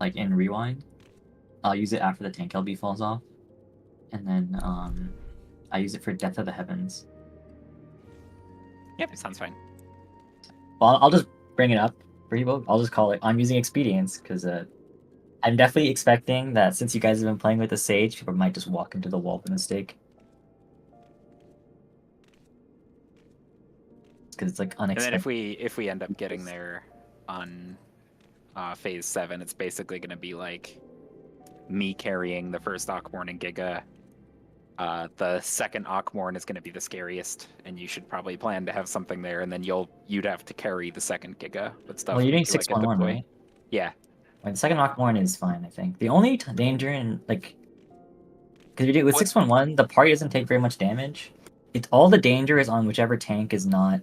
like in Rewind. I'll use it after the tank LB falls off, and then I use it for Death of the Heavens. Yep, sounds fine. Well, I'll just bring it up for you both. I'll just call it. I'm using Expedience because I'm definitely expecting that since you guys have been playing with the Sage, people might just walk into the wall by mistake. Because it's like And unexpected. then if we end up getting there on phase 7, it's basically going to be like me carrying the first Akmorn and Giga. The second Akmorn is going to be the scariest, and you should probably plan to have something there, and then you'd have to carry the second Giga with stuff. Well, you're doing like at the 611, right? Yeah. Like, the second Rockmorn is fine, I think. The only danger in like, because you do with 611, the party doesn't take very much damage. It's all the danger is on whichever tank is not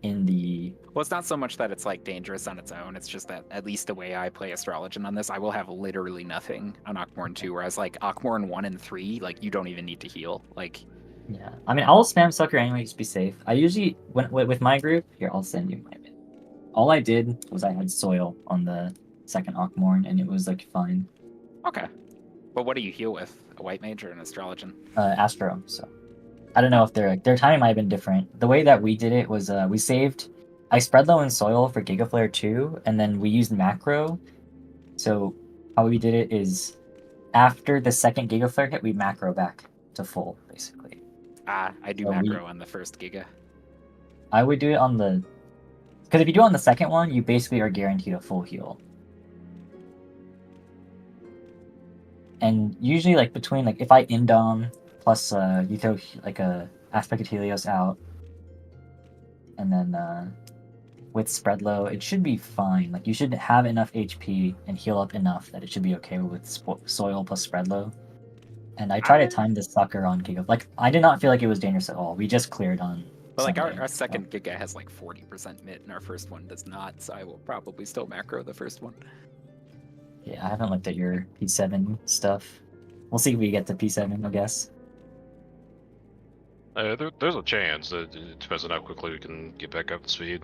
in the. Well, it's not so much that it's like dangerous on its own. It's just that at least the way I play Astrologian on this, I will have literally nothing on Akmorn 2, whereas like Akmorn 1 and 3, like you don't even need to heal. Like, Yeah, I mean, I'll spam Sucker anyway, just be safe. I usually, with my group, here, I'll send you my bit. All I did was I had Soil on the second Akmorn, and it was like fine. okay. But what do you heal with? A white mage or an Astrologian? Astro, so. I don't know if their timing might have been different. The way that we did it was we saved. I spread low in Soil for Gigaflare 2, and then we used macro. So how we did it is after the second Gigaflare hit, we macro back to full, basically. I do macro on the first Giga. I would do it on the... Because if you do it on the second one, you basically are guaranteed a full heal. And usually, like, between, like, if I Indom plus you throw, like, a Aspect of Helios out, and then with spread low, it should be fine. Like, you should have enough HP and heal up enough that it should be okay with Soil plus spread low. And I try to time the Sucker on Giga. Like, I did not feel like it was dangerous at all. We just cleared on But like Sunday, our second Giga has like 40% mit, and our first one does not, so I will probably still macro the first one. Yeah, I haven't looked at your P7 stuff. We'll see if we get to P7, I guess. There's a chance. It depends on how quickly we can get back up to speed.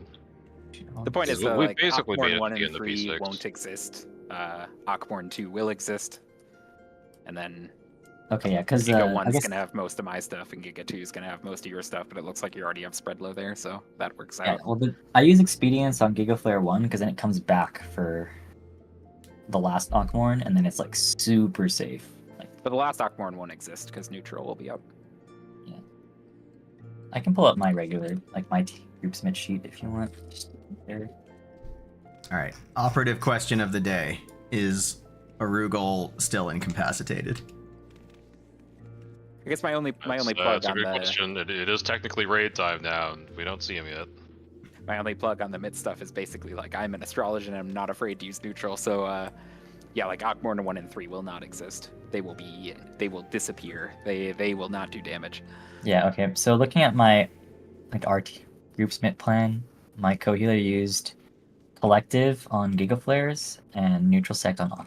The point is, we like, basically made Akmorn it 1 to the and end of 3 P6. won't exist. Akmorn 2 will exist. And then Okay, yeah, because Giga I 1's guess going to have most of my stuff, and Giga 2 is going to have most of your stuff, but it looks like you already have spread low there, so that works yeah, out. well, I use Expedience on Gigaflare 1 because then it comes back for the last Akmorn, and then it's like super safe. Like, But the last Akmorn won't exist because neutral will be up. yeah, I can pull up my regular, like my GroupSmith sheet if you want. Just there. All right. Operative question of the day: is Arugol still incapacitated? I guess my only plug That's a on good the question. It is technically raid time now, and we don't see him yet. my only plug on the mid stuff is basically like I'm an Astrologian and I'm not afraid to use neutral. So yeah, like Akmorn 1 and 3 will not exist. They will disappear. They will not do damage. Yeah, okay. So looking at my like RT GroupSmith plan, my co-healer used Collective on Gigaflares and Neutral Sect on Akmorn.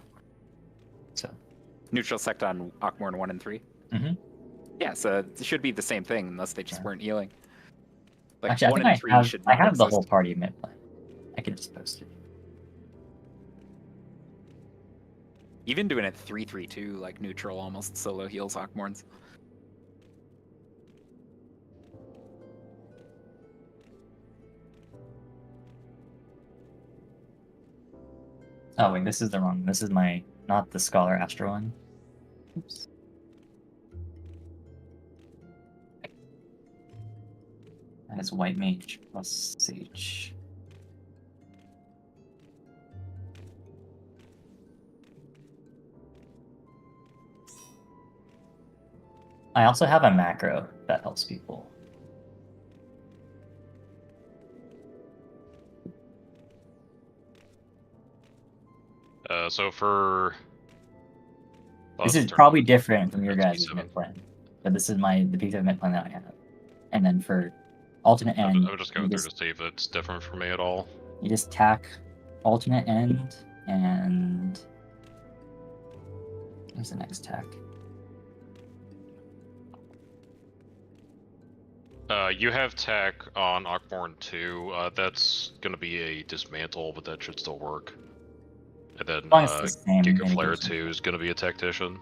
So Neutral sect on Akmorn 1 and 3. Mhm. Yeah, so it should be the same thing unless they just weren't healing. Like actually, I 1 think and 3 should I not have the exist. whole party mid plan. I can just post it. Even doing it 3-3-2, like neutral almost solo heals Akmorns. Oh wait, this is the wrong. This is my not the Scholar Astro one. Oops. That is White Mage plus Sage. I also have a macro that helps people. So for... This is probably different from your guys' mid plan, but this is the P7 mid plan that I have. And then for alternate end, I'm just going through to see if it's different for me at all. You just tack alternate end and what's the next tack? You have tech on Akmorn 2. That's gonna be a dismantle, but that should still work. And then As long as it's the same Giga Flare mitigation. 2 is gonna be a tactician.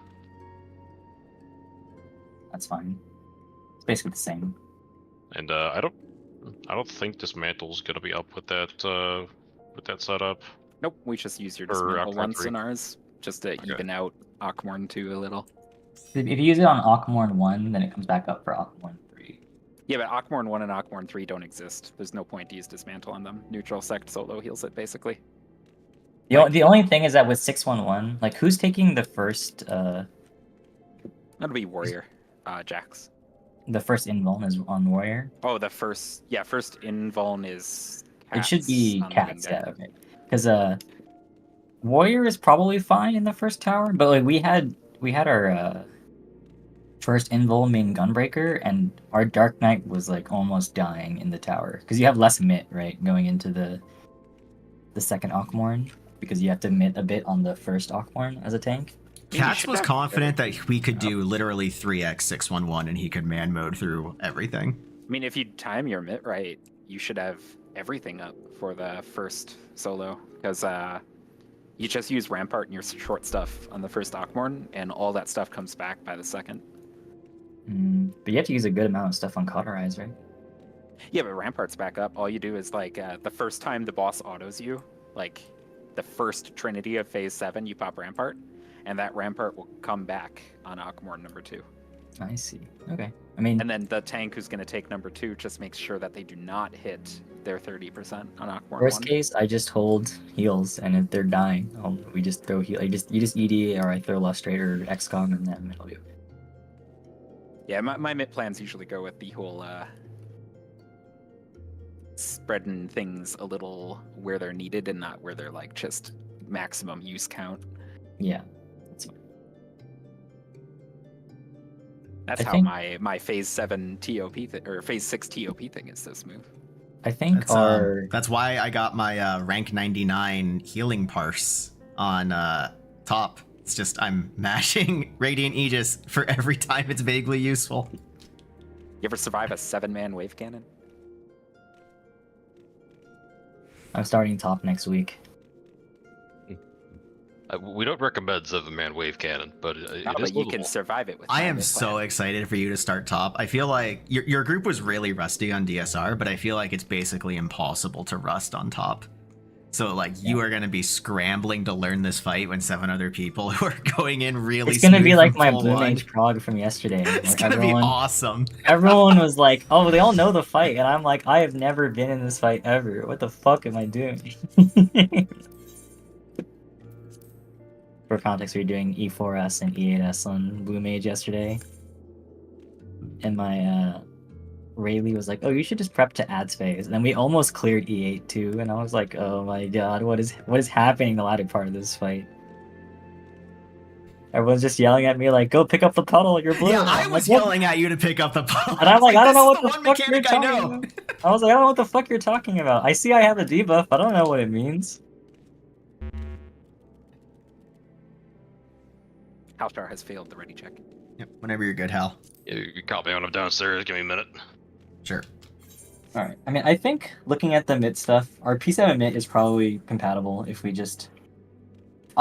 That's fine. It's basically the same. And I don't think dismantle's gonna be up with that setup. Nope, we just use your Or dismantle Akmorn once 3. in ours, just to Okay. even out Akmorn 2 a little. If you use it on Akmorn 1, then it comes back up for Akmorn 3. Yeah, but Akmorn 1 and Akmorn 3 don't exist. There's no point to use dismantle on them. Neutral sect solo heals it, basically. The only thing is that with 611, like, who's taking the first That'll be warrior, Jax. invuln is on warrior? Oh, first invuln is It should be on Living cats, Dead. yeah, okay. Because warrior is probably fine in the first tower, but like we had our first invuln main gunbreaker, and our Dark Knight was like almost dying in the tower because you have less mit, right, going into the second Akmorn, because you have to mit a bit on the first Akmorn as a tank. Katz should was have confident that everything we could up. do literally 3x 611 and he could man mode through everything. I mean, if you time your mit right, you should have everything up for the first solo, because you just use Rampart and your short stuff on the first Akmorn, and all that stuff comes back by the second. But you have to use a good amount of stuff on Cauterize, right? Yeah, but Rampart's back up. All you do is like the first time the boss autos you, like the first Trinity of Phase 7, you pop Rampart, and that Rampart will come back on Akmorn number 2. I see. Okay. I mean, And then the tank who's going to take number 2 just makes sure that they do not hit their 30% on Akmorn worst 1. case, I just hold heals, and if they're dying, we just throw heal. You just ED, or I throw Lustrate or XCOM, and then it'll be okay. Yeah, my mid plans usually go with the whole spreading things a little where they're needed and not where they're like just maximum use count. Yeah. That's fine. That's I how think- my Phase 7 TOP or Phase 6 TOP thing is so smooth. I think That's why I got my rank 99 healing parse on top. It's just I'm mashing Radiant Aegis for every time it's vaguely useful. You ever survive a 7-man wave cannon? I'm starting top next week. We don't recommend 7-man wave cannon, but it No, is but you can livable. survive it with. I my am mid so plan. excited for you to start top. I feel like your group was really rusty on DSR, but I feel like it's basically impossible to rust on top. So like you are gonna be scrambling to learn this fight when 7 other people who are going in really. It's gonna be smooth like from my full Blue one. Mage prog from yesterday. It's where gonna be awesome. everyone was like, "Oh, they all know the fight," and I'm like, "I have never been in this fight ever. What the fuck am I doing?" For context, we were doing E4S and E8S on Blue Mage yesterday, and my Rayleigh was like, "Oh, you should just prep to ads phase." And then we almost cleared E8 too, and I was like, "Oh my god, what is happening in the latter part of this fight?" Everyone's just yelling at me like, "Go pick up the puddle, you're blue." Yeah, And I I'm was like, "What?" yelling at you to pick up the puddle. And I'm like, I don't know This what is the one fuck you're mechanic I talking know. about. I was like, I don't know what the fuck you're talking about. I see I have a debuff, I don't know what it means. Halstar has failed the ready check. Yep, whenever you're good, Hal. You can call me when I'm downstairs. Give me a minute. Sure. Alright, I mean, I think looking at the mid stuff, our P7 mid is probably compatible if I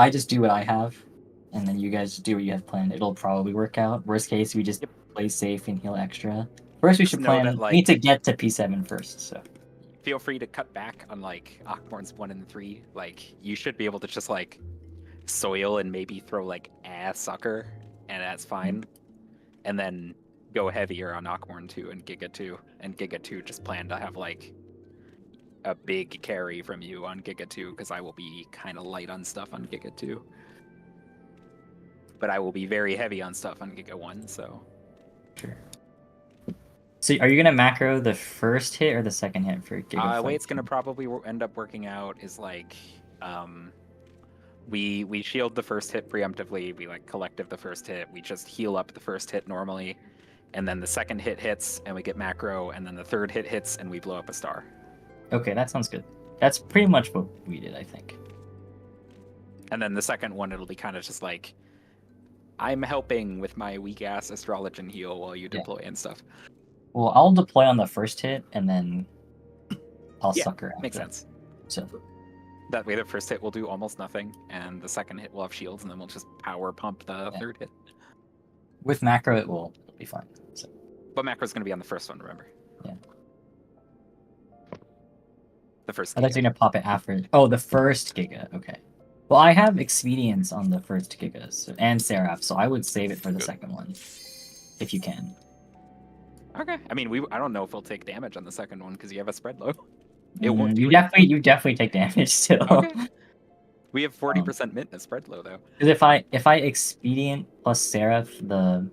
just do what I have, and then you guys do what you have planned. It'll probably work out. Worst case, we just play safe and heal extra. First, we Just should know plan. that, like- We need to get to P7 first, so. Feel free to cut back on like Akmorn's 1 and 3. Like you should be able to just like soil and maybe throw like a sucker, and that's fine. And then go heavier on Akmorn 2 and Giga 2. And Giga 2 just plan to have like a big carry from you on Giga 2, because I will be kind of light on stuff on Giga 2. But I will be very heavy on stuff on Giga 1, so Sure. So, are you gonna macro the first hit or the second hit for Giga? the way it's gonna probably end up working out is like we shield the first hit preemptively, we like collective the first hit, we just heal up the first hit normally, and then the second hit hits and we get macro, and then the third hit hits and we blow up a star. Okay, that sounds good. That's pretty much what we did, I think. And then the second one, it'll be kind of just like, I'm helping with my weak ass astrologian heal while you Yeah. deploy and stuff. Well, I'll deploy on the first hit, and then I'll Yeah, sucker. Makes after. sense. So That way, the first hit will do almost nothing, and the second hit will have shields, and then we'll just power pump the Yeah. third hit. with macro, it'll be fine. So But macro's going to be on the first one, remember? Yeah. The first I thought Giga. you're gonna pop it after. Oh, the first Giga. Okay. Well, I have expedience on the first Giga and Seraph, so I would save it for the Good. second one, if you can. Okay. I mean, I don't know if it'll take damage on the second one because you have a spread low. It won't do You anything. you definitely take damage still. Okay. We have 40% mint and spread low though. Because if I expedient plus Seraph the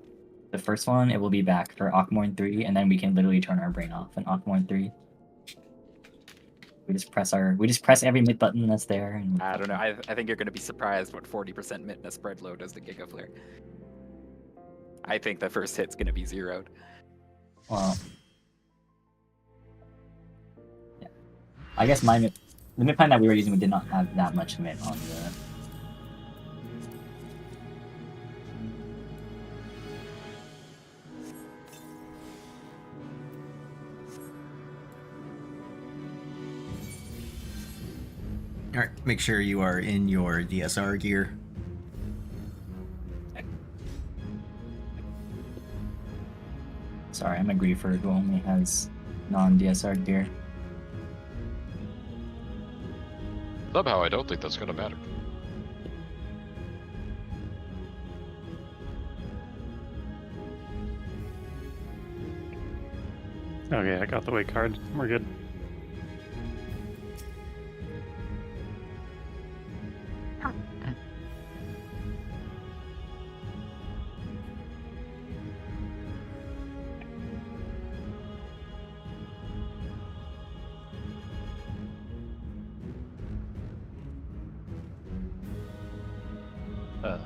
first one, it will be back for Akmorn 3, and then we can literally turn our brain off in Akmorn 3. We just press every mid button that's there. And I don't know. I think you're going to be surprised what 40% mint and a spread low does to Giga Flare. I think the first hit's going to be zeroed. Well, yeah. I guess the mid plan that we were using, we did not have that much mid on the. All right, make sure you are in your DSR gear. Sorry, I'm a griefer who only has non-DSR gear. Somehow, I don't think that's gonna matter. Okay, I got the weight card. We're good.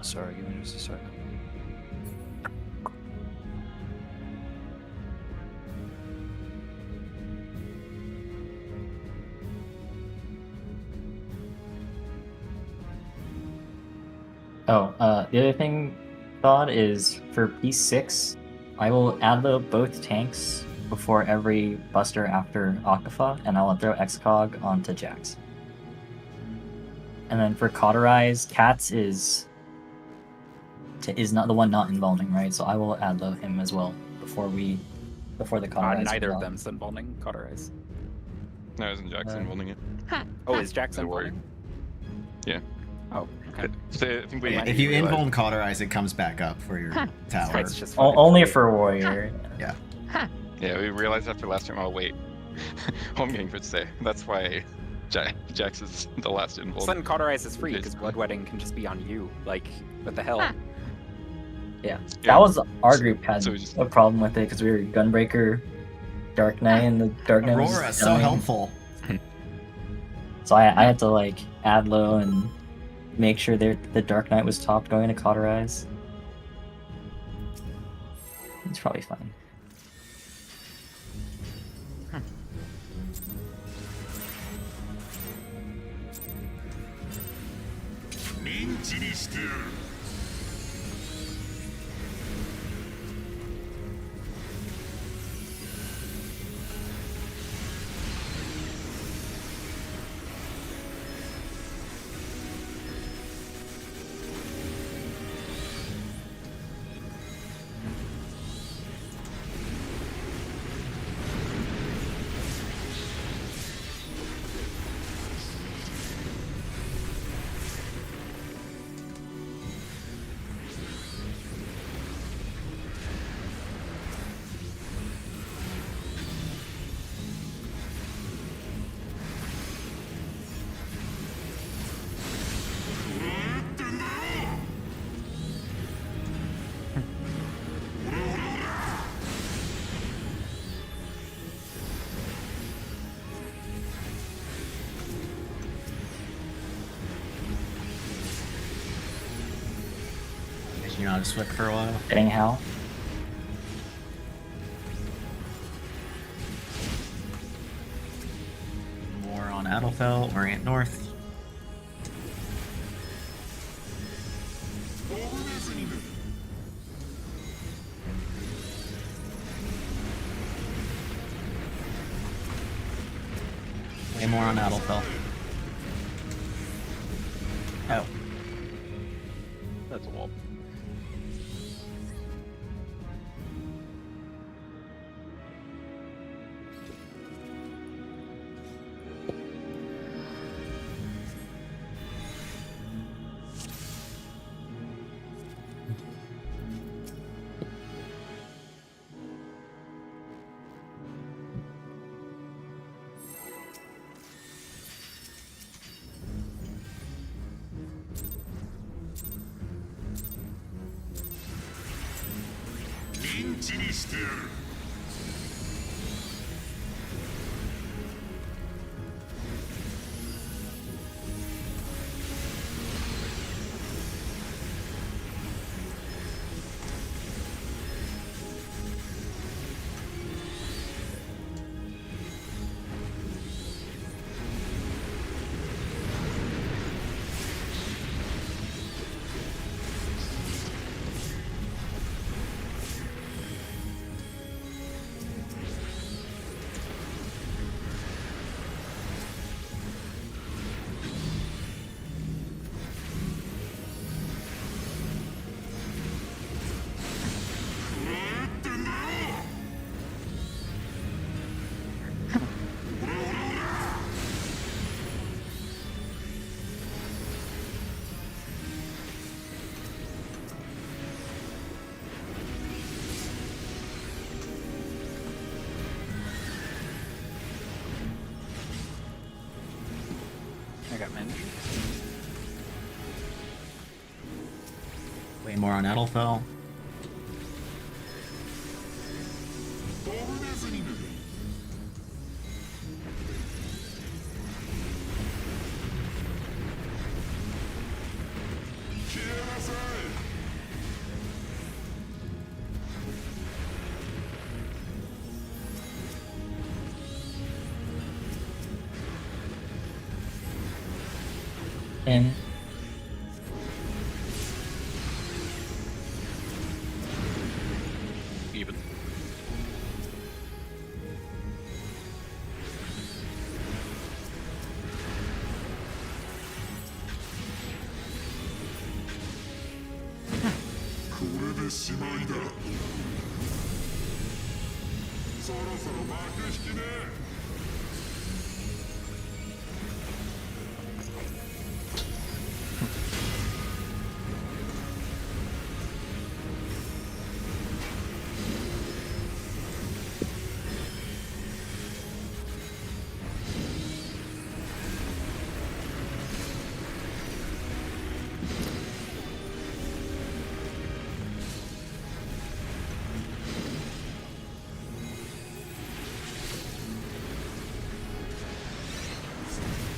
Sorry, give me just a second. Oh, the other thing, thought is for P6, I will add both tanks before every buster after Octofa, and I'll throw Excog onto Jax. And then for Cauterize, Cats is not the one not involving, right? So I will add him as well before the Cauterize. Neither of them's involving Cauterize. No, isn't Jackson holding it? Oh, is Jackson Don't worry. involving? Yeah. Oh, okay. So I think we. If you realized- invuln Cauterize, it comes back up for your tower. It's just fucking Only great. for Warrior. Yeah. Yeah, we realized after last time. Oh wait, home game for today. That's why Jax is the last invuln. Sudden Cauterize is free because Basically. Bloodwedding can just be on you. Like, what the hell? Yeah, Yeah. that was our group had So we just- a problem with it because we were Gunbreaker, Dark Knight, and the Dark Knight was Aurora, just so dying. helpful. So I had to like add low and make sure the Dark Knight was topped going to Cauterize. It's probably fine. You know, just for a while. Getting Hal. More on Adelfell, Orient North. on Adelfell. Oh. That's a wall. I got Minge. Way more on Adelfell. In. Even.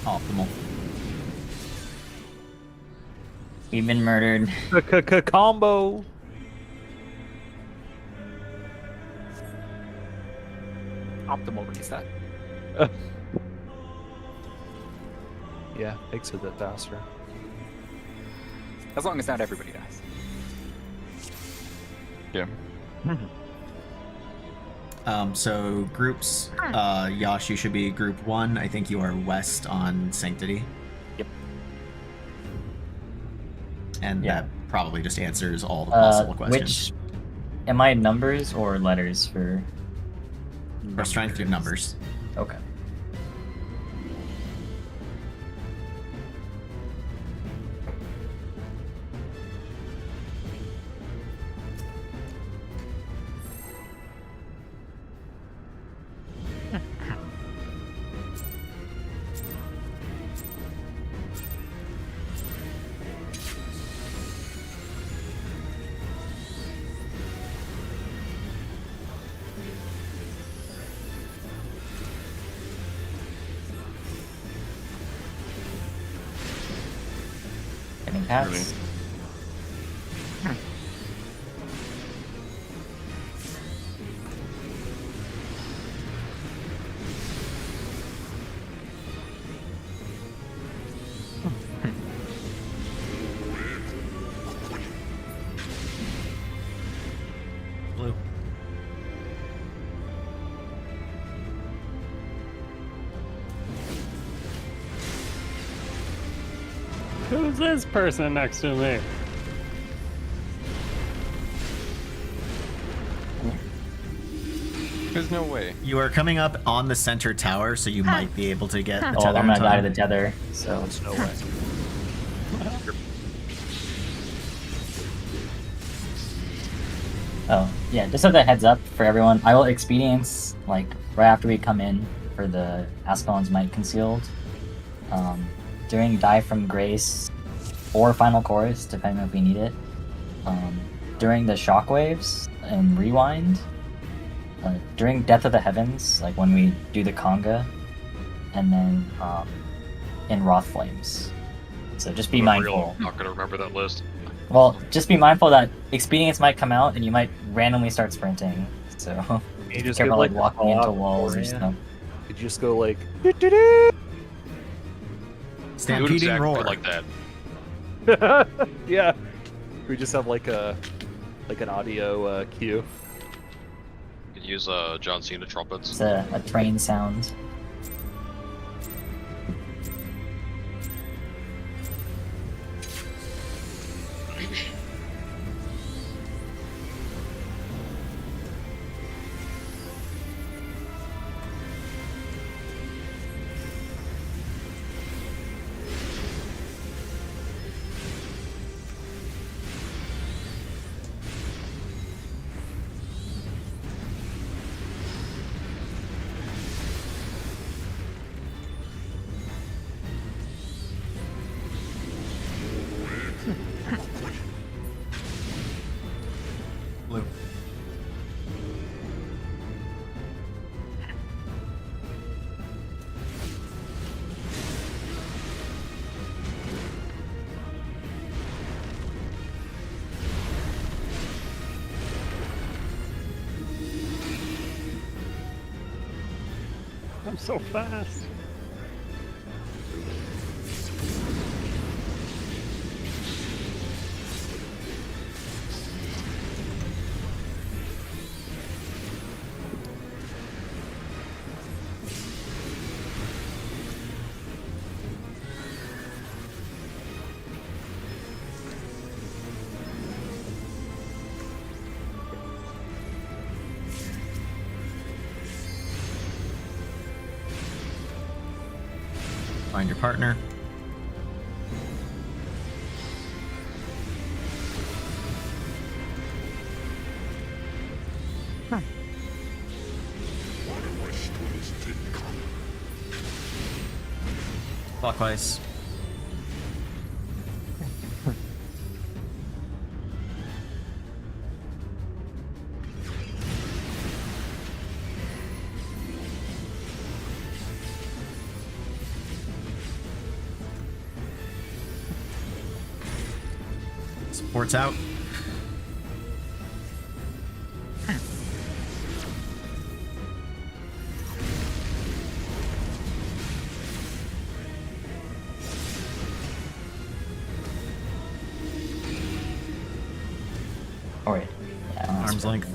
Optimal. We've been murdered. Combo. Optimal reset. Yeah, makes it a bit faster. As long as not everybody dies. Yeah. So groups, Yash, you should be group 1. I think you are west on Sanctity. Yep. And Yeah. that probably just answers all the possible questions. Which am I numbers or letters for? Or strength of numbers. Okay. Getting past. Blue. Who's this person next to me? There's no way. You are coming up on the center tower, so you might be able to get the Oh, tether I'm in gonna die to time. the tether. So There's no way. oh yeah, just as a heads up for everyone, I will experience like right after we come in for the Ascalon's Might Concealed. During Die from Grace or Final Chorus, depending on if we need it. During the Shockwaves and Rewind. During Death of the Heavens, like when we do the conga, and then in Wrath Flames. So just be I'm mindful. not gonna remember that list. Well, just be mindful that expedience might come out and you might randomly start sprinting. So You be just careful get, like walking call into out walls or beforehand. stuff. You just go like. Do it Stampeding exactly roar. like that. Yeah. We just have like an audio cue. You could use John Cena trumpets. It's a train sound. Blue. I'm so fast. Find your partner. Clockwise. Supports out. Oh wait. Yeah, that's Arm's right. length.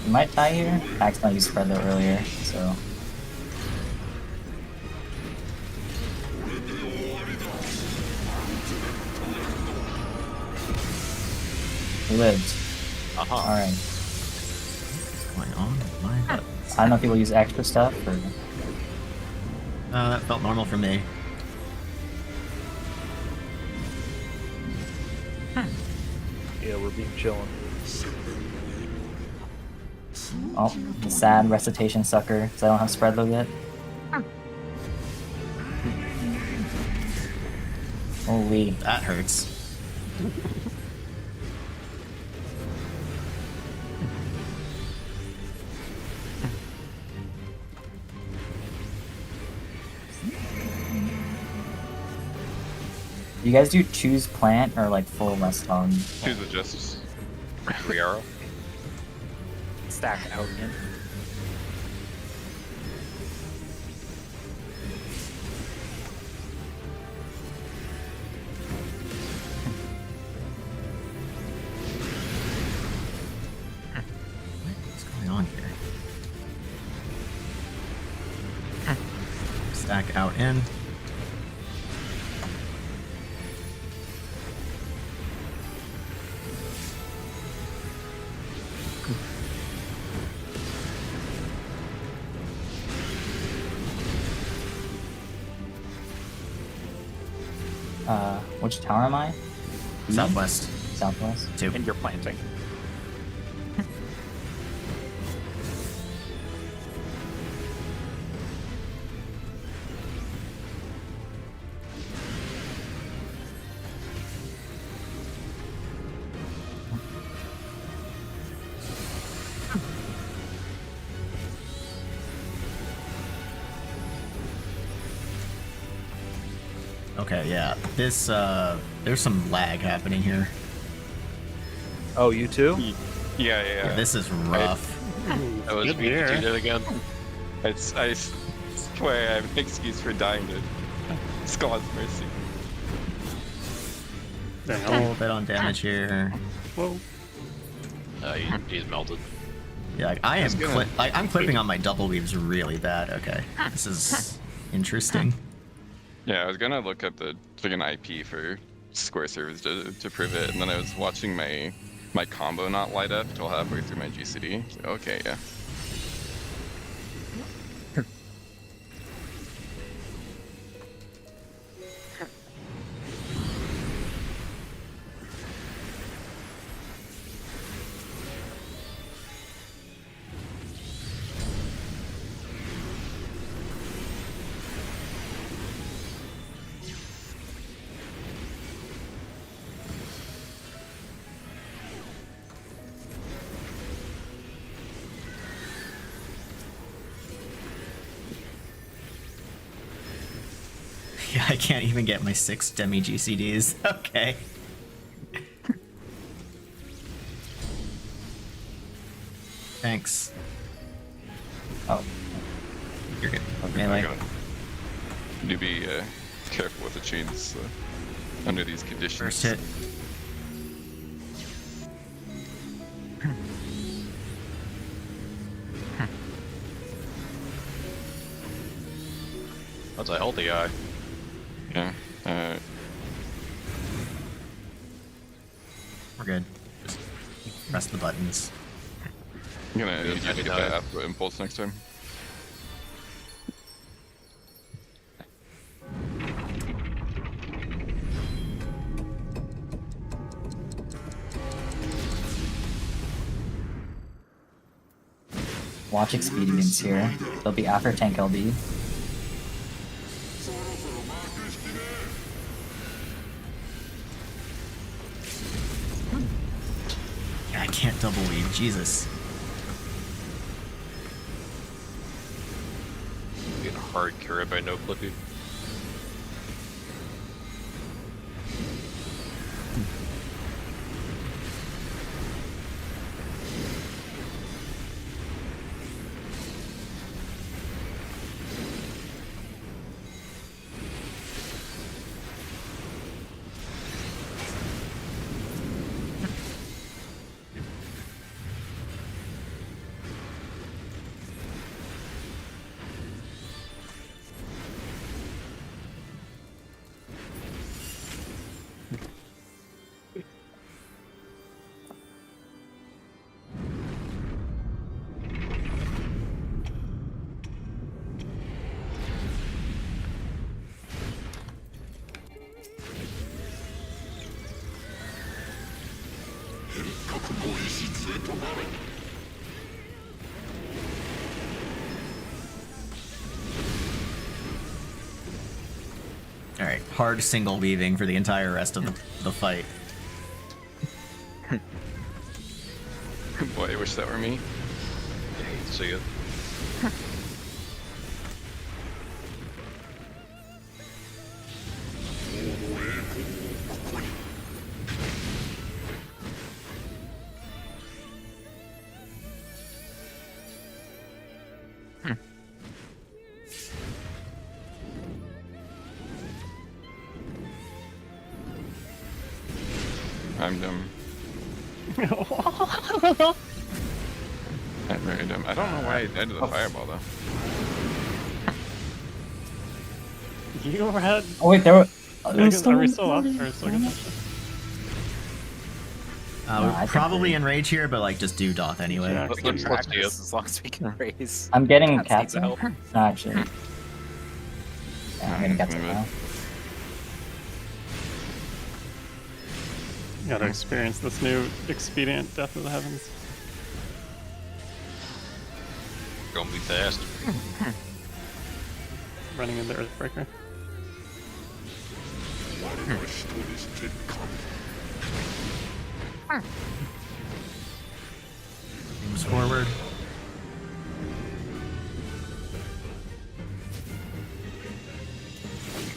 You might die here. I accidentally used Spread Low earlier, so. We lived. Uh-huh. Alright. What's going on? My God. I don't know if people use extra stuff or. That felt normal for me. Yeah, we're being chillin'. Oh, the sad recitation sucker, because I don't have Spread Low yet. Holy. That hurts. You guys do choose plant or like full rest on? Choose the just free arrow. Stack out in. Stack out in. Which tower am I? Southwest. Southwest. 2. And you're planting. Okay, yeah. This, there's some lag happening here. Oh, you too? Yeah. Yeah, this is rough. That was Good me to here. do that again. I swear I have an excuse for dying to Skull's mercy. A Damn. little bit on damage here. Whoa. He's melted. Yeah, like, I am That's good. I'm clipping on my double weaves really bad. Okay, this is interesting. Yeah, I was gonna look up the friggin' IP for Square servers to prove it, and then I was watching my combo not light up till halfway through my GCD. So, okay, yeah. Yeah, I can't even get my 6 demi GCDs. Okay. Thanks. Oh, You're good. melee. Do be careful with the chains under these conditions. First hit. That's a healthy eye. Yeah. We're good. Just press the buttons. I'm gonna need you to I get can that die. Afro Impulse next time. Watch expedience here. They'll be after tank LB. Yeah, I can't double weave. Jesus. Getting hard cured by no clippy. Alright, hard single weaving for the entire rest of the fight. Boy, I wish that were me. I hate to see it. I'm dumb. I'm very dumb. I don't know why I died to the fireball though. You had. Oh wait, there were. Are we still up? Or still gonna No, I think Probably we're- enrage here, but like just do Doth anyway. Yeah. We can Let's track do it. this as long as we can raise. I'm getting Cats Katsu. needs help. No, actually. Yeah, I'm getting Katsu Maybe. now. Gotta experience this new expedient, Death of the Heavens. Gonna be fast. Running into Earthbreaker. Moves forward.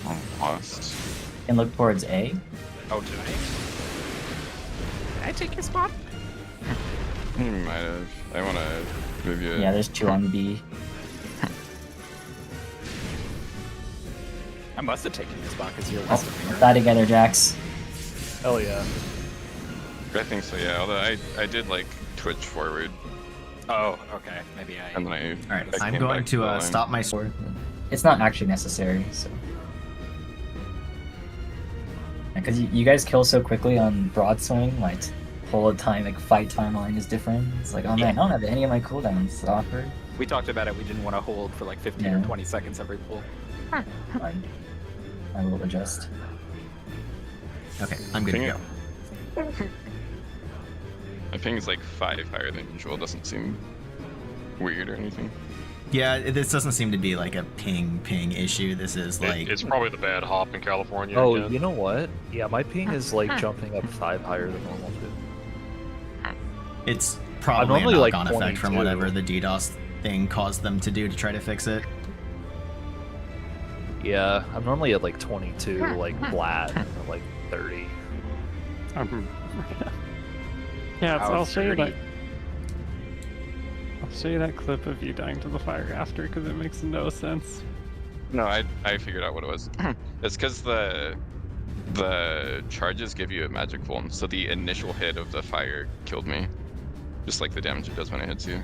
Oh, lost. And look towards A. Oh, did I take your spot? You might have. I want to move you. Yeah, there's 2 on B. I must have taken your spot because you're Oh, west of me. die together, Jax. Hell yeah. I think so. Yeah. Although I did like twitch forward, Oh, okay. Maybe I. and then I. All right, I I'm came going back to the line. stop my sword. It's not actually necessary, so. Because you guys kill so quickly on Broadswing, like, whole time, like, fight timeline is different. It's like, oh man, I don't have any of my cooldowns. It's awkward. We talked about it. We didn't want to hold for like 15 or Yeah. 20 seconds every pull. Fine. I will adjust. Okay, I'm good to Ping go. it. My ping is like 5 higher than usual. Doesn't seem weird or anything. Yeah, this doesn't seem to be like a ping issue. This is like It's probably the bad hop in California. Oh, again. you know what? Yeah, my ping is like jumping up 5 higher than normal too. it's probably a normally, like, knock-on effect from 22. whatever the DDoS thing caused them to do to try to fix it. Yeah, I'm normally at like 22, like flat, or like 30. Yeah, Wow, I'll show you 30. that. I'll show you that clip of you dying to the fire after, because it makes no sense. No, I figured out what it was. It's because the charges give you a magic form, so the initial hit of the fire killed me, just like the damage it does when it hits you.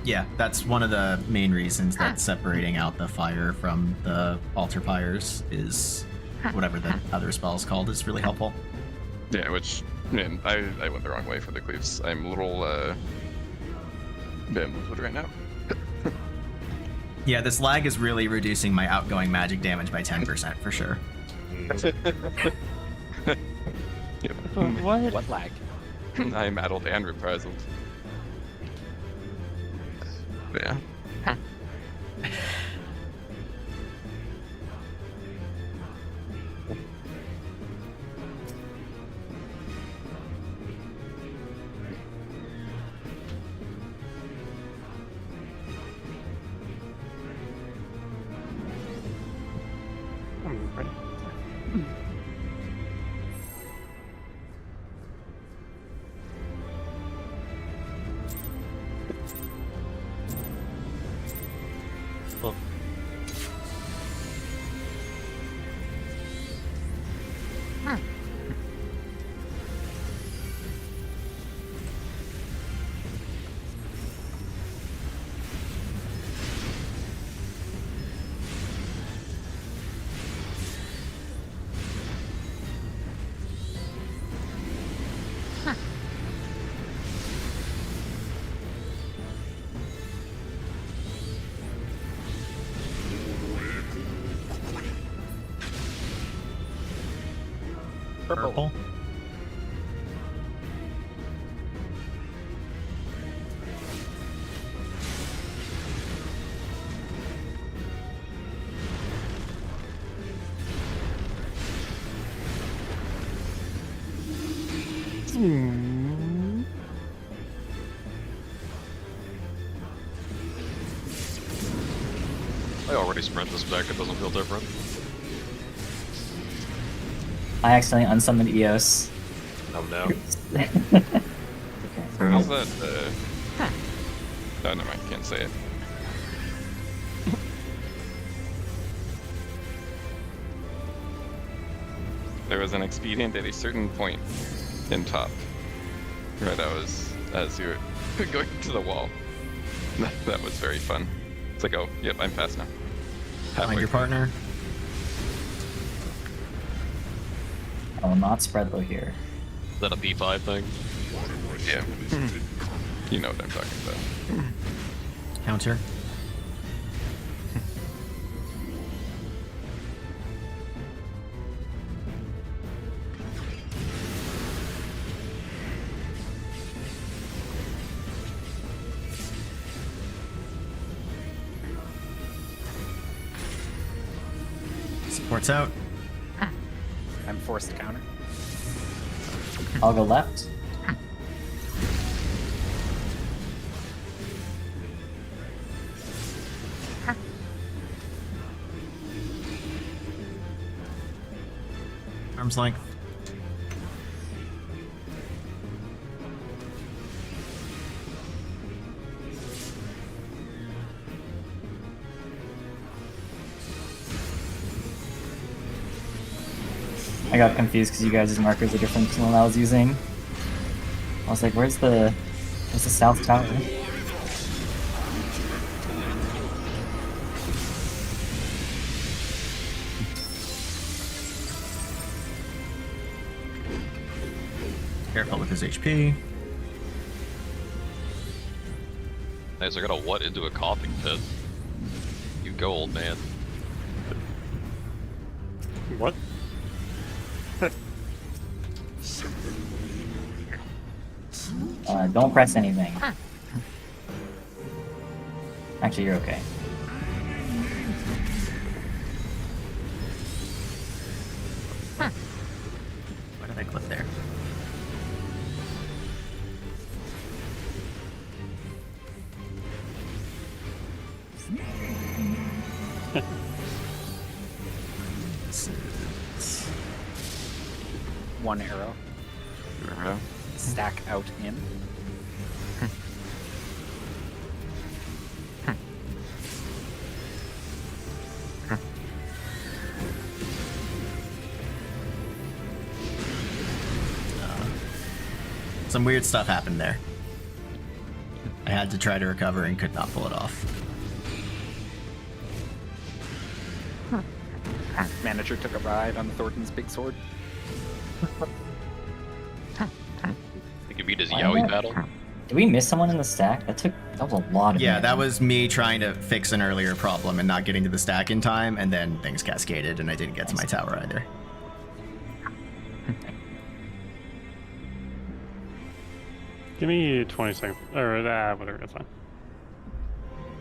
Yeah, that's one of the main reasons that separating out the fire from the altar pyres is whatever the other spell is called is really helpful. Yeah, which man, I went the wrong way for the cleaves. I'm a little bamboozled right now. Yeah, this lag is really reducing my outgoing magic damage by 10% for sure. Yep. What? What lag? I'm addled and reprisal. Yeah. I'm ready. Purple. I already sprint this back. It doesn't feel different. I accidentally unsummoned Eos. Oh no. Okay. How's that? Oh, never mind. Can't say it. There was an expedient at a certain point in top. Right, as you were going to the wall. That was very fun. It's like, oh, yep, I'm fast now. Find your through. partner. I will not spread low here. Is that a P5 thing? Yeah. You know what I'm talking about. Counter. Supports out. I'm forced to counter. I'll go left. Arm's length. I got confused because you guys' markers are different than the one I was using. I was like, where's the south tower? Careful with his HP. Nice, I got a what into a coughing fit. You go, old man. What? Don't press anything. Actually, you're okay. Why did I click there? This is... One arrow. Arrow. Stack out in. Some weird stuff happened there. I had to try to recover and could not pull it off. Manager took a ride on Thornton's big sword. You can beat his Why Yowie not? battle. Did we miss someone in the stack? That was a lot of Yeah, mana. that was me trying to fix an earlier problem and not getting to the stack in time, and then things cascaded and I didn't get to my tower either. Give me 20 seconds. Or whatever, it's fine.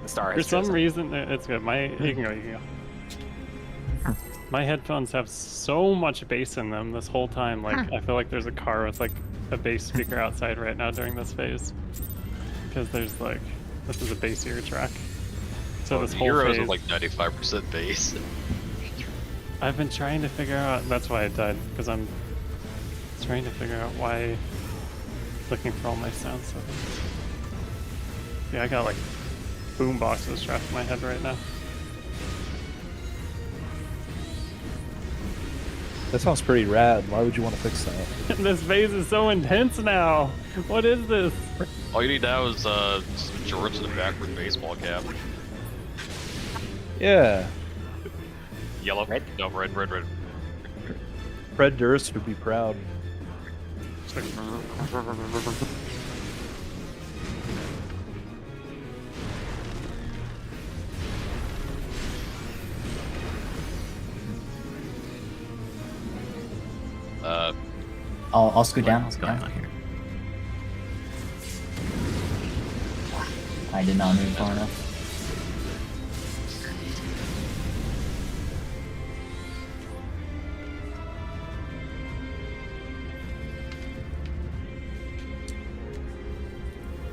The star For has some chosen. reason, it's good. You can go. My headphones have so much bass in them this whole time. Like, I feel like there's a car with, like, a bass speaker outside right now during this phase. Because there's, like, this is a bassier track. So this the whole Euros phase, are like 95% base. I've been trying to figure out, that's why I died, because I'm trying to figure out why, looking for all my sound settings. Yeah, I got, like, boom boxes trapped in my head right now. That sounds pretty rad. Why would you want to fix that? This phase is so intense now. What is this? All you need now is some jorts and a backward baseball cap. Yeah, Yellow? Red? No, red. Fred Durst would be proud. I'll scoot down. I'll What's scoot going down. on here? I did not move far enough.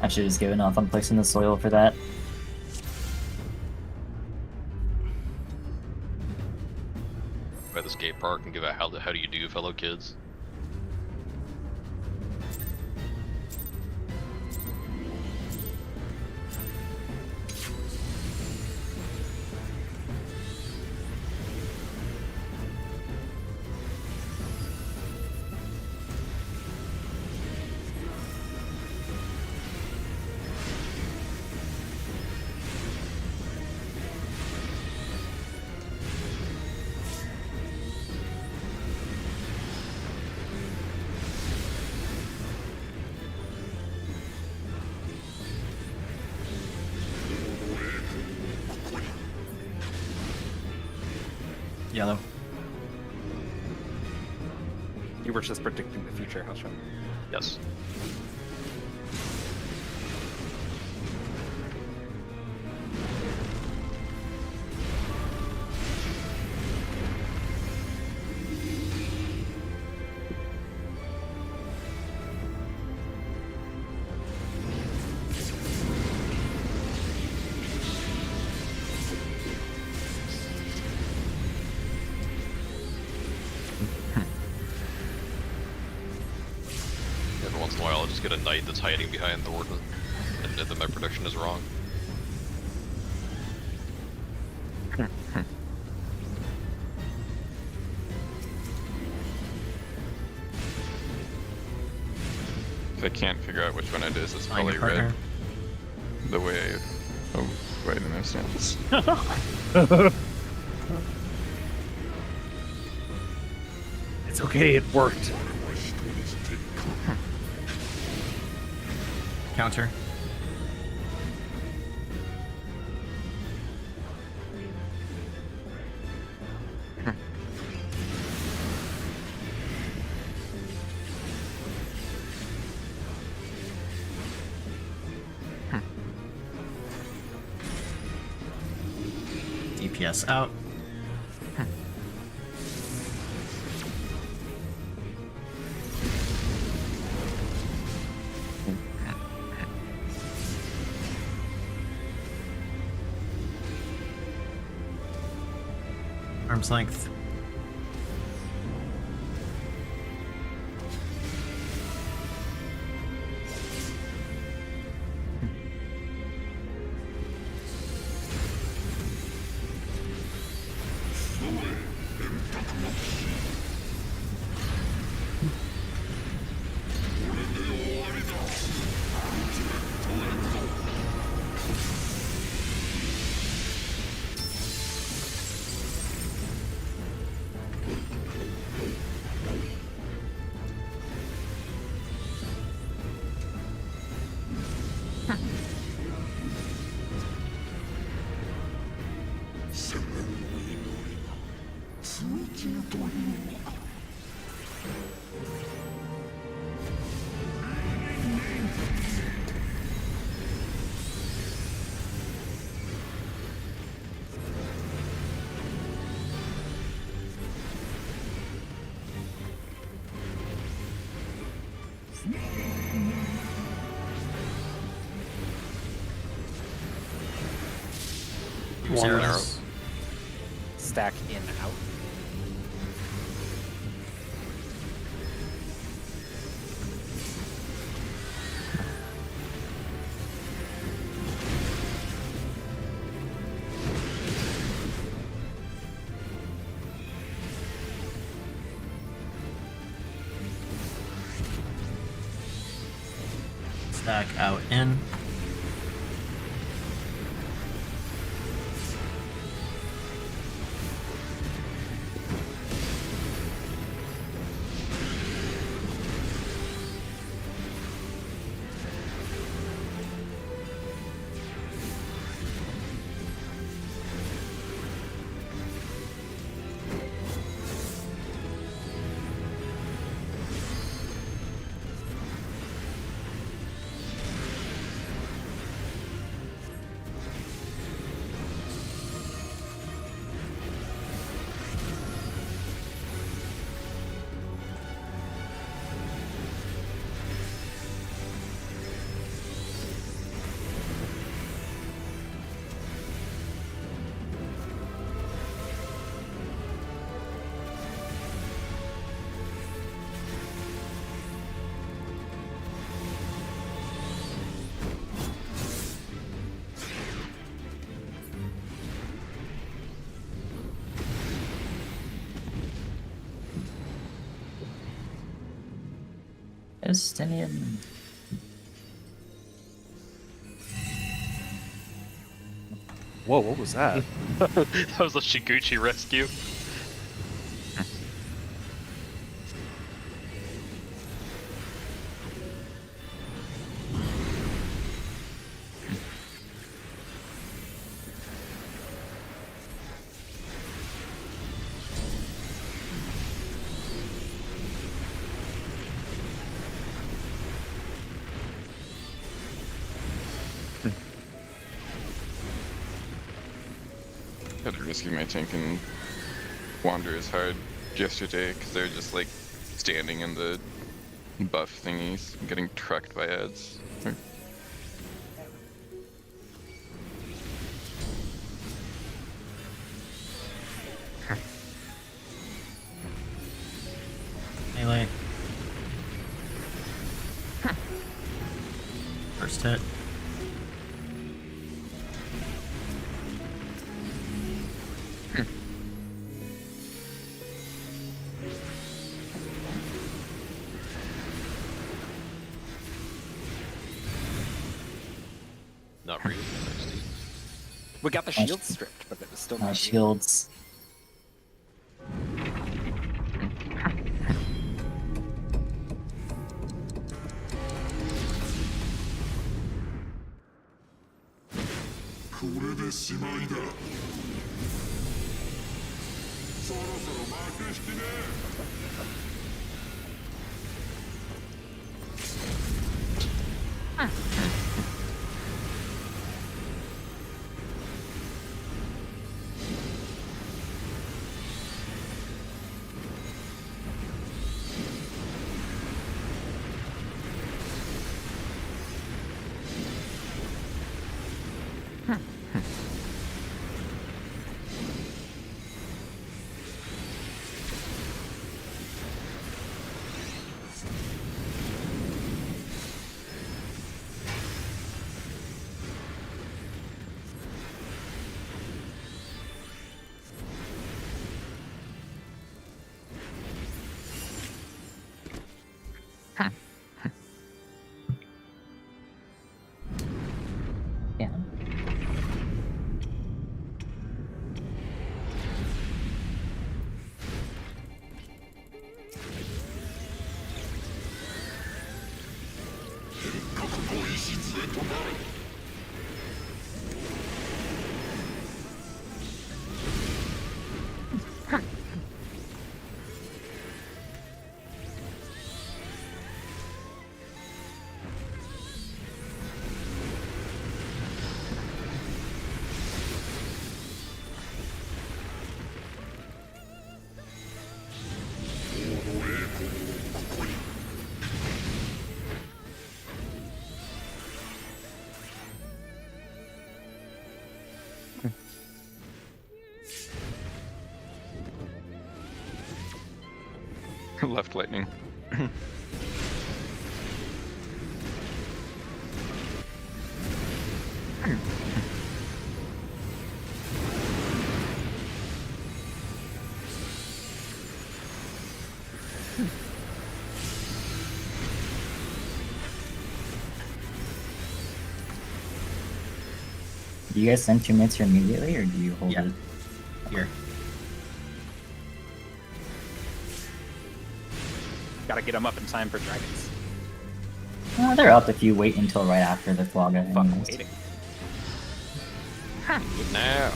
I should have just given up on placing the soil for that. By the skate park and give a how do you do, fellow kids? Yellow. You were just predicting the future, Hellshot. Yes. Every once in a while, I'll just get a knight that's hiding behind Thornton, and then my prediction is wrong. If I can't figure out which one it is, it's Find probably your partner. red. The way I... Oh, wait, I understand this. It's okay, it worked. Counter. DPS out. Arm's length. One arrow. less. Stack in, out. Stack out in. Estinian. Whoa, what was that? That was a Shiguchi rescue. risking my tank and Wanderers hard yesterday because they're just like standing in the buff thingies and getting trucked by ads. Melee. First hit. Not really. We got the shield stripped, but it was still My not shields. Yeah. Left lightning. Do you guys send 2 minutes here immediately, or do you hold Yeah. it? Here. Gotta get them up in time for dragons. They're up if you wait until right after the Flogga. Fuck, anyways. waiting. Good now.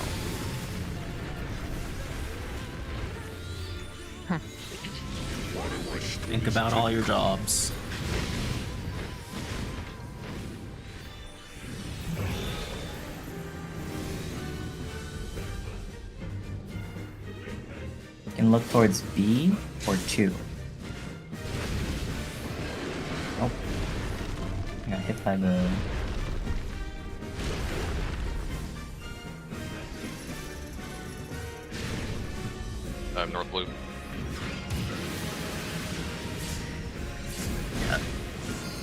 Think about all your jobs. You can look towards B or 2. Oh. I got hit by the... I'm north blue.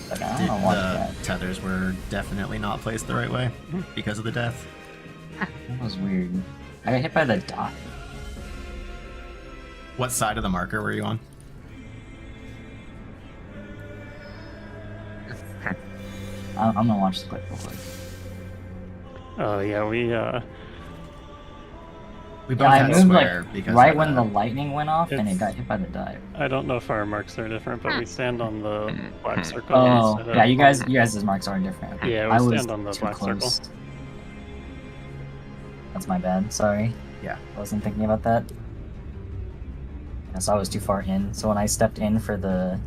But I Did don't want the that. tethers were definitely not placed the right way because of the death. That was weird. I got hit by the dot. What side of the marker were you on? I'm gonna watch the clip real quick. Oh yeah, We both Yeah, I had moved like square because right of when the that. lightning went off and it It's- got hit by the dive. I don't know if our marks are different, but we stand on the black circle. Oh, instead yeah, of you guys, on- you guys' marks are different. Okay. Yeah, we I was stand on the too black circle. close. That's my bad. Sorry. Yeah. I wasn't thinking about that. Yeah, so I was too far in. So when I stepped in for the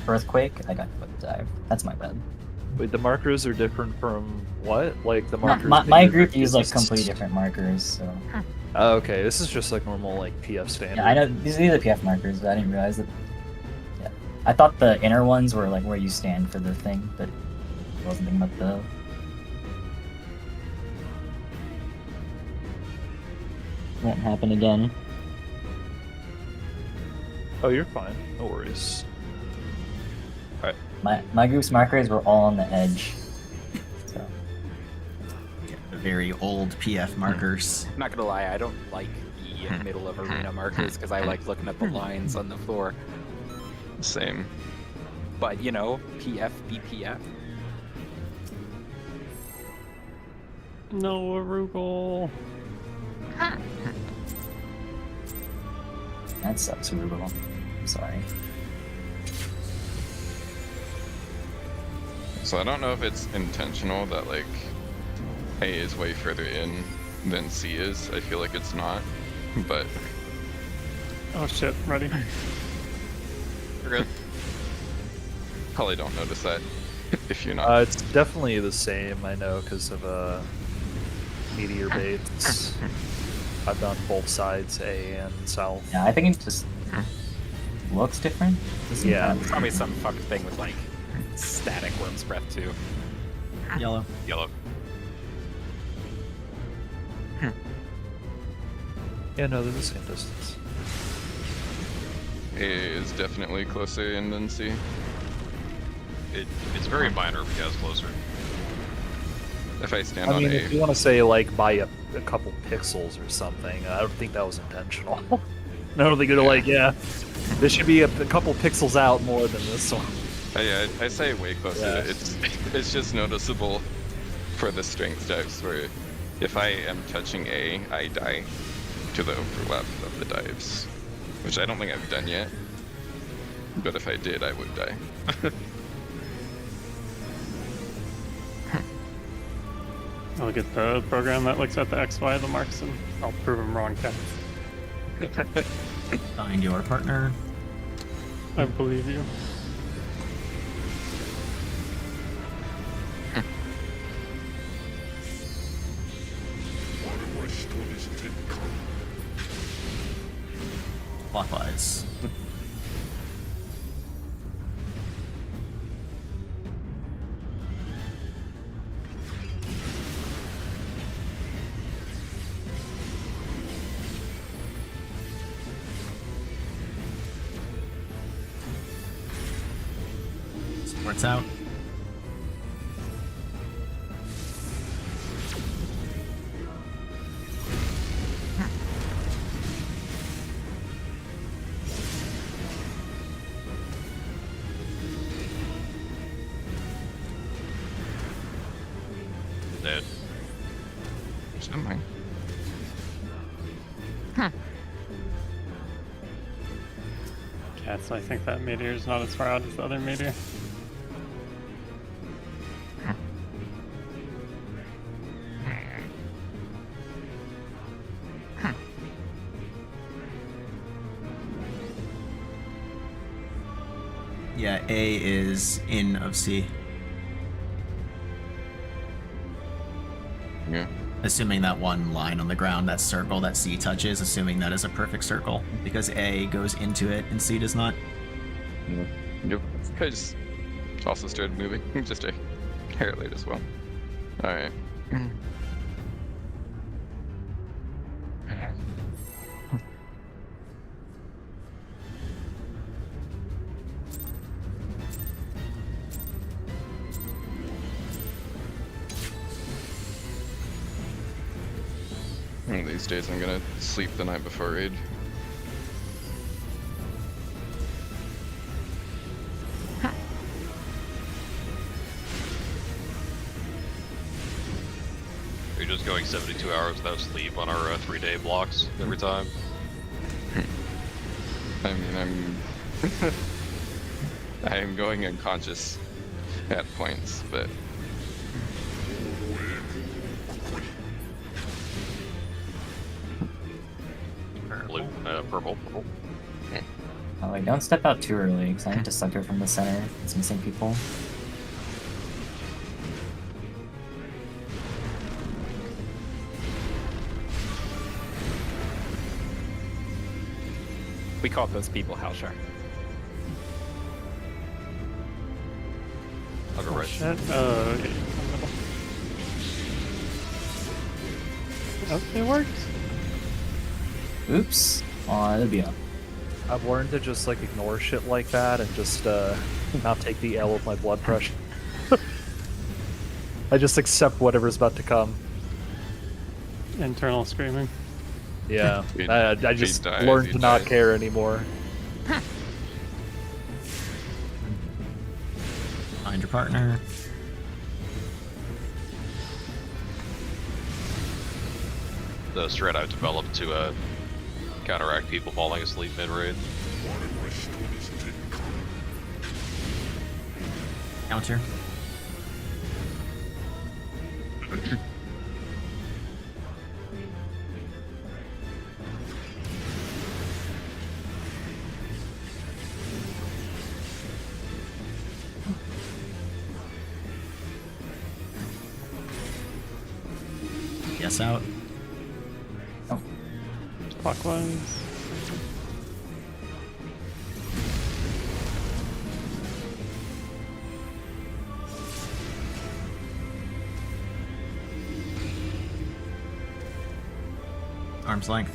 earthquake, I got hit by the dive. That's my bad. Wait, the markers are different from what? Like the markers. My, that my you group use used like is- completely different markers, so Oh, okay, this is just like normal like PF standard. yeah, I know these are PF markers, but I didn't realize that. Yeah, I thought the inner ones were like where you stand for the thing, but I wasn't thinking about the. Won't happen again. Oh, you're fine. No worries. My group's markers were all on the edge. So Yeah, the very old PF markers. I'm not gonna lie, I don't like the middle of arena markers because I like looking at the lines on the floor. Same. But you know, PF, BPF. No, Arugel. that sucks, Rubel. I'm sorry. So I don't know if it's intentional that like A is way further in than C is. I feel like it's not, but Oh shit, ready? we're good. Probably don't notice that if you're not. It's definitely the same. I know because of meteor baits. I've done both sides, A and south. Yeah, I think it just looks different. Doesn't Yeah. have- Probably some fucked thing with like static worm's breath too. Yellow. Yellow. Yeah, no, they're the same distance. A is definitely closer in than C. It's very minor if he has closer. If I stand I on mean, A, if you want to say like by a couple pixels or something, I don't think that was intentional. I don't think they're like, yeah, this should be a couple pixels out more than this one. I say way closer. Yeah. It's just noticeable for the strength dives where if I am touching A, I die to the overlap of the dives, which I don't think I've done yet. But if I did, I would die. I'll get the program that looks at the XY of the marks and I'll prove them wrong, Cat. Find your partner. I believe you. Clockwise. Sports out. Dead. Something. Cats, I think that meteor is not as far out as the other meteor. Yeah, A is in of C. Yeah. Assuming that one line on the ground, that circle that C touches, assuming that is a perfect circle. Because A goes into it and C does not. Yep. I just also started moving just a hair late as well. Alright. One of these days I'm gonna sleep the night before raid. You're just going 72 hours without sleep on our 3-day blocks every time. I mean, I'm going unconscious at points, but Blue, purple. Oh wait, don't step out too early, because I need to sucker from the center. It's missing people. We caught those people, Halshar. I'll go Oh, right. shit. Oh, okay. Oh, it worked. Oops. Oh, that'd be up. I've learned to just like ignore shit like that and just not take the L with my blood pressure. I just accept whatever's about to come. Internal screaming. Yeah, We- I we just die, learned we to not die. care anymore. Find your partner. The strat I've developed to counteract people falling asleep mid-raid. Counter. Yes, out. Clockwise. Arm's length.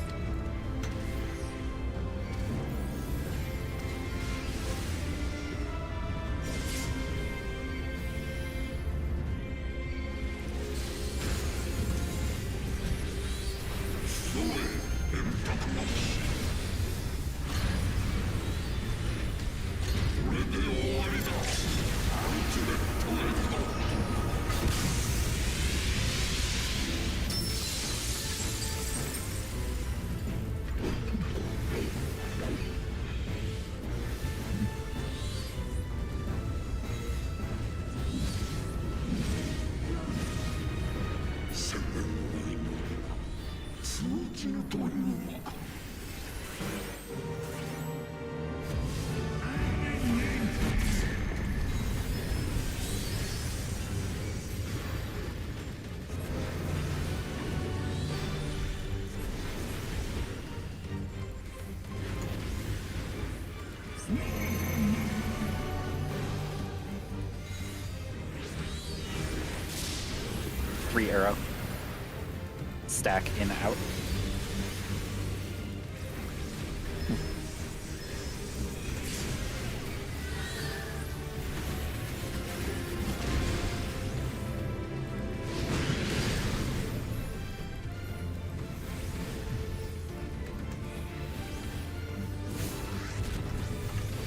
Three arrow. Stack in, out.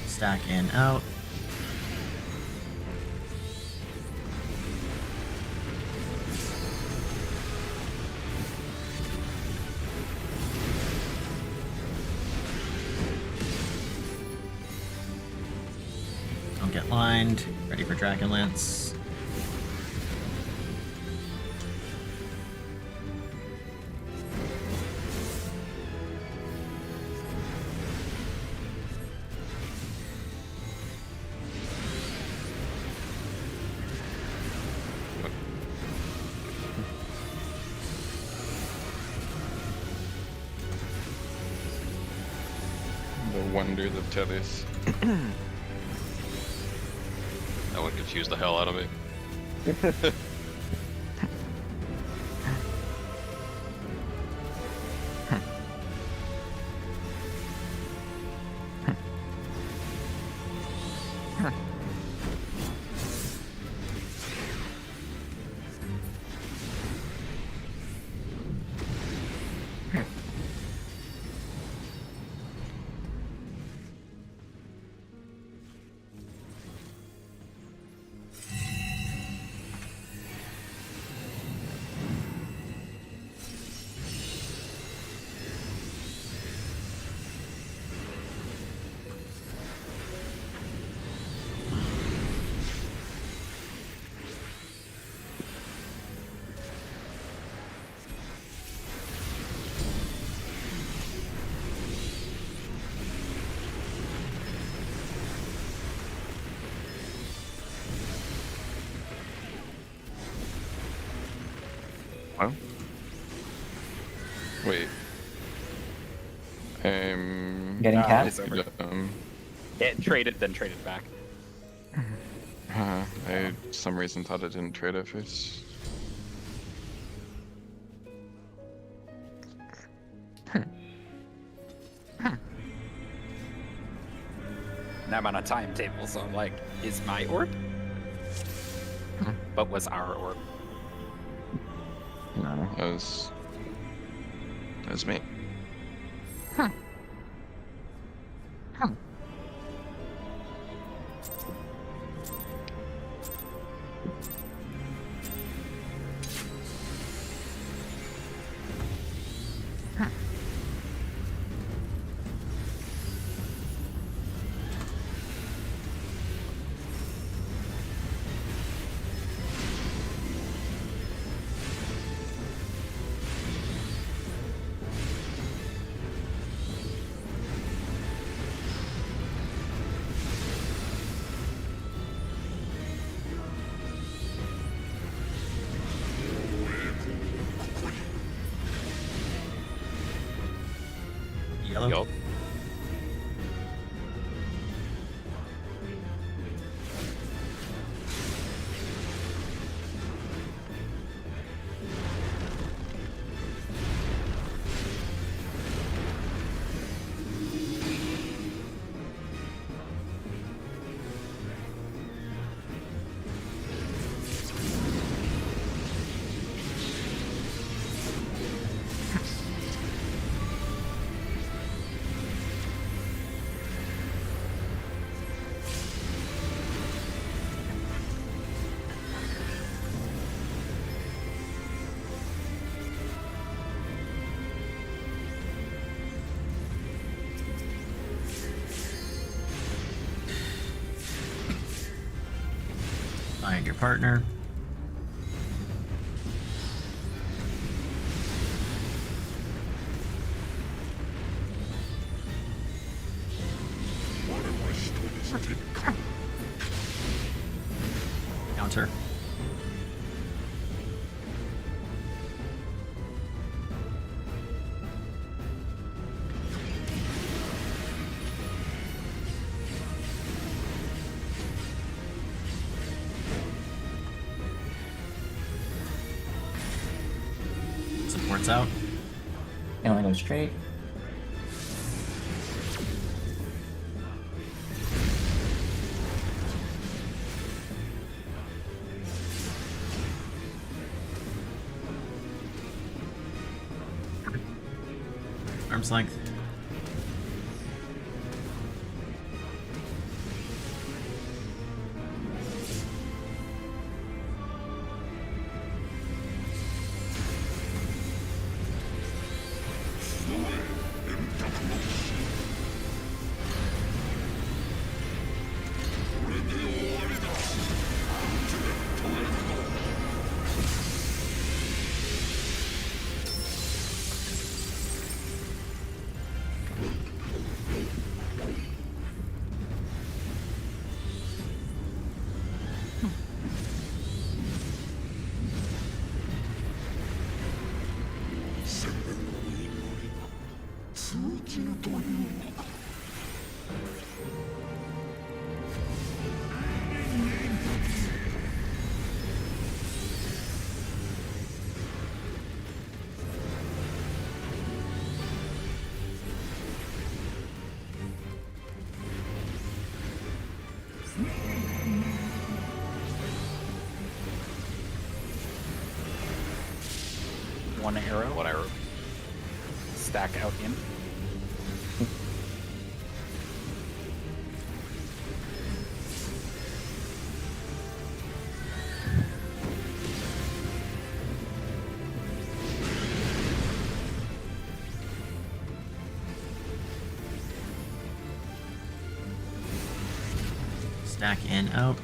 Stack in, out. Don't get lined. Ready for Dragonlance. The wonders of Tethys. That would confuse the hell out of me. Wait. getting No, cat. It's over. Um, It traded, then traded back. I for some reason thought it didn't trade at first. Now I'm on a timetable, so I'm like, is my orb? But was our orb? No, that was me. Yellow. Yup. Find your partner. Counter. Supports out. Can only go straight. Arm's length. One arrow. One arrow. Stack out in. Stack in, out.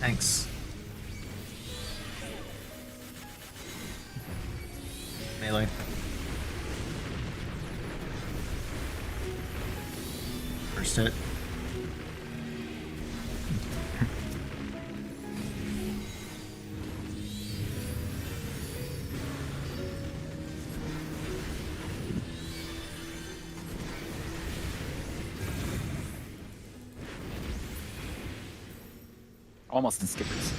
Thanks. Melee. First hit. Almost in skippers.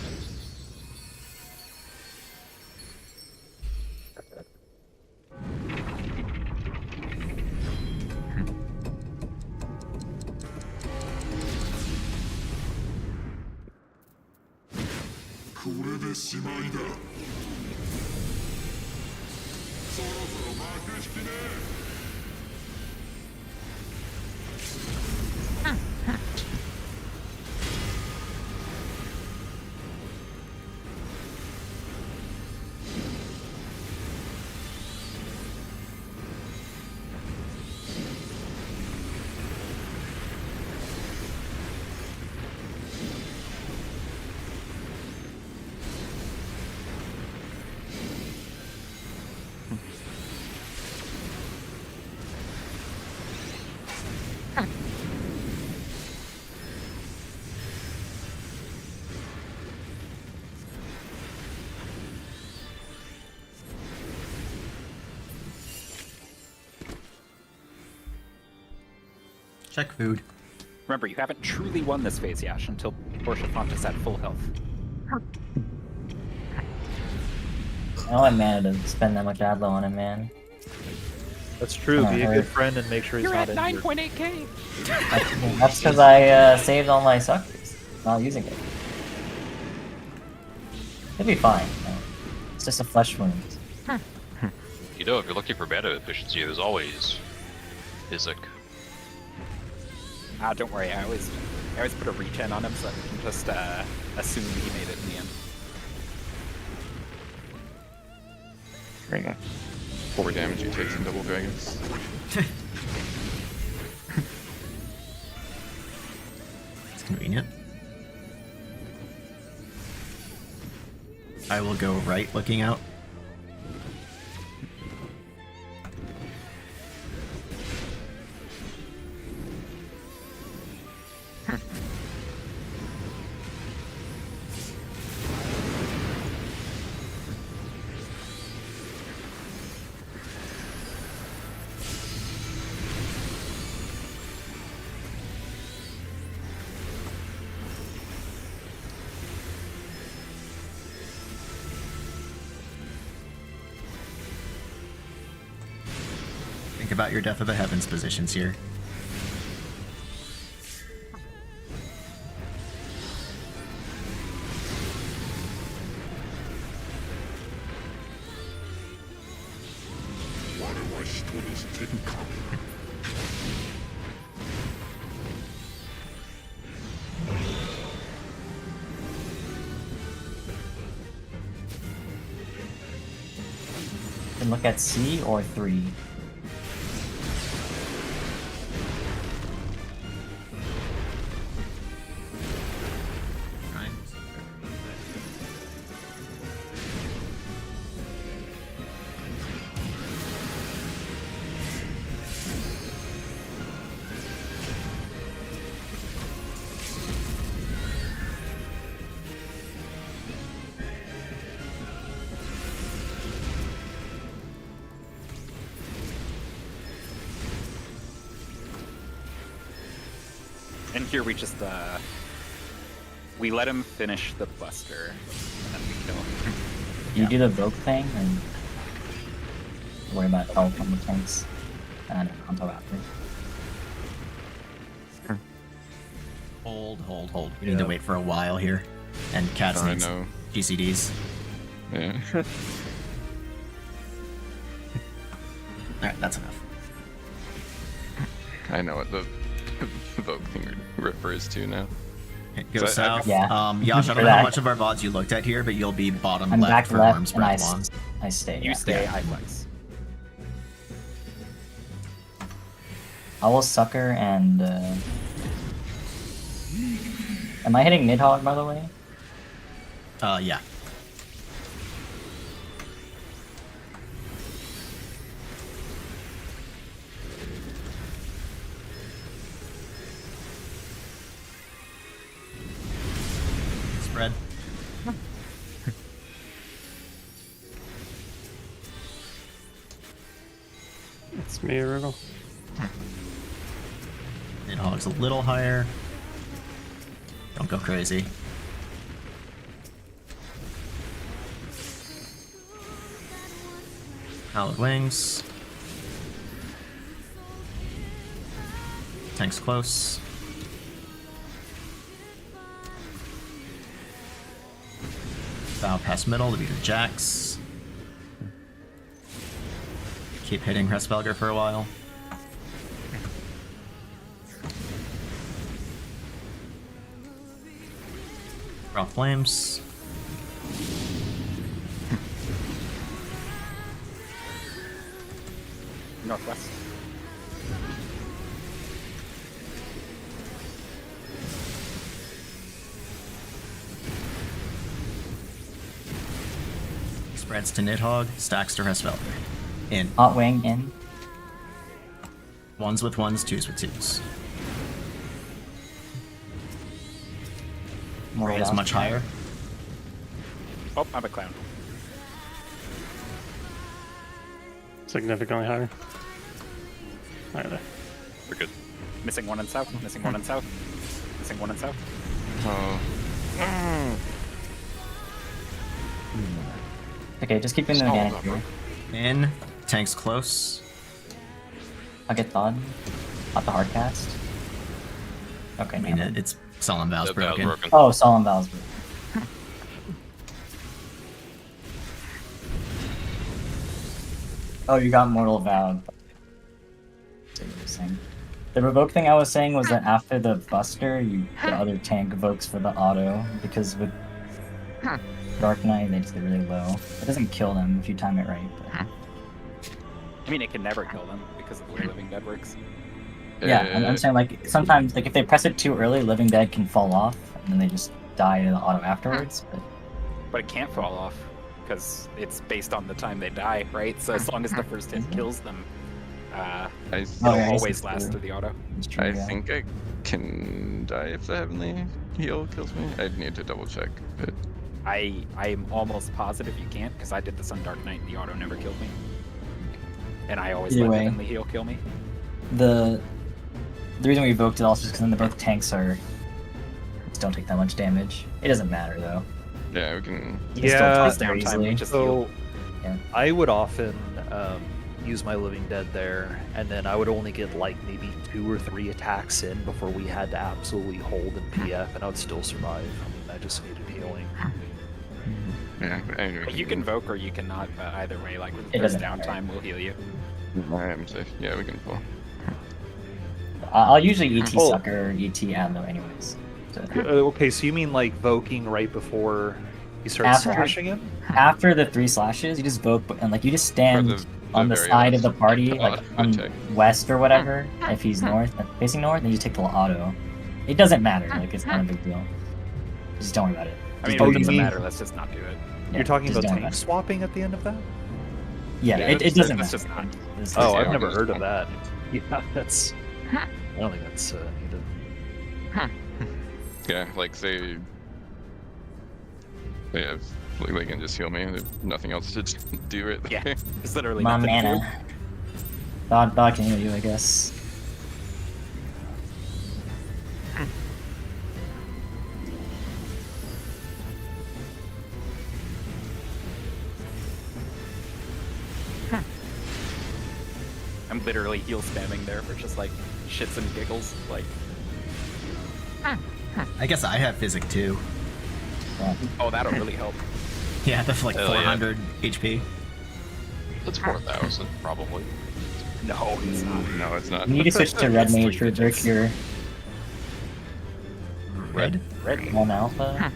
Check food. Remember, you haven't truly won this phase, Yash, until Portia Fonta's at full health. I don't have mana to spend that much Adlo on him, man. That's true. Come on, Be a hurry. good friend and make sure he's not injured. 9.8k! That's because I saved all my suckers while using it. It'll be fine. It's just a flesh wound. You know, if you're looking for mana efficiency, there's always Isaac. Ah, don't worry. I always put a regen on him so that we can just assume he made it in the end. Right now. 4 damage you take from double dragons. It's convenient. I will go right looking out. Think about your Death of the Heavens positions here. Can look at C or 3. And here we just we let him finish the buster, and then we kill him. You do the Vogue thing and worry about health on the tanks and until after. Hold. We need to Yeah. wait for a while here. And Cats I needs know. GCDs. Yeah. Alright, that's enough. I know what the Vogue thing refers to now. Okay, go So I- south. Yeah. Yash, I don't know Back. how much of our VODs you looked at here, but you'll be bottom I'm left back for left Worm's and I, Breath long. I stay. You yeah. stay, Yeah. I flex. I will sucker and am I hitting Nidhogg by the way? Yeah. Spread. It's me, Rugal. Nidhogg's a little higher. Don't go crazy. Hallowed Wings. Tank's close. Bow past middle to beat the Jax. Keep hitting Hresvelger for a while. Raw Flames. Northwest. Spreads to Nidhogg, stacks to Hresvelger. In. Hot wing in. Ones with ones, twos with twos. Mortal Rate is Vows. much higher. Oh, I'm a clown. Significantly higher. Higher there. We're good. Missing one in south. Missing one in south. Missing one in south. Oh. Okay, just keep doing the Small organic number. here. In. Tank's close. I'll get thawed. Not the hard cast. Okay, I mean, never mind. it's Solemn Vows That was broken. broken. Oh, Solemn Vows. Oh, you got Mortal Vowed. So you were saying. The revoke thing I was saying was that after the Buster, the other tank evokes for the auto, because with Dark Knight, they just get really low. It doesn't kill them if you time it right. But... I mean, it can never kill them because of the way Living Dead works. Yeah, I'm saying like sometimes like if they press it too early, Living Dead can fall off, and then they just die to the auto afterwards. But it can't fall off because it's based on the time they die, right? So as long as the first hit kills them, I, Oh, it'll yeah, I always see. last through the auto. It's true, I yeah. think I can die if the heavenly heal kills me. I'd need to double check, but I'm almost positive you can't because I did this on Dark Knight and the auto never killed me. And I always Either let way. Heavenly Heal kill me. The reason we evoked it also is because then the both tanks are just don't take that much damage. It doesn't matter though. yeah, we can. You just don't Yeah, toss there downtime, easily. we just So heal. Yeah. I would often use my Living Dead there, and then I would only get like maybe 2 or 3 attacks in before we had to absolutely hold and PF, and I would still survive. I mean, I just needed healing. Yeah, anyway, You can invoke or you cannot, but either way, like with It this doesn't matter. downtime, we'll heal you. I am safe. Yeah, we can pull. I'll usually ET Oh. sucker or ET Adlo anyways. So, Okay, so you mean like voking right before you start After. slashing him? after the 3 slashes, you just vote and like you just stand the on the very side of last the party, check, like I'll on check. west or whatever. If he's north, facing north, then you take the auto. It doesn't matter. Like it's not a big deal. Just don't worry about it. I mean, Oh, if you it doesn't mean- matter, let's just not do it. Yeah, You're talking just about don't worry tank swapping at the end of that? Yeah, Yeah, it it's doesn't Let's matter. just not. It's Oh, just- Yeah, I've I'll never just heard of swap. that. Yeah, that's. I don't think that's needed. Yeah, like say. Yeah, they can just heal me. There's nothing else to do right there. Yeah, it's literally My nothing to do. mana. Dog can heal you, I guess. I'm literally heal spamming there for just like shits and giggles. Like, I guess I have Physic too. Yeah. oh, that'll really help. Yeah, that's like Hell yeah. 400 HP. That's 4,000 probably. No, it's not. No, it's not. You need to switch to Red It's Mage 3 for digits. your Red? Red. 1 alpha.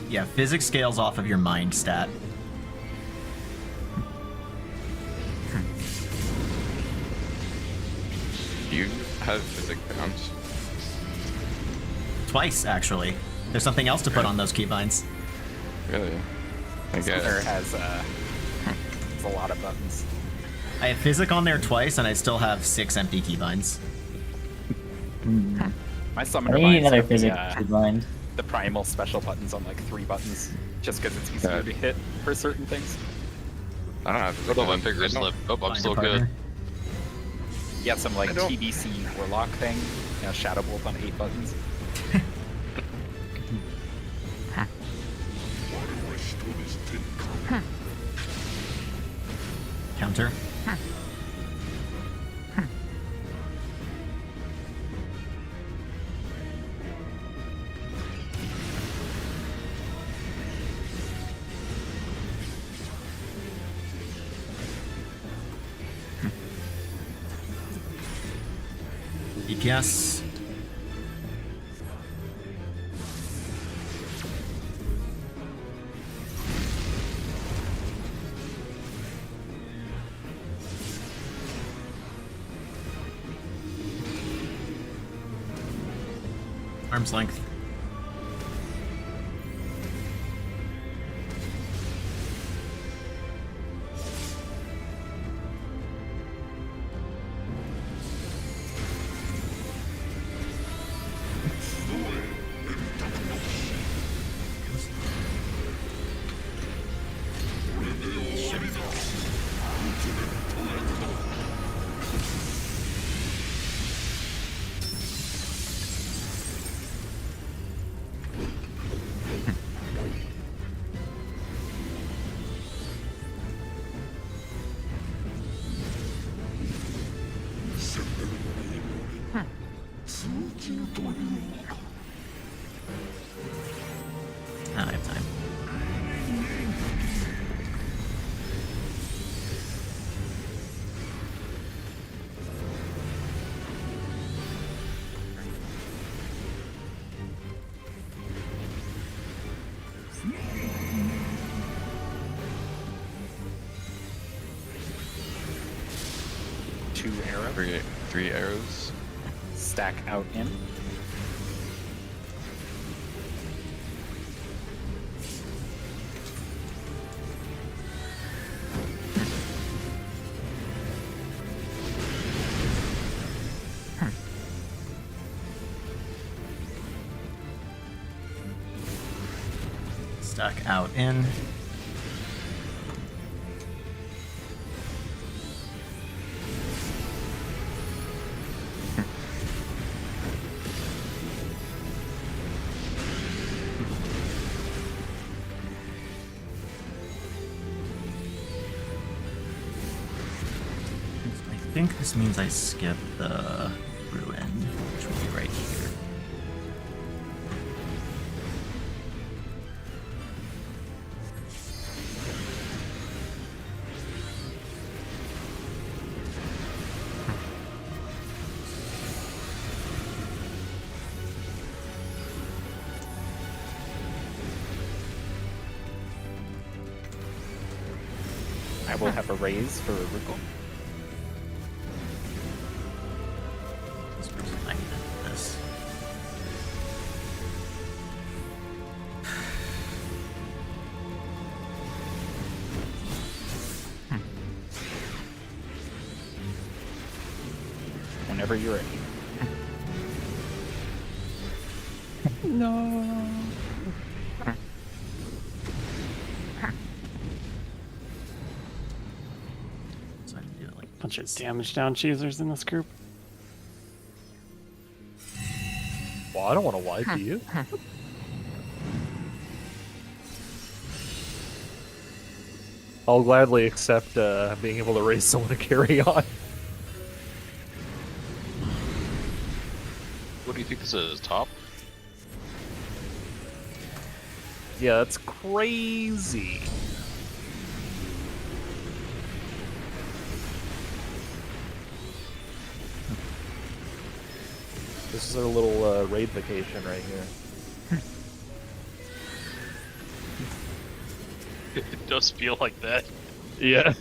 Yeah, physics scales off of your mind stat. You have physics bounce. Twice, actually. There's something else to put on those keybinds. Really? I Summoner guess. has a lot of buttons. I have physic on there twice, and I still have 6 empty keybinds. My I summoner need binds another have physic the, blind. the primal special buttons on like 3 buttons, just because it's easier to hit for certain things. I don't have What about my physics. figure I don't- slip? Oh, I'm Find still a good. partner. You have some like I don't- TBC Warlock thing, Shadow Bolt on 8 buttons. Counter. DPS. Arm's length. I have time. Two arrows. Three arrows. Stack out in. Stack out in. I think this means I skip the ruin, which will be right here. I will have a raise for Rugal. This person might need this. Whenever you're ready. So I can do it like Bunch of damage down cheesers in this group. Well, I don't want to lie to you. I'll gladly accept being able to raise someone to carry on. What do you think this is? Top? Yeah, that's crazy. This is our little raid vacation right here. It does feel like that. Yeah.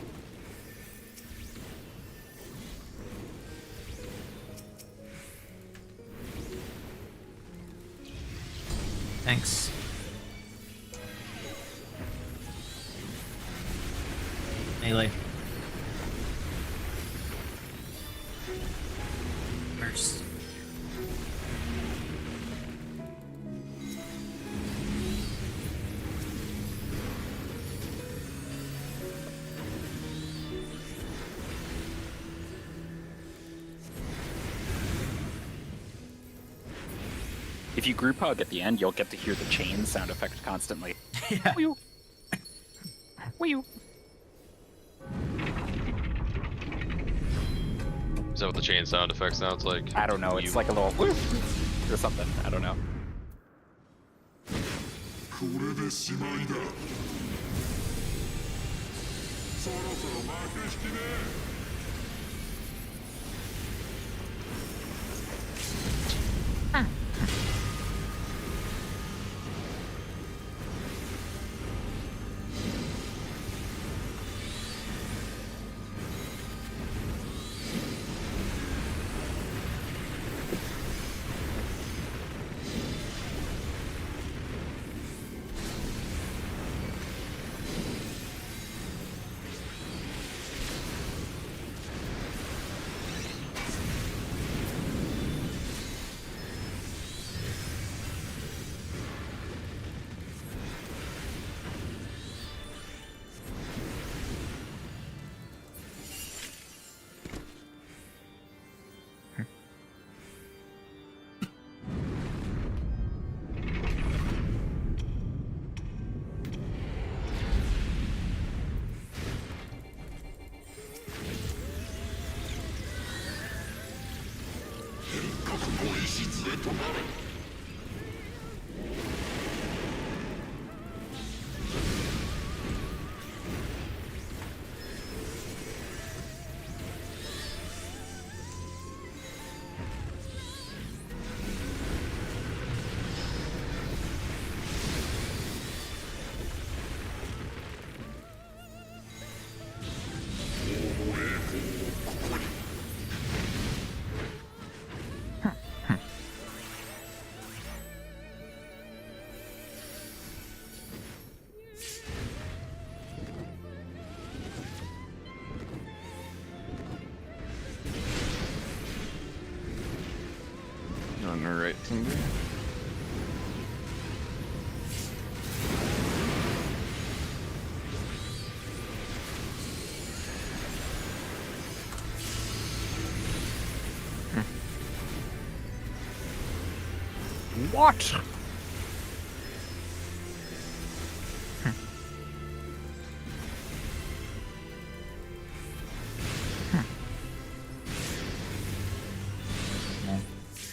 Thanks. Melee. First. If you group hug at the end, you'll get to hear the chain sound effect constantly. Yeah. Wee-oo. Wee-oo. Is that what the chain sound effect sounds like? I don't know. It's You- like a little woof or something. I don't know. これでしまいだそろそろ負け引きね On the right finger. What? Yeah.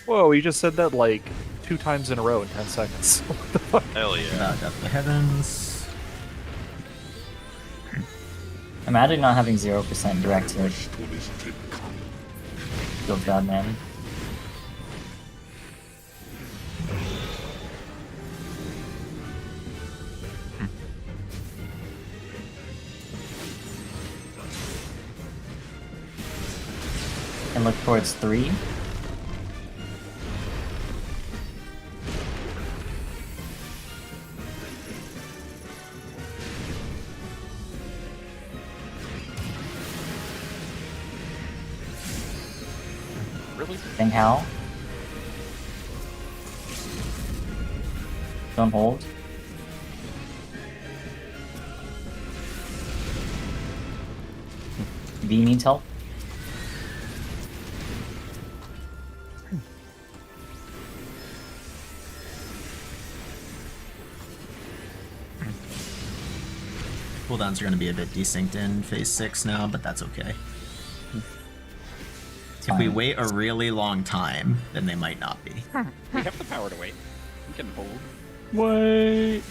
Whoa, you just said that like 2 times in a row in 10 seconds. What the fuck? Hell yeah. About up the heavens. Imagine not having 0% direct hit. Feels bad, man. And look towards 3. Really? Think how? Don't hold. V needs help. Cooldowns are going to be a bit desynced in phase 6 now, but that's okay. If we Fine. wait a really long time, then they might not be. We have the power to wait. We can hold. Wait.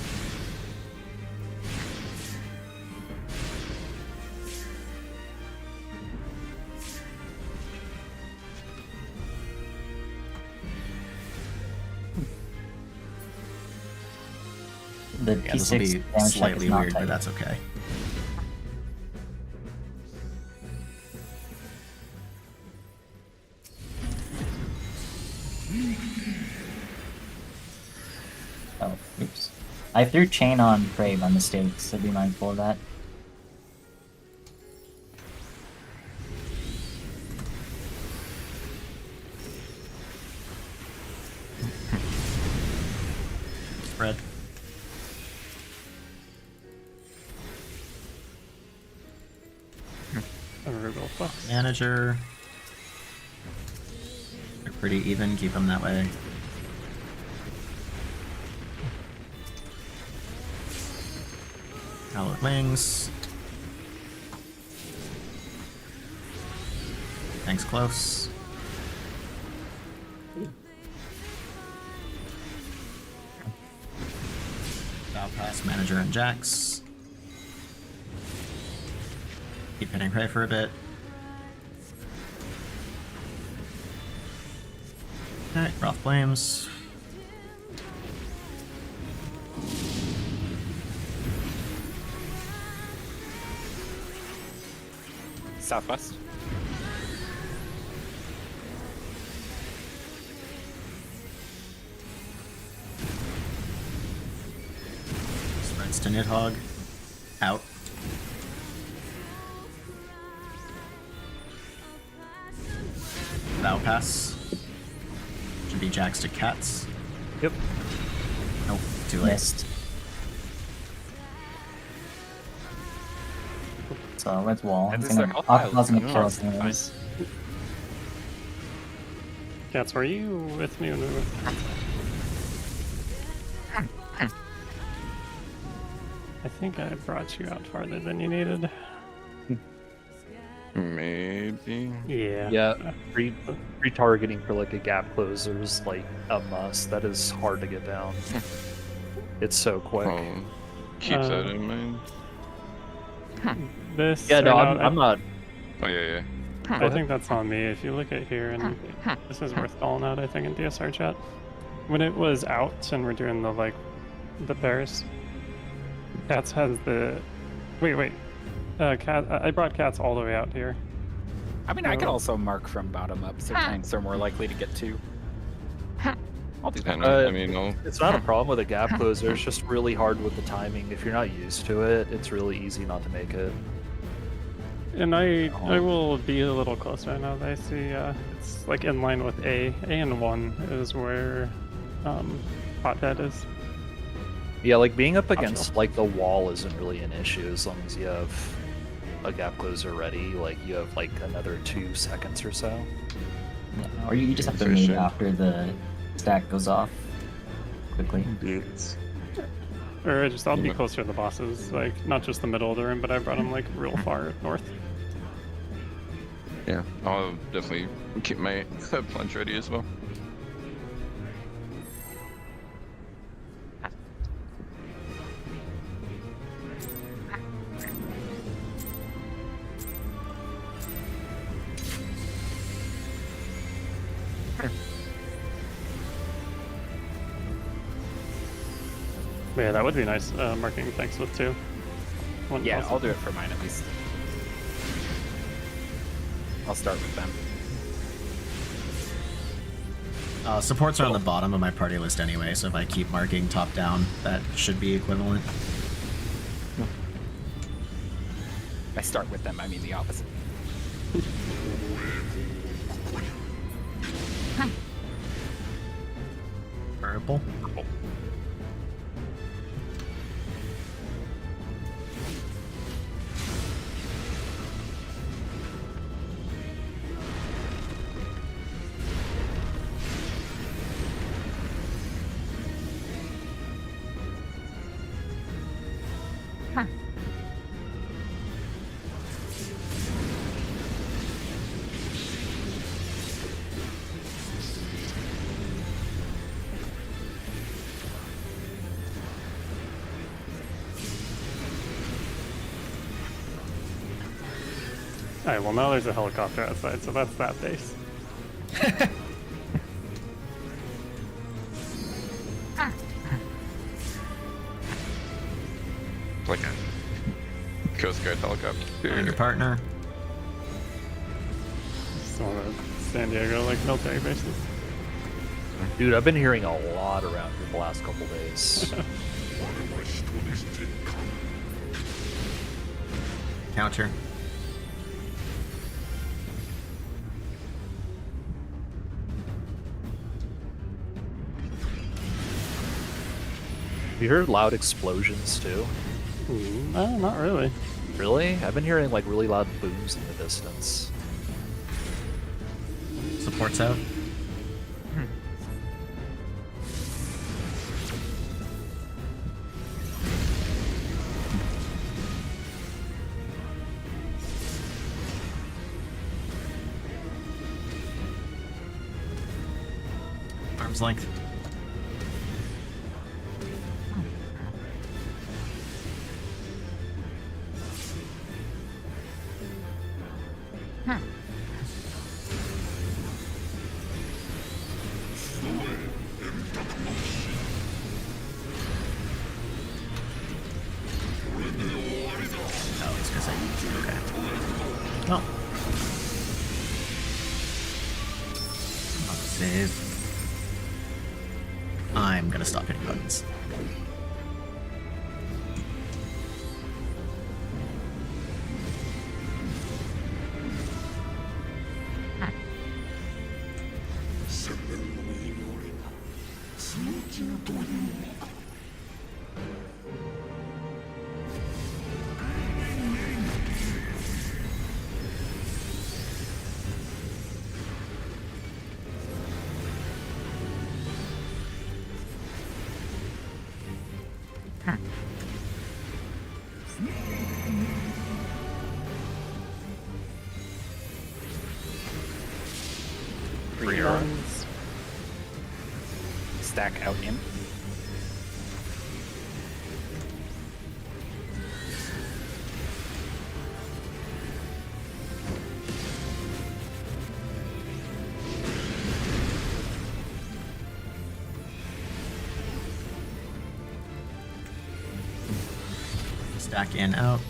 The Yeah, this will P6 be damage check slightly is not weird, tight. but that's okay. Oh, oops. I threw chain on Prey by mistake, so be mindful of that. Spread. Arugula Fox. Manager. They're pretty even, keep them that way. Hallowed Wings. Thanks, close. Pass Manager and Jax. Keep hitting Prey for a bit. Alright, Wrath Flames. Southwest. Spreads to Nidhogg. Out. Vow Pass. Should be Jax to Cats. Yep. Nope, too late. Missed. So red wall. And It's is there gonna health pile? Aqua's gonna Oh, kill us fine. anyways. Cats, were you with me when we were... I think I brought you out farther than you needed. Maybe. Yeah. Yeah, retargeting for like a gap closer is like a must. That is hard to get down. It's so quick. Keep that in mind. This. Yeah, no, I know- I'm not. Oh yeah, I think that's on me. If you look at here, and this is worth calling out, I think, in DSR chat. When it was out and we're doing the pairs, Cats has the. Wait. Cat. I brought Cats all the way out here. I mean, I could also mark from bottom up, so tanks are more likely to get to. I'll do that. and I mean, no. It's not a problem with a gap closer. It's just really hard with the timing. If you're not used to it, it's really easy not to make it. And I will be a little closer now that I see it's like in line with A. A and 1 is where Hothead is. Yeah, like being up against like the wall isn't really an issue as long as you have a gap closer ready. Like you have like another 2 seconds or so. Yeah, or you just have to move Efficient. after the stack goes off quickly. Or just I'll be Yeah. closer to the bosses, like not just the middle of the room, but I brought them like real far north. Yeah, I'll definitely keep my punch ready as well. But yeah, that would be nice. Marking tanks with 2. One Yeah, possible. I'll do it for mine at least. I'll start with them. Supports are on the bottom of my party list anyway, so if I keep marking top down, that should be equivalent. I start with them, I mean the opposite. Purple. Alright, well now there's a helicopter outside, so that's that base. good Find your helicopter. partner. Just one of the San Diego like military bases. Dude, I've been hearing a lot around here the last couple days. Counter. Have you heard loud explosions too? No, not really. Really? I've been hearing like really loud booms in the distance. Supports out. Arm's length. Oh, it's because I. Okay. Oh. I'll save. I'm gonna stop hitting buttons. Guns. Stack out in. Stack in, out.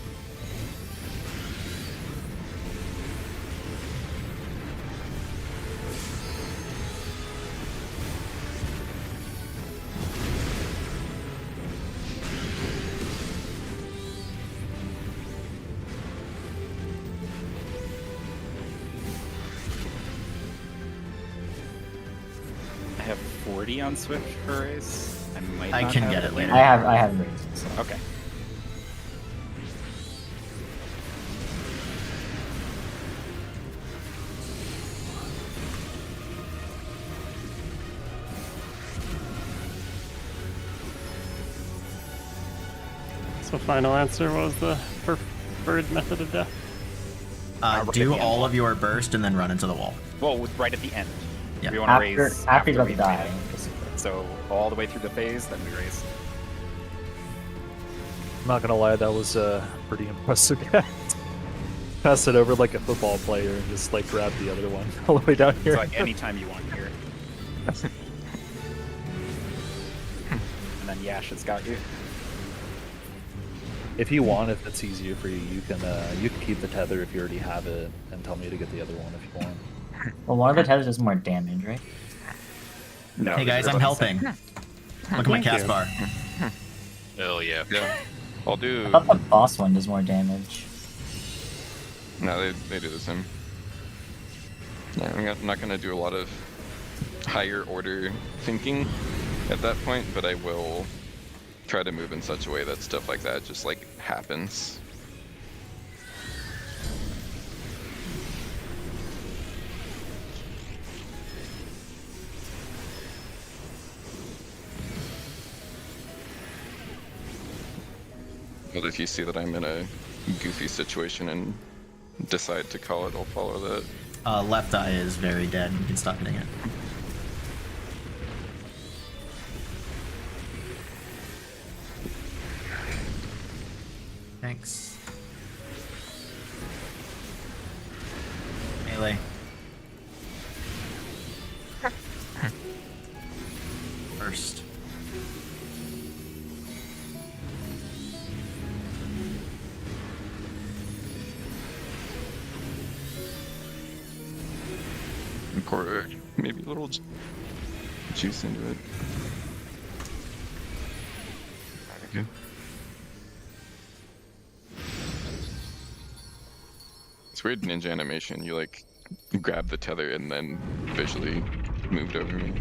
I have 40 on Swift for race. I might. I not can have get it later. I have raised. So. Okay. So final answer, what was the preferred method of death? Right at Do the end. all of your burst and then run into the wall. Well, right at the end. Yeah. We want to After raise after he's about to we've die. made it. So all the way through the phase, then we raise. I'm not gonna lie, that was pretty impressive. Pass it over like a football player and just like grab the other one all the way down here. So like anytime you want here. And then Yash has got you. If you want, if it's easier for you, you can keep the tether if you already have it, and tell me to get the other one if you want. Well, one of the tethers does more damage, right? No. Hey guys, they're I'm both the same. helping. Look at my Thank cast you. bar. Hell yeah. Yeah. I'll I do. thought the boss one does more damage. No, they do the same. Yeah, I'm not gonna do a lot of higher order thinking at that point, but I will try to move in such a way that stuff like that just like happens. But if you see that I'm in a goofy situation and decide to call it, I'll follow that. Left eye is very dead. You can stop hitting it. Thanks. Melee. First. maybe a little juice into it. Okay. It's weird ninja animation. You like grab the tether and then visually moved over me.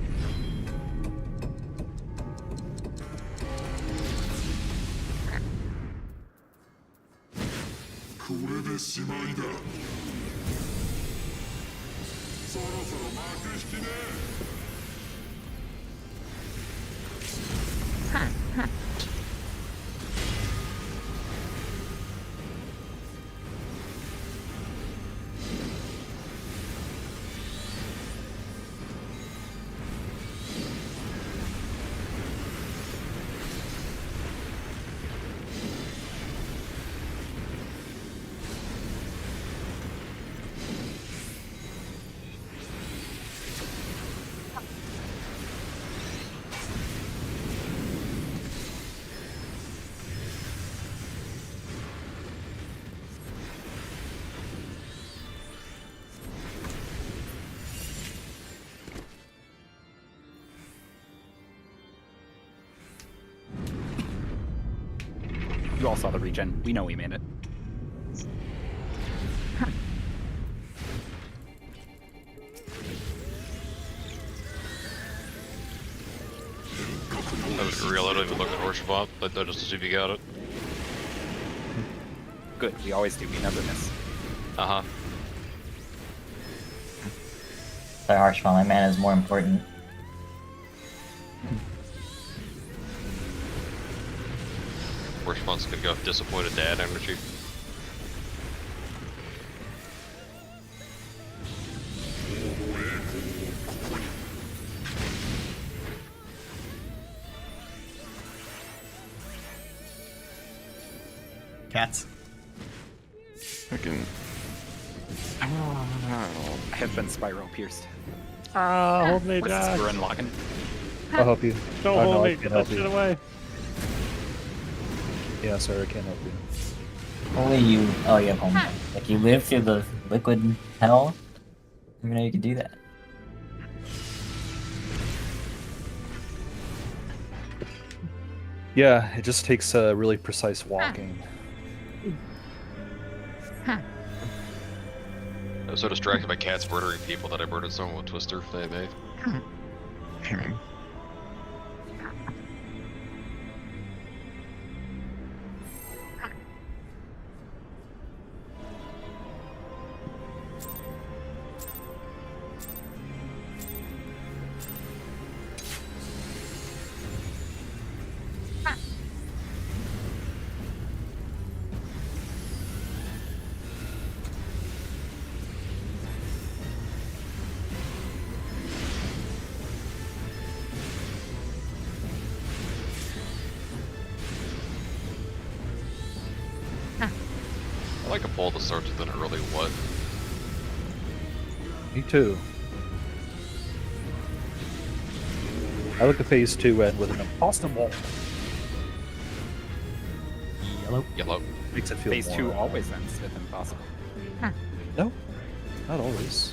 これでしまいだ。そろそろ幕引きね。You all saw the regen. We know we made it. That was real. I don't even look at Worship Bot. Like that just to see if you got it. Good. We always do. We never miss. Uh huh. Sorry, Harshfall, my mana is more important. Worship Bot's gonna go disappointed dad energy. Cats. Fucking. I have been spiral pierced. Ah, hold me, What's Josh. this unlocking? I'll help you. Don't Oh, hold no, I me. can't Get help that you. shit away. Yeah, sorry, I can't help you. Only you. Oh, you have home. Like you live through the liquid hell. You know you can do that. Yeah, it just takes really precise walking. I was so distracted by cats murdering people that I murdered someone with Twister. They. I like a pull that starts with an early what? Me too. I look at phase 2 end with an impossible. Yellow. Yellow. Makes it feel Phase more, 2 always ends with impossible. No, not always.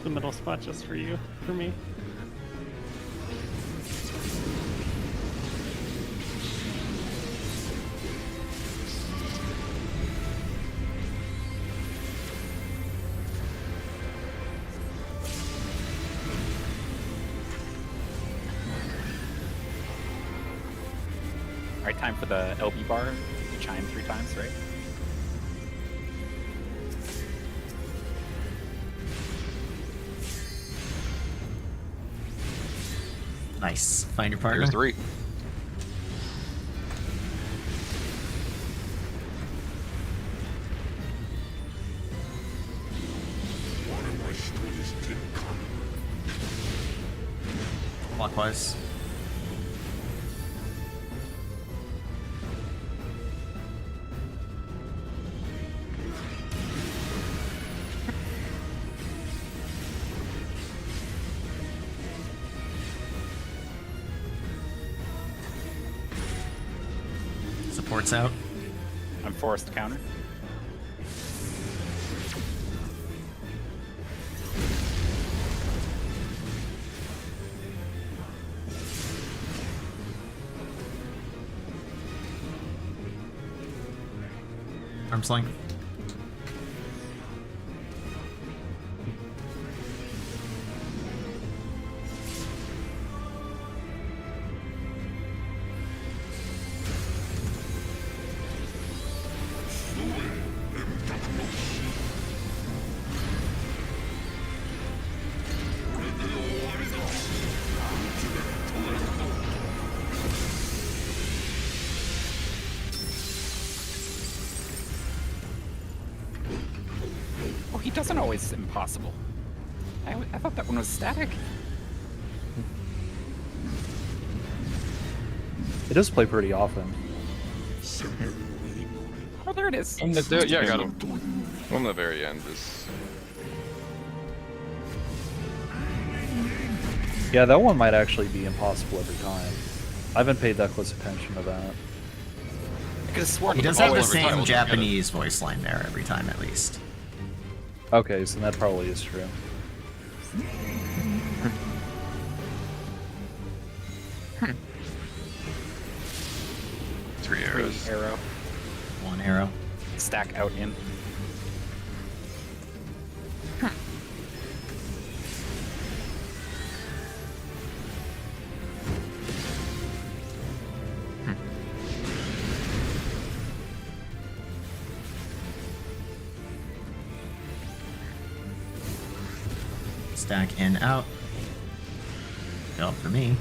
The middle spot just for you, for me. All right, time for the LB bar to chime 3 times, right? Nice. Find your partner. Here's 3. Clockwise. Port's out. I'm forced to counter. Arm's length. Oh, he doesn't always impossible. I thought that one was static. It does play pretty often. Oh, there it is. Yeah, I got him. One at the very end is. Yeah, that one might actually be impossible every time. I haven't paid that close attention to that. I could have sworn He does have the Always every time same we'll get it. Japanese voice line there every time, at least. Okay, so that probably is true. Three arrows. Arrow. One arrow. Stack out in. Stack in, out. Help for me.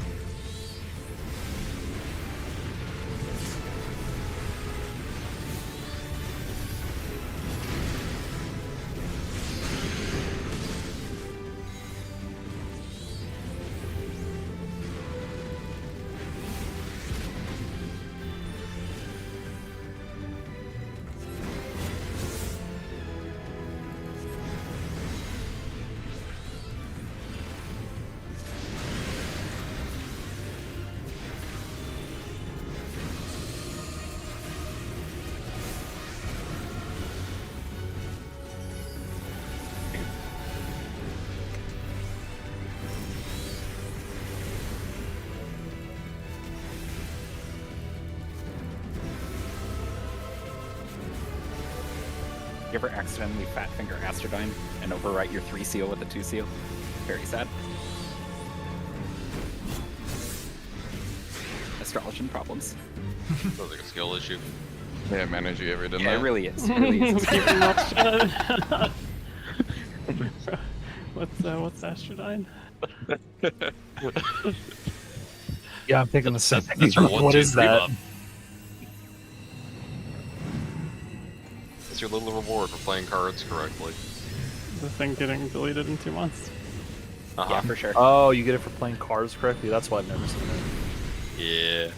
You ever accidentally fat finger Astrodyne and overwrite your 3 seal with a 2 seal? Very sad. Astrologian problems. Sounds like a skill issue. Yeah, manage you ever did Yeah, that. it really is. It really is. What's Astrodyne? Yeah, I'm taking the same. That's your 1, What 2, is 3 that? buff. That's your little reward for playing cards correctly. The thing getting deleted in 2 months. Uh-huh. Yeah, for sure. Oh, you get it for playing cards correctly? That's why I've never seen it. Yeah.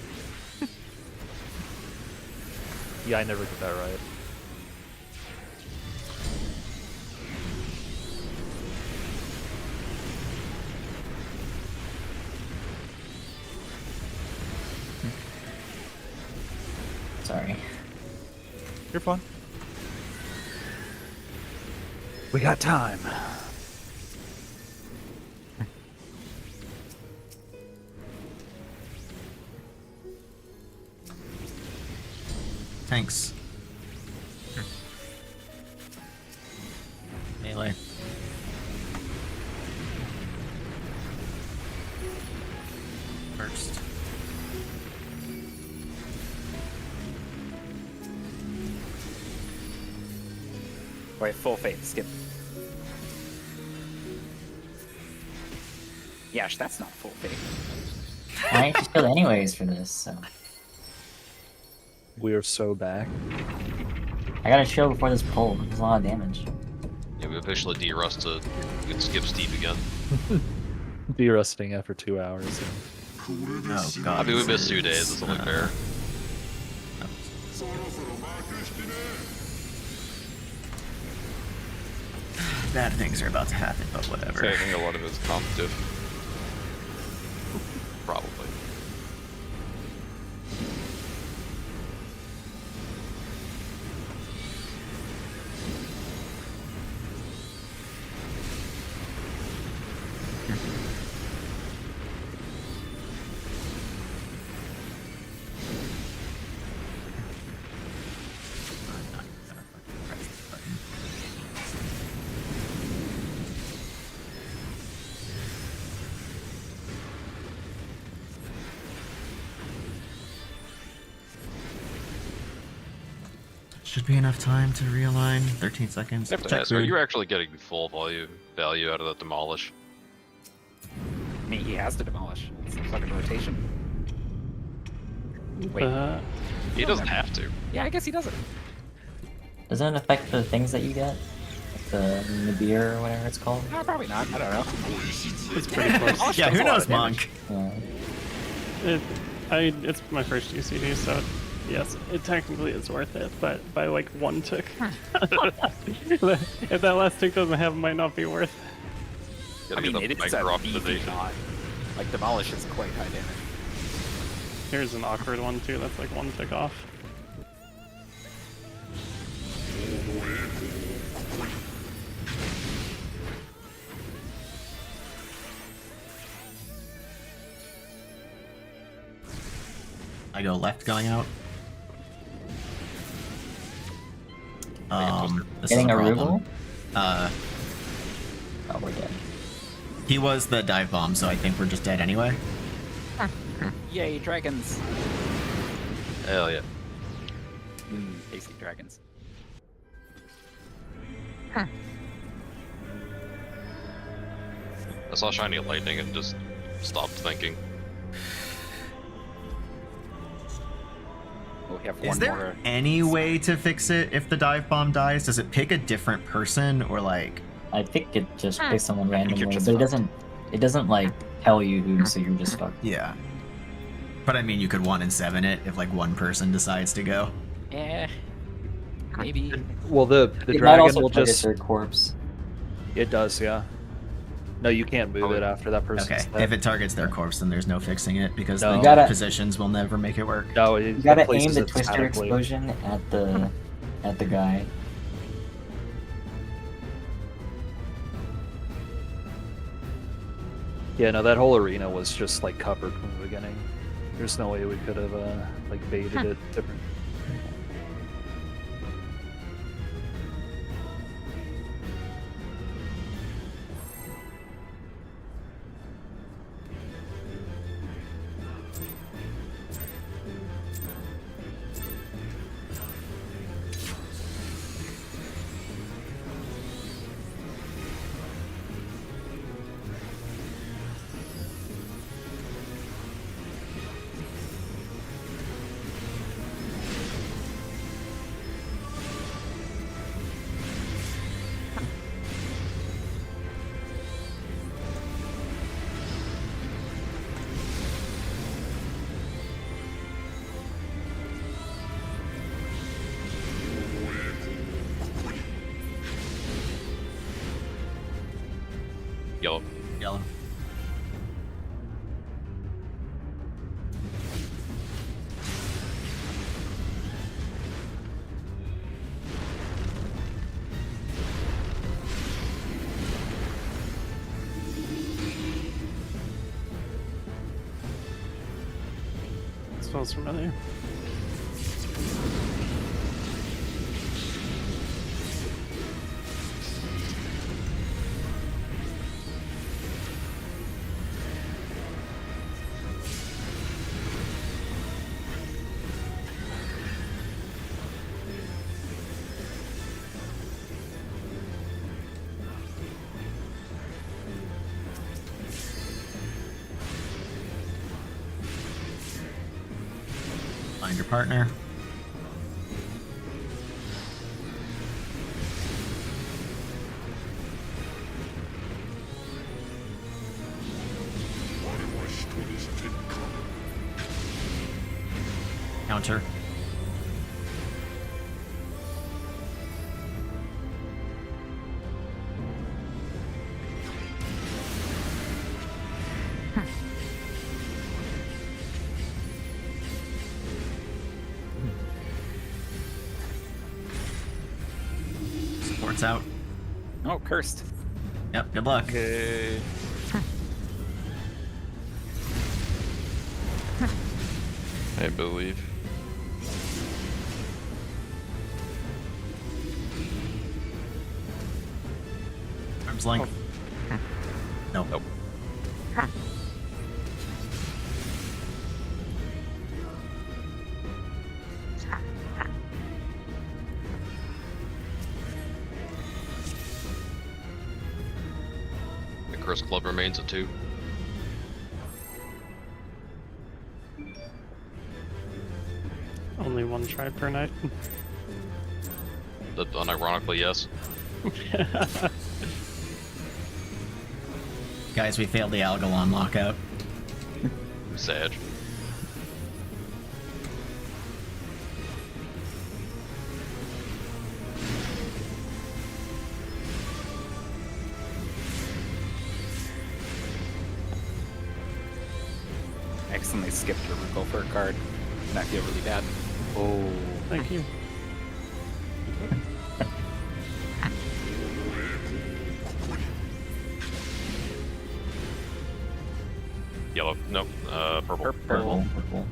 Yeah, I never get that right. Sorry. You're fine. We got time. Thanks. Melee. First. Wait, full faith. Skip. Yash, that's not full faith. I ain't shield anyways for this, so We are so back. I gotta shield before this pull. There's a lot of damage. Yeah, we officially de-rusted. You can skip Steve again. De-rusting after 2 hours. Oh I god. mean, we missed 2 days. That's only fair. Bad things are about to happen, but So whatever. I think a lot of it's competitive. Probably. Should be enough time to realign. 13 seconds. I have to Check ask, are food. you actually getting full value out of that demolish? I mean, he has to demolish. It's a fucking rotation. Wait. He doesn't have to. Yeah, I guess he doesn't. Doesn't it affect the things that you get? Like the Nabir or whatever it's called? No, probably not. I don't know. It's pretty close. Demolish Yeah, does who a lot knows, of damage. Monk? Yeah. It's my first UCD, so yes, it technically is worth it, but by like 1 tick. If that last tick doesn't have, it might not be worth it. Gotta I mean, get it the is a micro beefy optimization. knot. Like, demolish is quite high damage. Here's an awkward one too, that's like 1 tick off. I go left going out. This is Getting a a problem. Rugal? Oh, we're dead. He was the dive bomb, so I think we're just dead anyway. Yay, dragons! Hell yeah. Tasty dragons. I saw shiny lightning and just stopped thinking. Oh, we have Is one there more. any way to fix it if the dive bomb dies? Does it pick a different person or like? I think it just picks someone I think you're randomly, just but it fucked. doesn't. It doesn't like tell you who, so you're just fucked. Yeah. But I mean, you could 1 in 7 it if like one person decides to go. Eh. Maybe. Well, the It might dragon also will target just. their corpse. It does, yeah. No, you can't move it after that person's Okay. dead. If it targets their corpse, then there's no fixing it because No. the You gotta- positions will never make it work. No, You gotta aim places the it twister statically. explosion at the guy. Yeah, no, that whole arena was just like covered from the beginning. There's no way we could have like baited it different. Yellow. Yellow. Smells familiar. Find your partner. Counter. Support's out. Oh, cursed. Yep, good luck. Okay. I believe. Arm's length. No. Nope. First club remains at 2. Only one try per night. Unironically, yes. Guys, we failed the Algalon lockout. Sad. I accidentally skipped your Rugal for a card, and I feel really bad. Oh, Thank you. Yellow. Nope. Purple. Purple. Purple.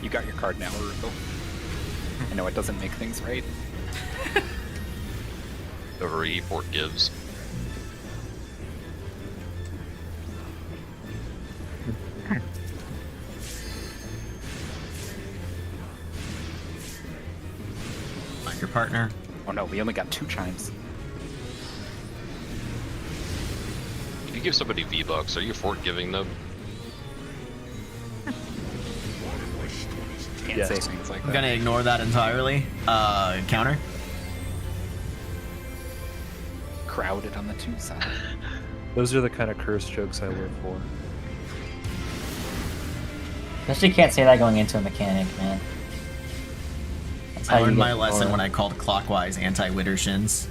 You got your card now, Rugal. I know it doesn't make things right. Whatever E-Port gives. Find your partner. Oh no, we only got 2 chimes. If you give somebody V-Bucks, are you forgiving them? Can't Yes. say things like I'm that. gonna ignore that entirely. Counter. Crowded on the 2 side. those are the kind of curse jokes I live for. Especially can't say that going into a mechanic, man. That's I how you learned get my lesson more- when I called clockwise anti-Widdershins.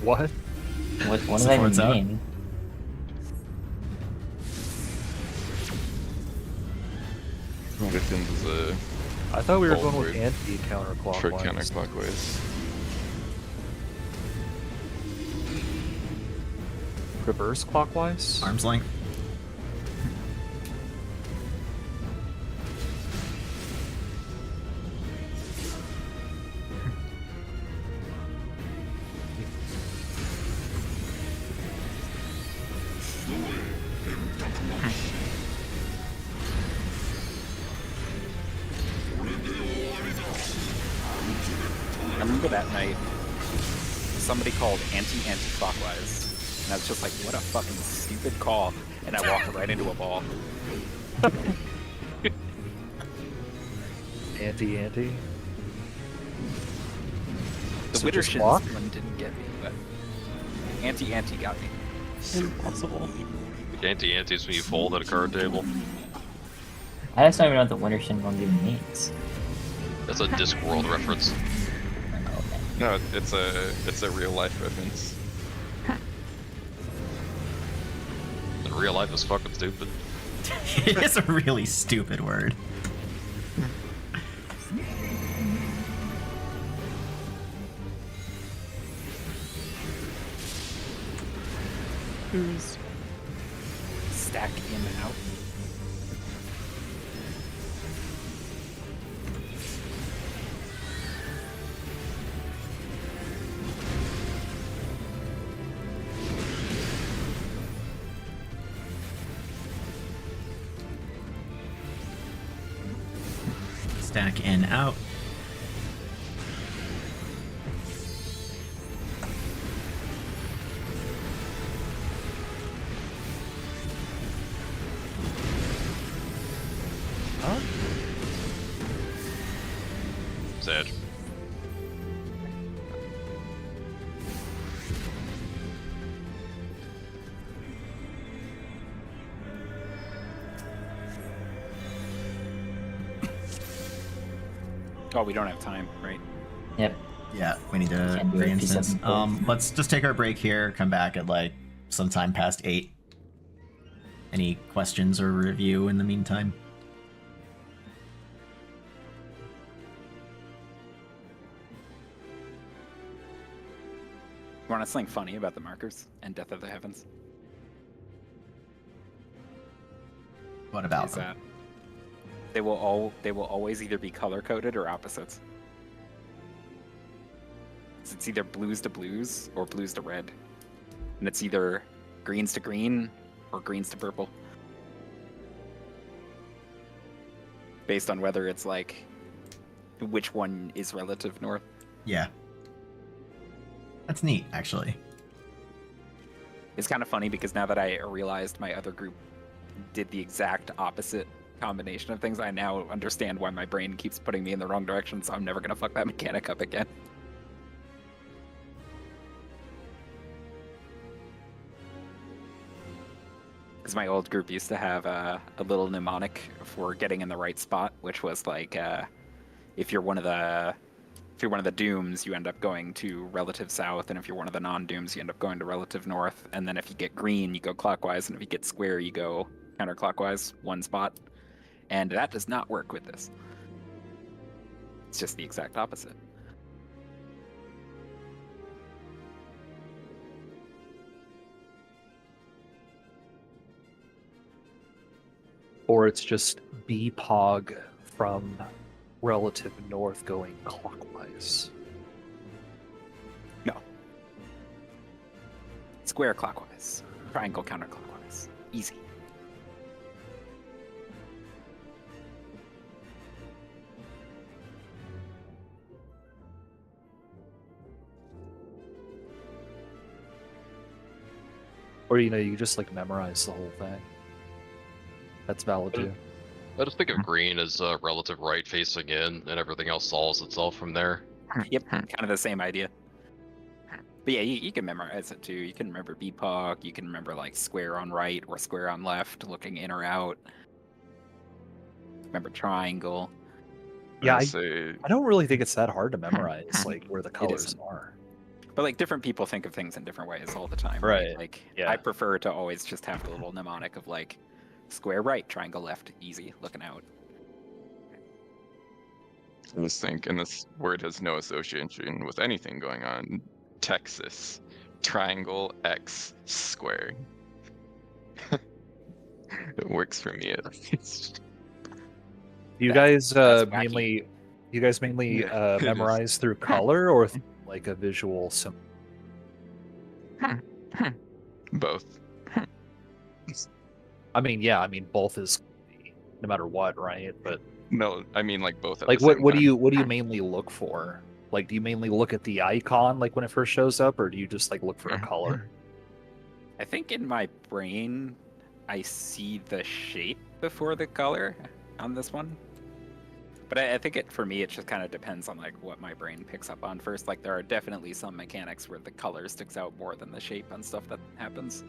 What? What does So that what's even up? mean? Within the I thought we were Oh, going with weird. anti-counterclockwise. for counterclockwise. Reverse clockwise? Arm's length. I remember that night, somebody called anti-clockwise, and I was just like, what a fucking stupid call, and I walked right into a ball. Anti-anti? The So just Widdershins walk? one didn't get me, but anti got me. Impossible. Anti-antis when you fold at a card table. I just don't even know what the Wintershin one even means. That's a Discworld reference. Oh, okay. No, it's a real life reference. In real life, is fucking stupid. It is a really stupid word. Who's Stack in and out. Stack in, out. Huh? Sad. Oh, we don't have time, right? Yep. Yeah, we need to Can't do it, re-instance. P7. Let's just take our break here, come back at like sometime past 8. Any questions or review in the meantime? You want to something funny about the markers and Death of the Heavens? What about is them? that they will always either be color coded or opposites. So it's either blues to blues or blues to red, and it's either greens to green or greens to purple, based on whether it's like which one is relative north. Yeah. That's neat, actually. It's kind of funny because now that I realized my other group did the exact opposite combination of things, I now understand why my brain keeps putting me in the wrong direction, so I'm never gonna fuck that mechanic up again. Because my old group used to have a little mnemonic for getting in the right spot, which was like, if you're one of the dooms, you end up going to relative south, and if you're one of the non-dooms, you end up going to relative north. And then if you get green, you go clockwise, and if you get square, you go counterclockwise, one spot. And that does not work with this. It's just the exact opposite. Or it's just BPOG from relative north going clockwise. No. Square clockwise. Triangle counterclockwise. Easy. Or, you know, you just like memorize the whole thing. That's valid too. I just think of green as relative right facing in, and everything else solves itself from there. Yep, kind of the same idea. But yeah, you can memorize it too. You can remember BPOG, you can remember like square on right or square on left, looking in or out. Remember triangle. Yeah, Say, I don't really think it's that hard to memorize, like where the colors isn't. are. But like different people think of things in different ways all the time. Right, Like yeah. I prefer to always just have the little mnemonic of like square right, triangle left, easy, looking out. I just think, and this word has no association with anything going on. Texas, triangle X square. It works for me at least. You That's- guys that's wacky. mainly, you guys mainly Yeah, it is. memorize through color or like a visual symbol? Both. I mean, yeah, I mean both is no matter what, right? But No, I mean like both at like the what same what do time. you mainly look for? Like do you mainly look at the icon like when it first shows up, or do you just like look for a color? I think in my brain, I see the shape before the color on this one. But I think for me, it just kind of depends on like what my brain picks up on first. Like there are definitely some mechanics where the color sticks out more than the shape on stuff that happens.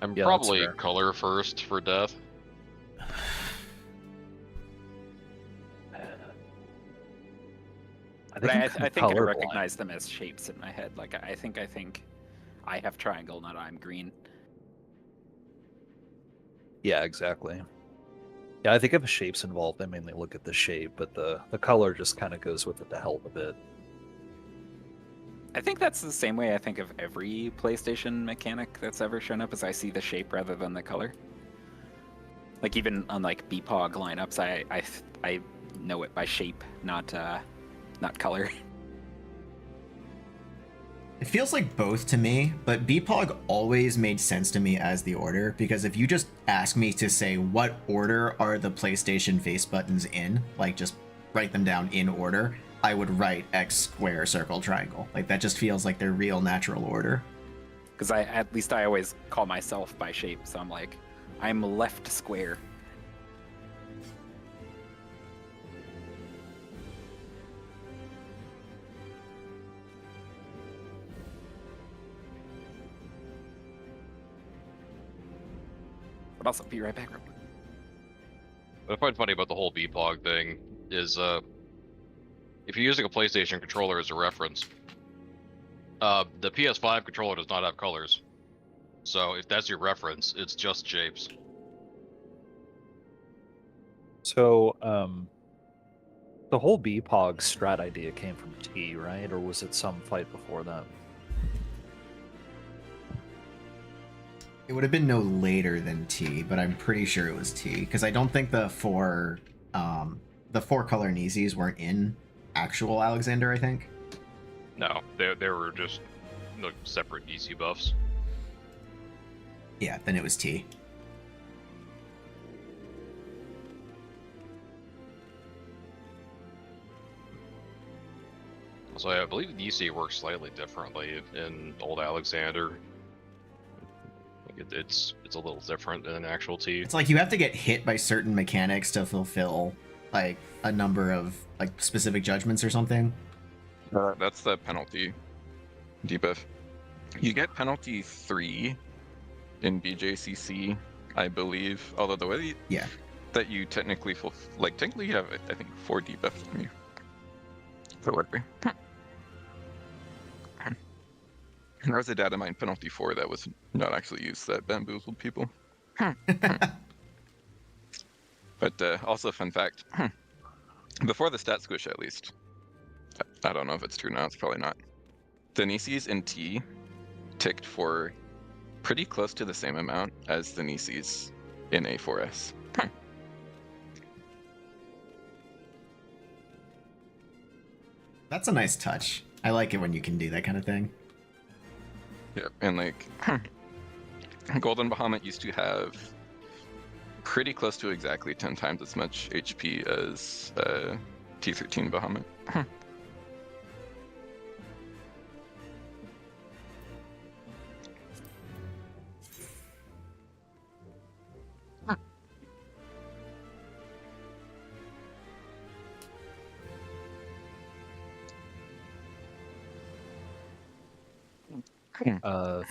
I'm Yeah, that's probably fair. color first for death. But I I'm think I colorblind. recognize them as shapes in my head. Like I think I have triangle, not I'm green. Yeah, exactly. Yeah, I think if a shape's involved, I mainly look at the shape, but the color just kind of goes with it to help a bit. I think that's the same way I think of every PlayStation mechanic that's ever shown up, is I see the shape rather than the color. Like even on like BPOG lineups, I know it by shape, not color. It feels like both to me, but BPOG always made sense to me as the order, because if you just ask me to say what order are the PlayStation face buttons in, like just write them down in order, I would write X, square, circle, triangle. Like that just feels like their real natural order. Because at least I always call myself by shape, so I'm like, I'm left square. But also, be right back. Real quick. What I find funny about the whole BPOG thing is, if you're using a PlayStation controller as a reference, the PS5 controller does not have colors. So if that's your reference, it's just shapes. So, the whole BPOG strat idea came from T, right? Or was it some fight before that? It would have been no later than T, but I'm pretty sure it was T because I don't think the four color Nizis weren't in actual Alexander. I think. No, they were just like separate DC buffs. Yeah, then it was T. So I believe DC works slightly differently in old Alexander. Like it's a little different than an actual T. It's like you have to get hit by certain mechanics to fulfill like a number of like specific judgments or something. That's the penalty debuff. You get penalty 3 in BJCC, I believe. Although the way Yeah. that you technically technically you have I think 4 debuffs on you. So whatever. There was a data mine penalty 4 that was not actually used that bamboozled people. But also fun fact, before the stat squish at least, I don't know if it's true now, it's probably not. The Nisis in T ticked for pretty close to the same amount as the Nisis in A4S. That's a nice touch. I like it when you can do that kind of thing. Yeah, and like Golden Bahamut used to have pretty close to exactly 10 times as much HP as T13 Bahamut.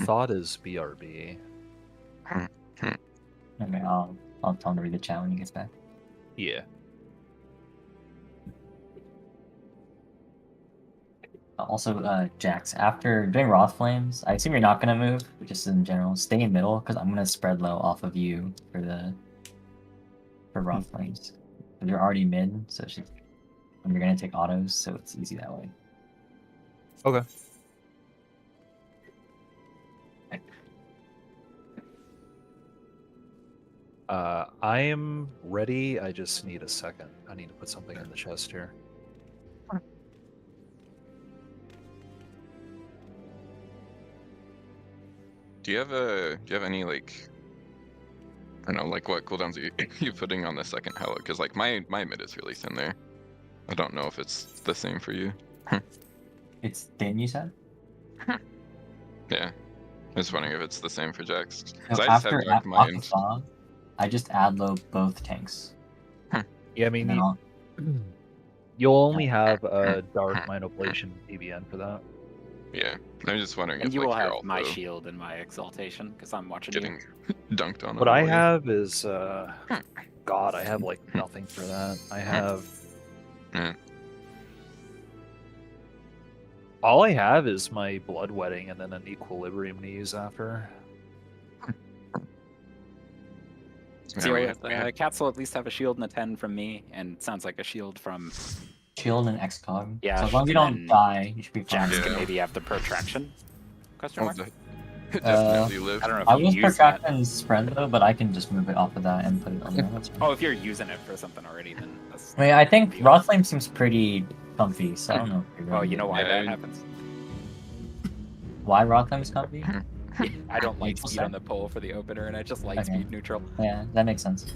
Thought is BRB. Okay, I'll tell him to read the chat when he gets back. Yeah. Also, Jax, after doing Wrath Flames, I assume you're not gonna move, but just in general, stay in middle because I'm gonna spread low off of you for Wrath Flames. But you're already mid, so it's just, and you're gonna take autos, so it's easy that way. Okay. I am ready. I just need a second. I need to put something in the chest here. Do you have any like I don't know, like what cooldowns are you putting on the second Hela? Because like my mid is really thin there. I don't know if it's the same for you. It's thin, you said? Yeah. I was wondering if it's the same for Jax. So 'Cause I just after have Dark Mind. Aquafog, I just ad load both tanks. Yeah, I mean, And then I'll, you'll only have a Dark Mind Oblation PBN for that. Yeah. I'm just wondering And if you like will you're have my also shield and my exaltation because I'm watching getting dunked on. What on I the way. have is, God, I have like nothing for that. I have. Hmm. All I have is my Bloodwetting and then an Equilibrium to use after. Yeah, we have- Cats will at least have a shield and a 10 from me, and sounds like a shield from shield and Excog. Yeah, So as long as you and don't die, you should be fine. Jax. Yeah. Can maybe have the protraction? Question Oh, mark? definitely live. I don't know if I you was use that. protracting spread though, but I can just move it off of that and put it on there. That's fine. Oh, if you're using it for something already, then that's. I mean, I think Wrath Flame seems pretty comfy, so I don't know. If you're Oh, really you know why Yeah, that I- happens? why Wrath Flame is comfy? I don't like Neutral speed set? on the pole for the opener, and I just like Okay. speed neutral. Yeah, that makes sense.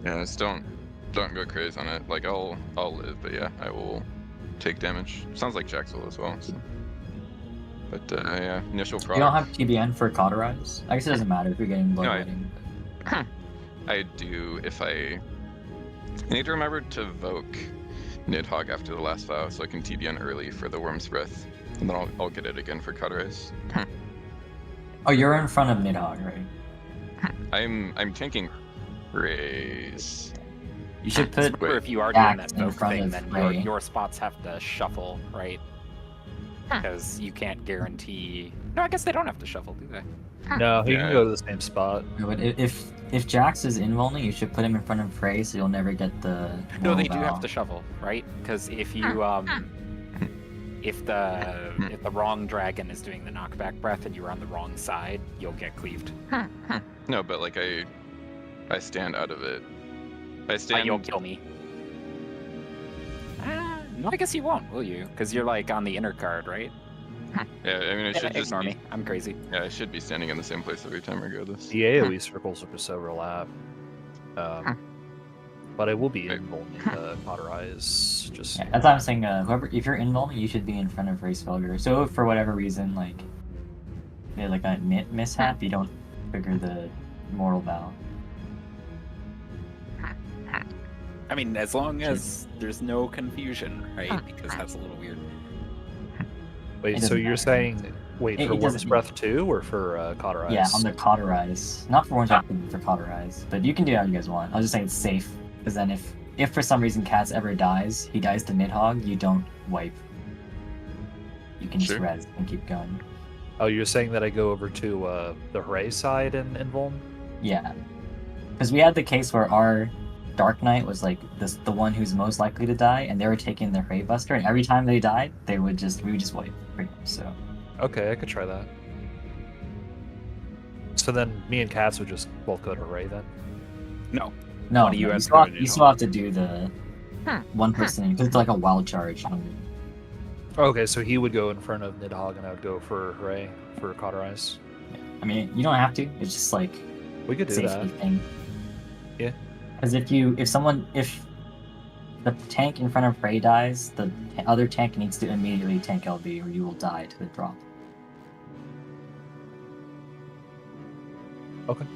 Yeah, just don't go crazy on it. Like I'll live, but yeah, I will take damage. Sounds like Jax will as well. So. But yeah, initial product. You don't have TBN for Cauterize? I guess it doesn't matter if you're getting No, I- Bloodletting. I do if I need to remember to evoke Nidhogg after the last vow, so I can TBN early for the Worm's Breath, and then I'll get it again for Cauterize. Oh, you're in front of Nidhogg, right? I'm tanking Raze. You should put Or if you are Jax doing that in both front thing, of then Ray. your spots have to shuffle, right? Because you can't guarantee. No, I guess they don't have to shuffle, do they? No, he Yeah. can go to the same spot. But if Jax is invulning, you should put him in front of Frey, so you'll never get the. No, they Moral do Vow. have to shuffle, right? Because if you if the wrong dragon is doing the knockback breath and you're on the wrong side, you'll get cleaved. No, but like I stand out of it. I You'll stand. kill me. No, I guess you won't, will you? Because you're like on the inner card, right? Yeah, I mean, I should just Ignore be, me. I'm crazy. Yeah, I should be standing in the same place every time regardless. The AoE circles will just overlap. But I will be in cauterize. Just Yeah, that's what I'm saying. Whoever, if you're invuln, you should be in front of Race Felger. So if for whatever reason, like, there's like a mishap, you don't trigger the Mortal Vow. I mean, as long as there's no confusion, right? Because that's a little weird. wait. It So doesn't you're matter. saying wait It for Worm's doesn't- Breath 2 or for cauterize? Yeah, on the Cauterize. Not for Orange Apple, for Cauterize. But you can do how you guys want. I'll just say it's safe. Because then if for some reason Katz ever dies, he dies to Nidhogg, you don't wipe. You can just Sure. res and keep going. Oh, you're saying that I go over to the Hooray side in Invuln? Yeah. Because we had the case where our Dark Knight was like the one who's most likely to die, and they were taking the Hooray Buster, and every time they died, we would just wipe. Pretty much, so. Okay, I could try that. So then me and Katz would just both go to Hooray then? No. No, One of you you has still, to go to you still have to do the one person, because it's like a wild charge. Okay, so he would go in front of Nidhogg and I would go for Hooray for cauterize. I mean, you don't have to. It's just like We could do safety that. thing. Yeah. Because if the tank in front of Prey dies, the other tank needs to immediately tank LB, or you will die to the drop. Okay.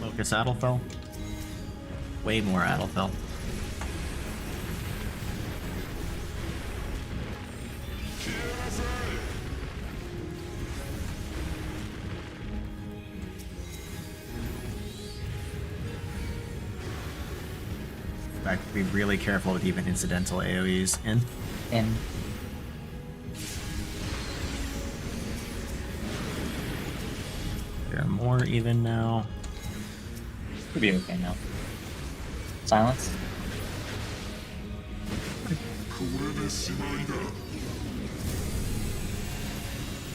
Locus Adelfell. Way more Adelfell. I have to be really careful with even incidental AoEs in. And They're more even now. we'll be okay now. Silence. これでしまいだ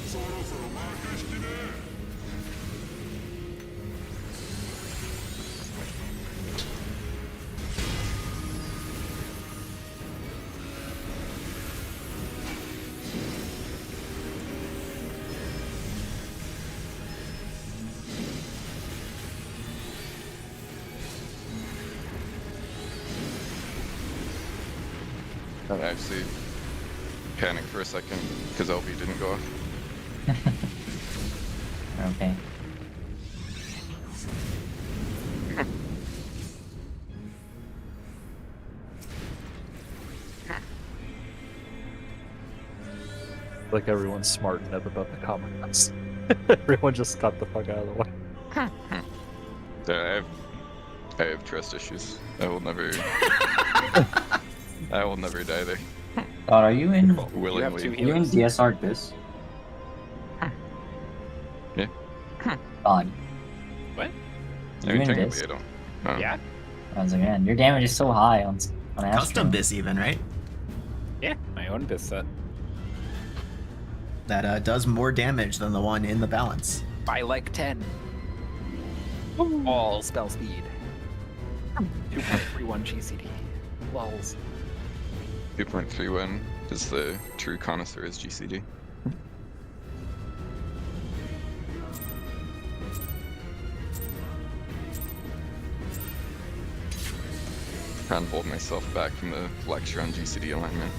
そろそろ幕引きね I actually panicked for a second because LB didn't go off. Okay. Like everyone's smarting up about the comments. Everyone just got the fuck out of the way. Yeah, I have trust issues. I will never. I will never die there. God, are you in? Willingly. two Are you in DSR this? Yeah. God. What? I mean, You in technically, this? I don't. No. Yeah? I was like, man, your damage is so high on Custom Astro. bis even, right? Yeah, my own bis set. That does more damage than the one in the balance. By like 10. All spell speed. 2.31 GCD. Lols. 2.31 is the true connoisseur's GCD. Trying to hold myself back from the lecture on GCD alignment.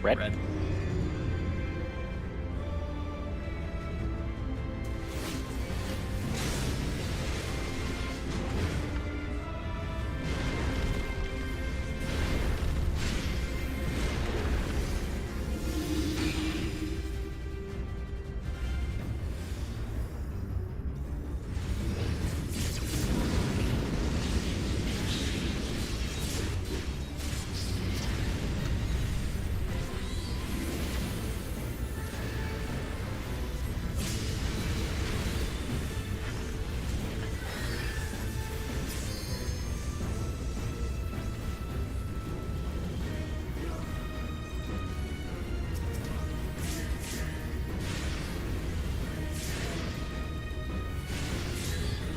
Red. Red?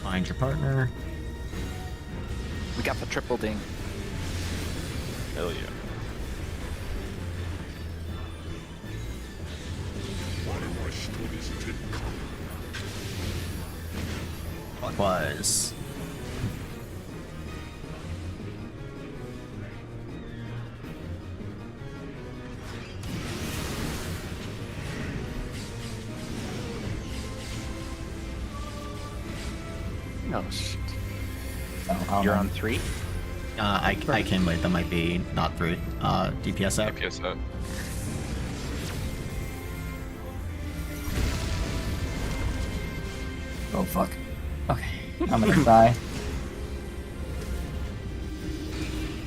Find your partner. We got the triple ding. Hell yeah. What was? No shit. Oh, I don't You're know. on 3? I can wait. That might be not through DPS out. DPS up. Oh fuck. Okay, I'm gonna die.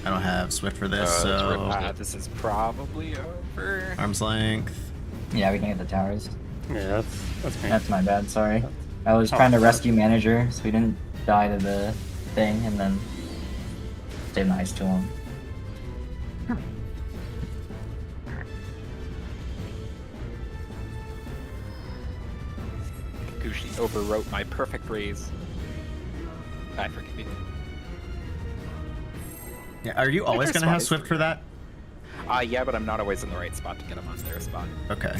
I don't have Swift for this, That's so right. This is probably over. arm's length. Yeah, we can get the towers. Yeah, that's me. That's my bad. Sorry. I was trying to rescue manager, so we didn't die to the thing, and then stay nice to him. Kikuchi overwrote my perfect raise. I forgive you. Yeah, are you always their gonna have spot is Swift for that? Yeah, but I'm not always in the right spot to get them on their spot. Okay.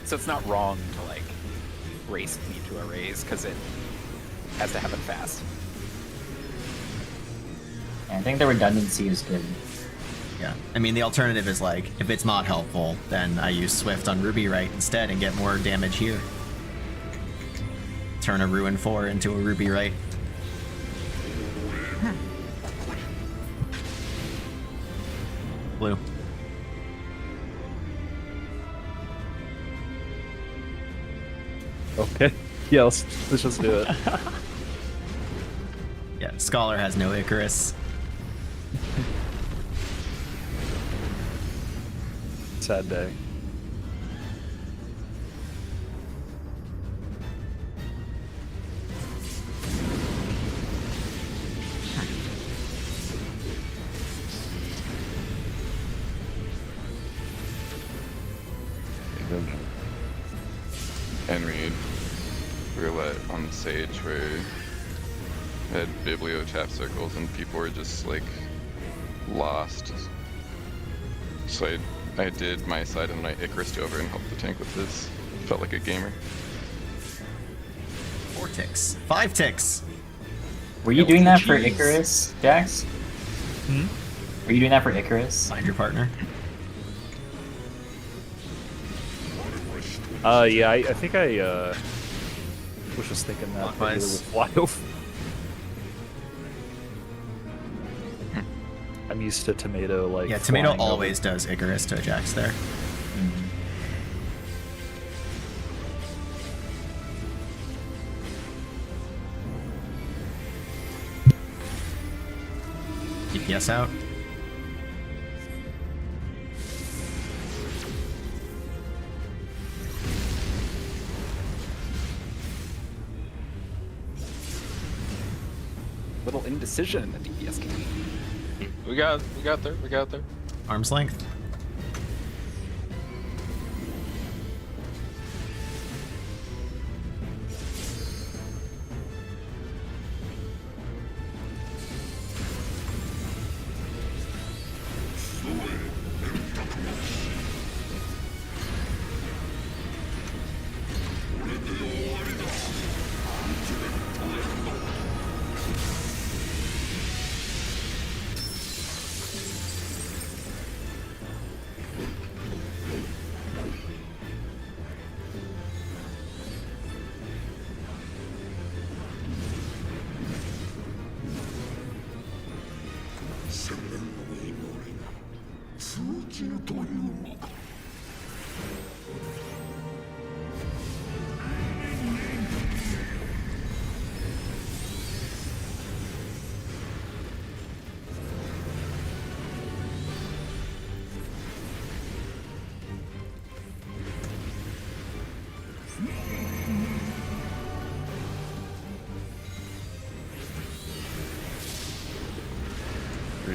So it's not wrong to like race me to a raise because it has to happen fast. Yeah, I think the redundancy is good. Yeah. I mean, the alternative is like, if it's not helpful, then I use Swift on Ruby Right instead and get more damage here. Turn a Ruin 4 into a Ruby Right. Blue. Okay. Yeah, let's just do it. Yeah, Scholar has no Icarus. Sad day. And we roulette on Sage where I had Biblio tap circles and people were just like lost. So I did my side and then I Icarus over and helped the tank with this. Felt like a gamer. 4 ticks. 5 ticks. Were you doing that for Jeez. Icarus, Jax? Hmm? Were you doing that for Icarus? Find your partner. Yeah, I think I was just thinking that maybe Clockwise. with fly over. I'm used to tomato like. Yeah, Tomato flying over. always does Icarus to Jax there. DPS out. Little indecision in the DPS game. We got there. Arm's length.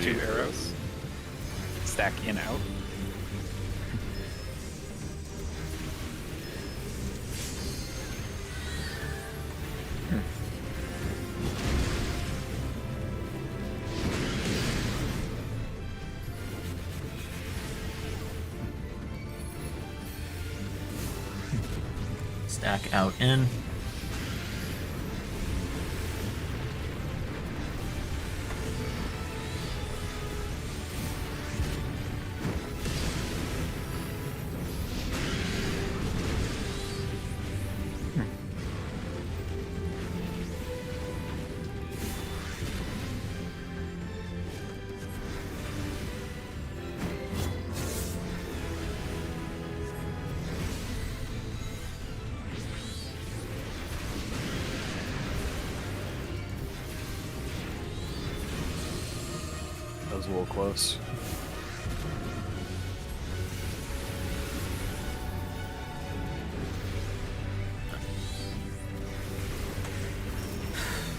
Two arrows. Stack in out. Stack out in. That was a little close.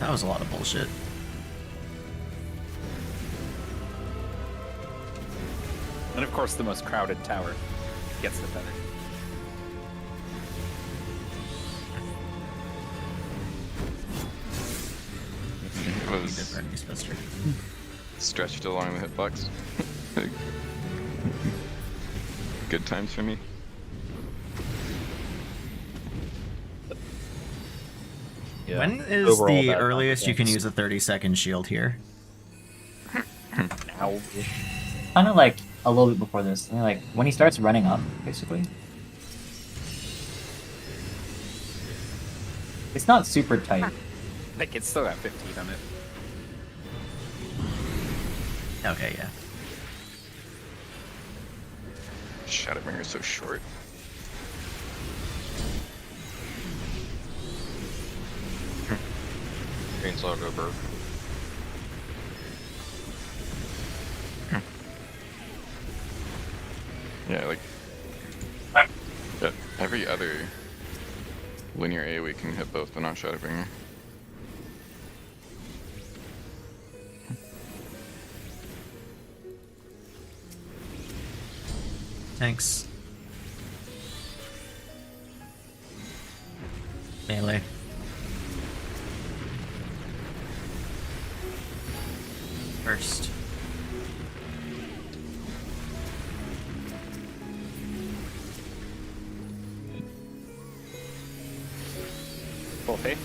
That was a lot of bullshit. And of course, the most crowded tower gets the feather. It was Different, he's faster. stretched along the hitbox. Good times for me. Yeah. When is Overall, the bad earliest you can confidence. use a 30-second shield here? Now, Kind of like a little bit before this. Like when he starts running up, basically. It's not super tight. Like, it's still got 15 on it. Okay, yeah. Shadowbringer is so short. Green Slug over. Yeah, like yeah, every other linear AoE can hit both, but not Shadowbringer. Thanks. Melee. first. Full faith.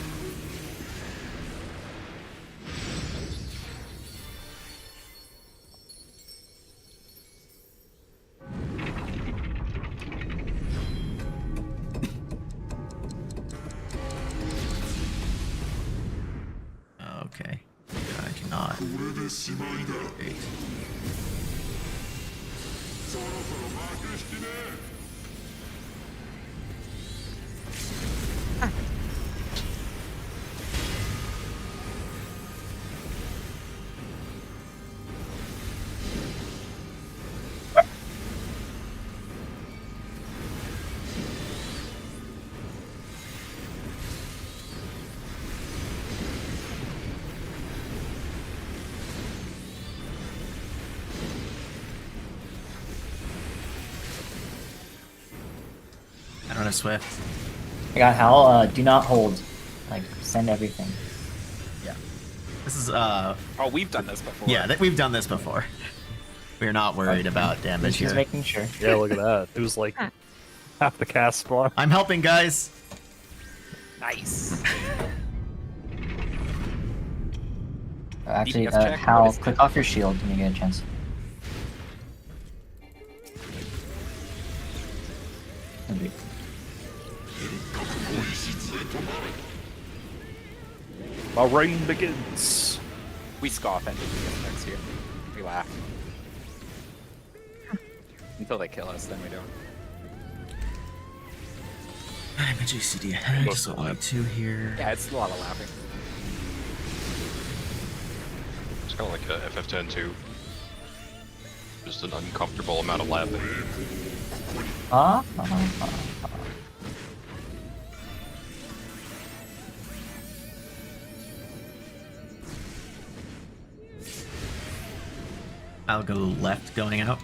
Okay. I cannot. これでしまいだ。 Great. そろそろ幕引きね。 I don't have Swift. I got Hal. Do not hold. Like, send everything. This is Oh, we've done this before. yeah, we've done this before. We're not worried about damage Just here. making sure. Yeah, look at that. It was like half the cast spawn. I'm helping, guys. Nice. Actually, DPS check, Hal, what is click off your shield when you get a chance. Maybe. My reign begins. We scoff at DPS next year. We laugh. Until they kill us, then we don't. I'm a GCD ahead, so only 2 here. Yeah, it's a lot of laughing. It's kind of like a FF10 too. Just an uncomfortable amount of laughing. I'll go left going out.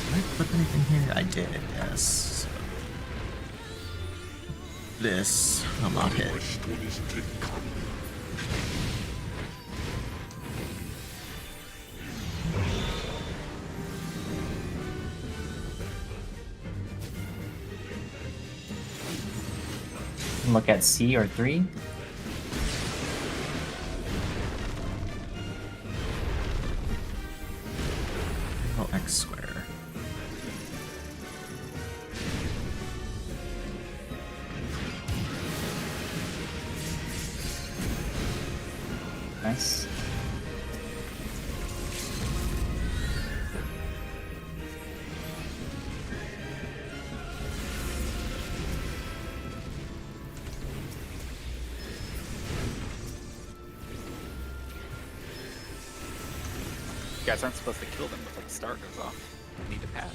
Did I flip anything here? I did, yes. This will not hit. 人にしてか。 Look at C or 3. Oh, X square. Nice. You guys aren't supposed to kill them before the star goes off. You need to pass.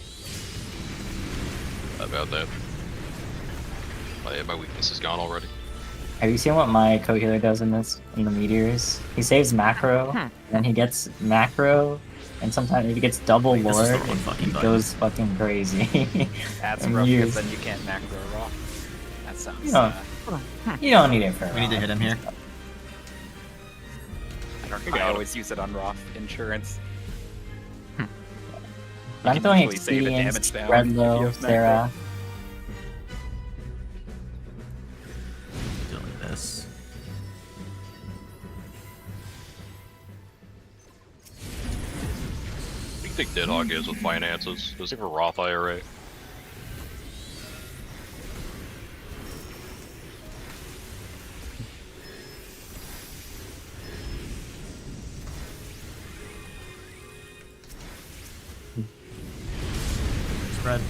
About that. My weakness is gone already. Have you seen what my co-healer does in the meteors? He saves macro, then he gets macro, and sometimes if he gets double Wait, this is lord, the wrong fucking he button. goes fucking crazy. That's And rough you- because then you can't macro raw. That sounds. You know, you don't need it for We need to Roth. hit him here. I always use it on Roth insurance. But I'm can throwing usually save a experience, damage down spread if you low, have macro. Sarah. Doing this. What do you think Deadhawk is with finances? Does he have a Roth IRA? Spread.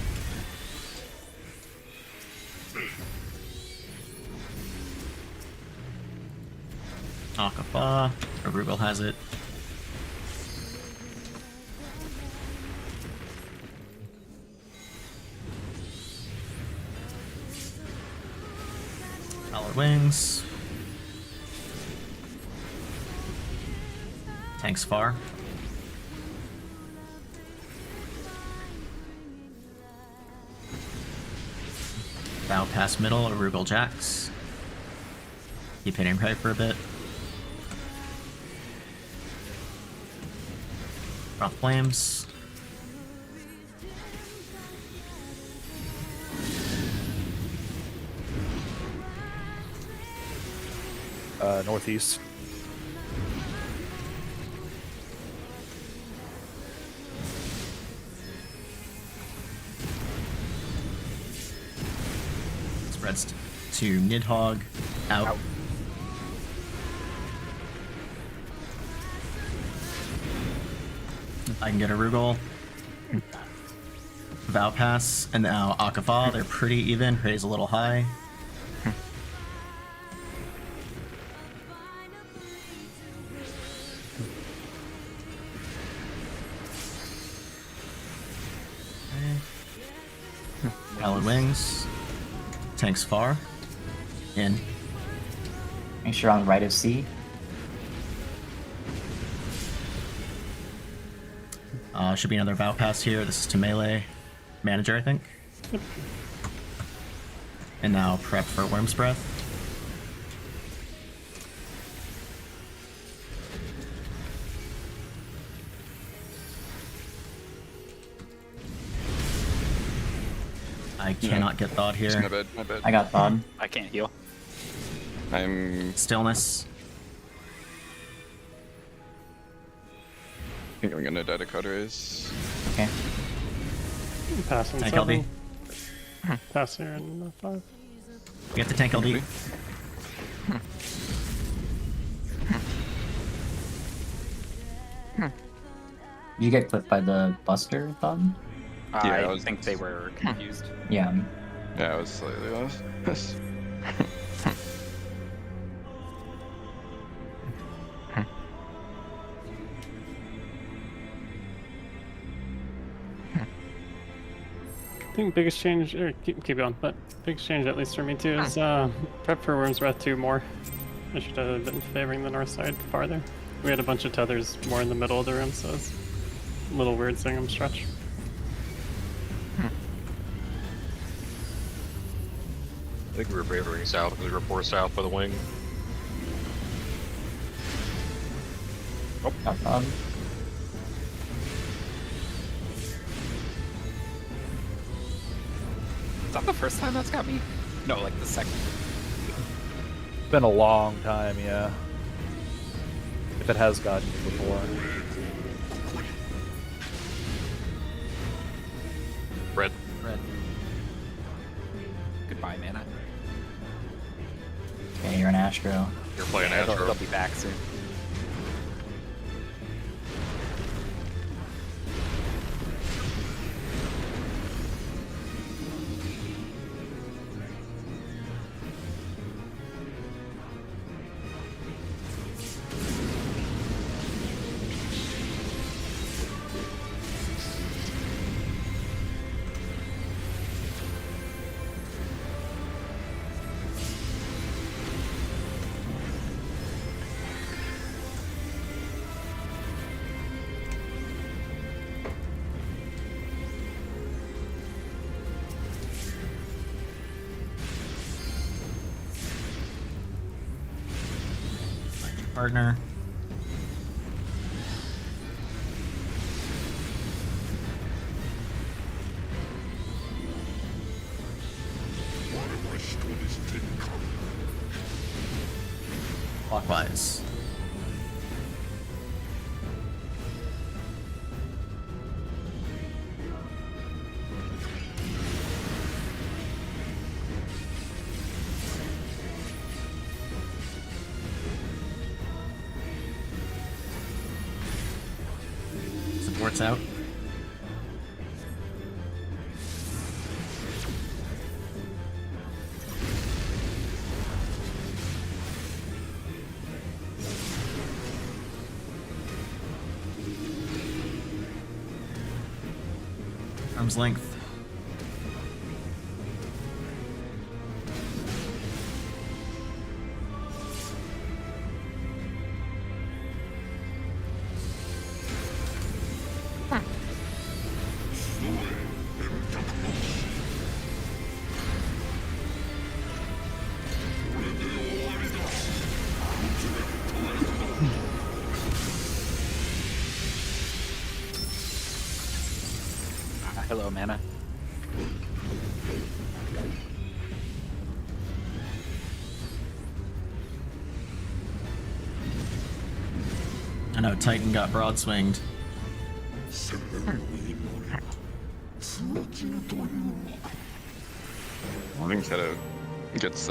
Akafa. Arugel has it. Valor Wings. Tanks far. Bow past middle, Arugel Jax. Keep hitting right for a bit. Froth Flames. Northeast. Spreads to Nidhogg. Out. I can get a Arugel. Vow Pass, and now Akafa. They're pretty even. Ray's a little high. Valid Wings. Tanks far. In. Make sure on the right of C. Should be another Vow Pass here. This is to melee. Manager, I think. And now prep for Worm's Breath. I cannot get thought My here. bad, my bad. I got thawed. I can't heal. I'm Stillness. I think I'm gonna die to Cutter's. Okay. Pass on Tank 7. LD. Pass here in 5. We have to tank LD. Did you get clipped by the Buster thawed? Yeah, I I was- think they were confused. Yeah. Yeah, I was slightly off. I think biggest change, or keep going, but biggest change at least for me too is prep for Worm's Breath 2 more. I should have been favoring the north side farther. We had a bunch of tethers more in the middle of the room, so it's a little weird seeing them stretch. I think we were favoring south because we were 4 south for the wing. Got thawed. Is that the first time that's got me? No, like the second. It's been a long time, yeah. If it has gotten you before. Red. Goodbye, mana. Okay, you're an Astro. You're playing They'll Astro. be back soon. Partner. One of my stories didn't come. Clockwise. Supports out. Arm's length. Hello, mana. I know Titan got broad swinged. 攻める祈り通じるというのか。 I think Keto gets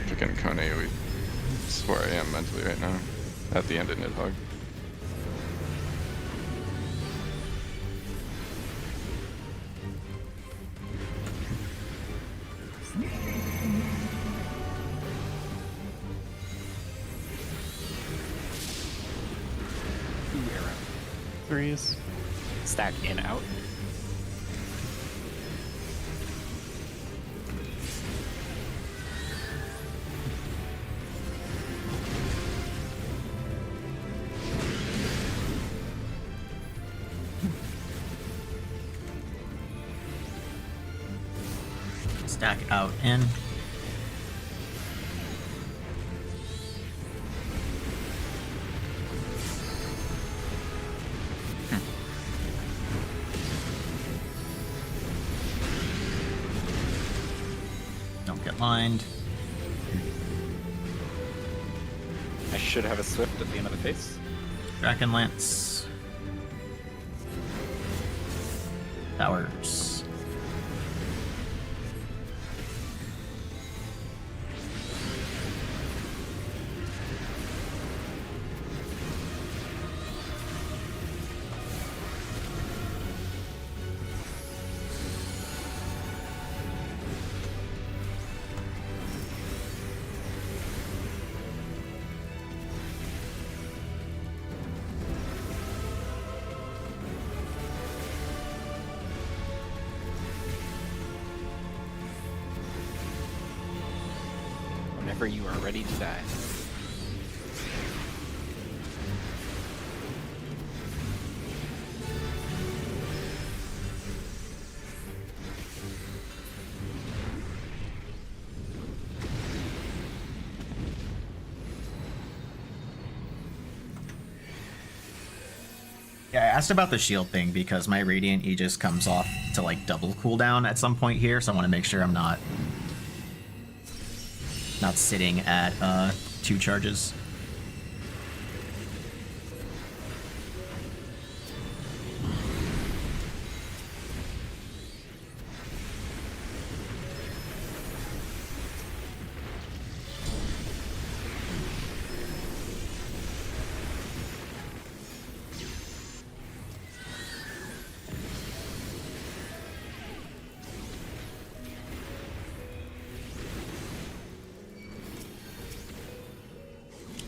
freaking Kone. That's where I am mentally right now. At the end of Nidhogg. Two arrow. Threes. Stack in, out. Stack out in. Don't get lined. I should have a swift at the end of the phase. Kraken Lance. Towers. Whenever you are ready to die. Yeah, I asked about the shield thing because my Radiant Aegis comes off to like double cooldown at some point here, so I want to make sure I'm not sitting at 2 charges.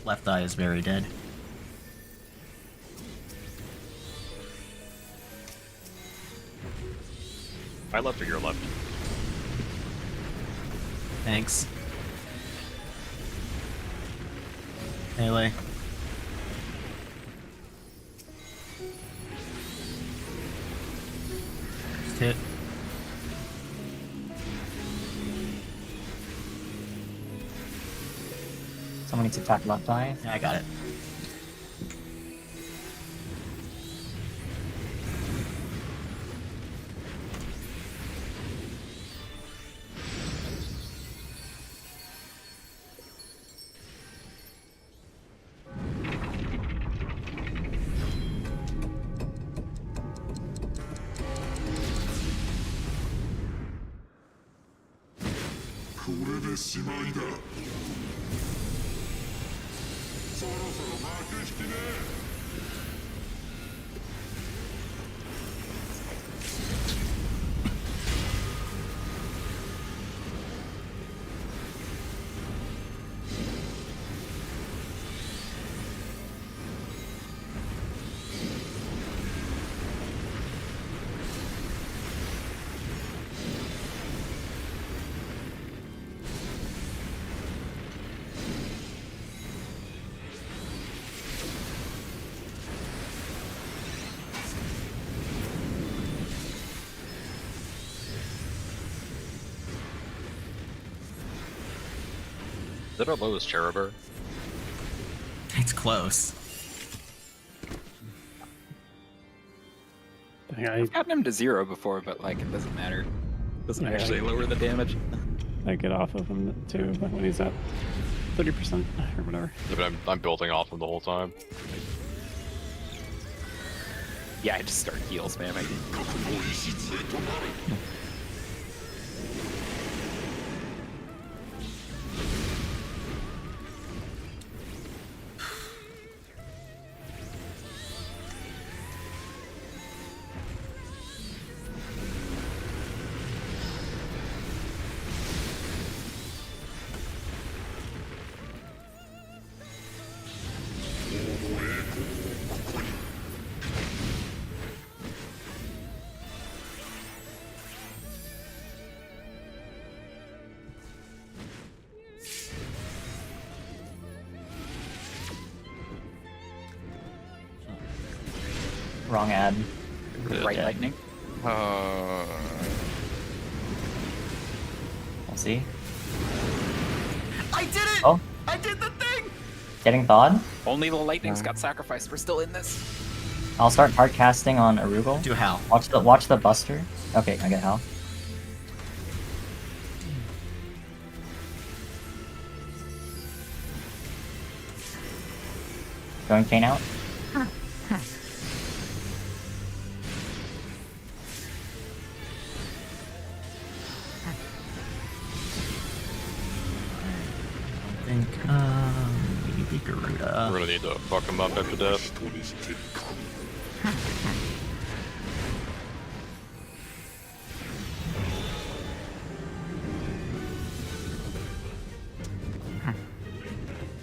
Left eye is very dead. My left or your left? Thanks. Melee. Just hit. Someone needs to attack left eye. Yeah, I got it. that our lowest Cheruber? It's close. Dang, I've gotten him to 0 before, but like it doesn't matter. Doesn't Yeah, actually I- lower the damage. I get off of him too when he's at 30% or whatever. Yeah, but I'm building off him the whole time. Yeah, I just start heal spamming. Wrong ad. Right Yeah. lightning. Uh, We'll see. I did it! Oh. I did the thing! Getting thawed. Only the lightnings got sacrificed. We're still in this. I'll start hard casting on Arugel. Do Hal. Watch the Buster. Okay, I get Hal. Going Kane out. I think, maybe Garuda. We're gonna need to fuck him up after death.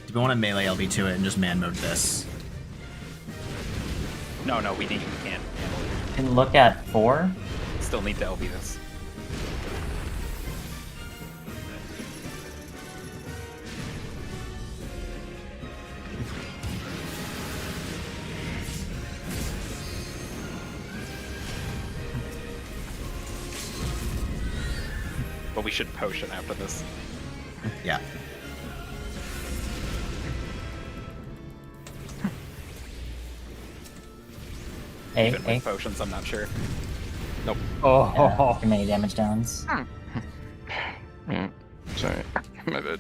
Do we want to melee LB to it and just man mode this? No, we can't. Can look at 4. Still need to LB this. But we should potion after this. Yeah. Even A. with potions, I'm not sure. Nope. Yeah, too many damage downs. sorry, my bad.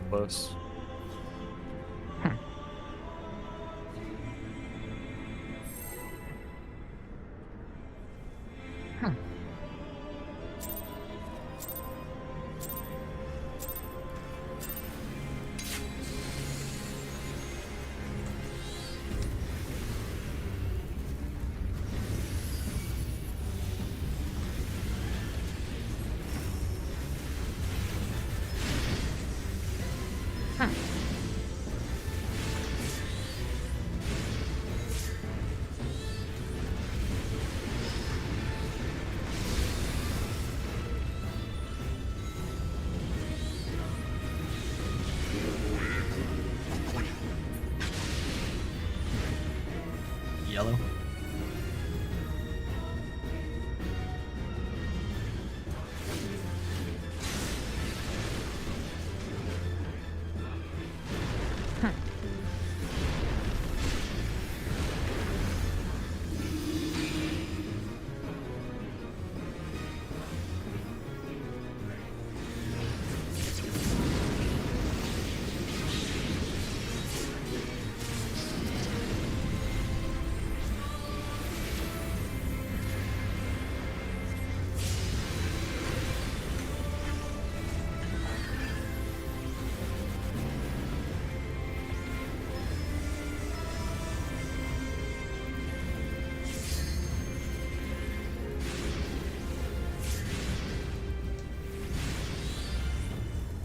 Close. Yellow.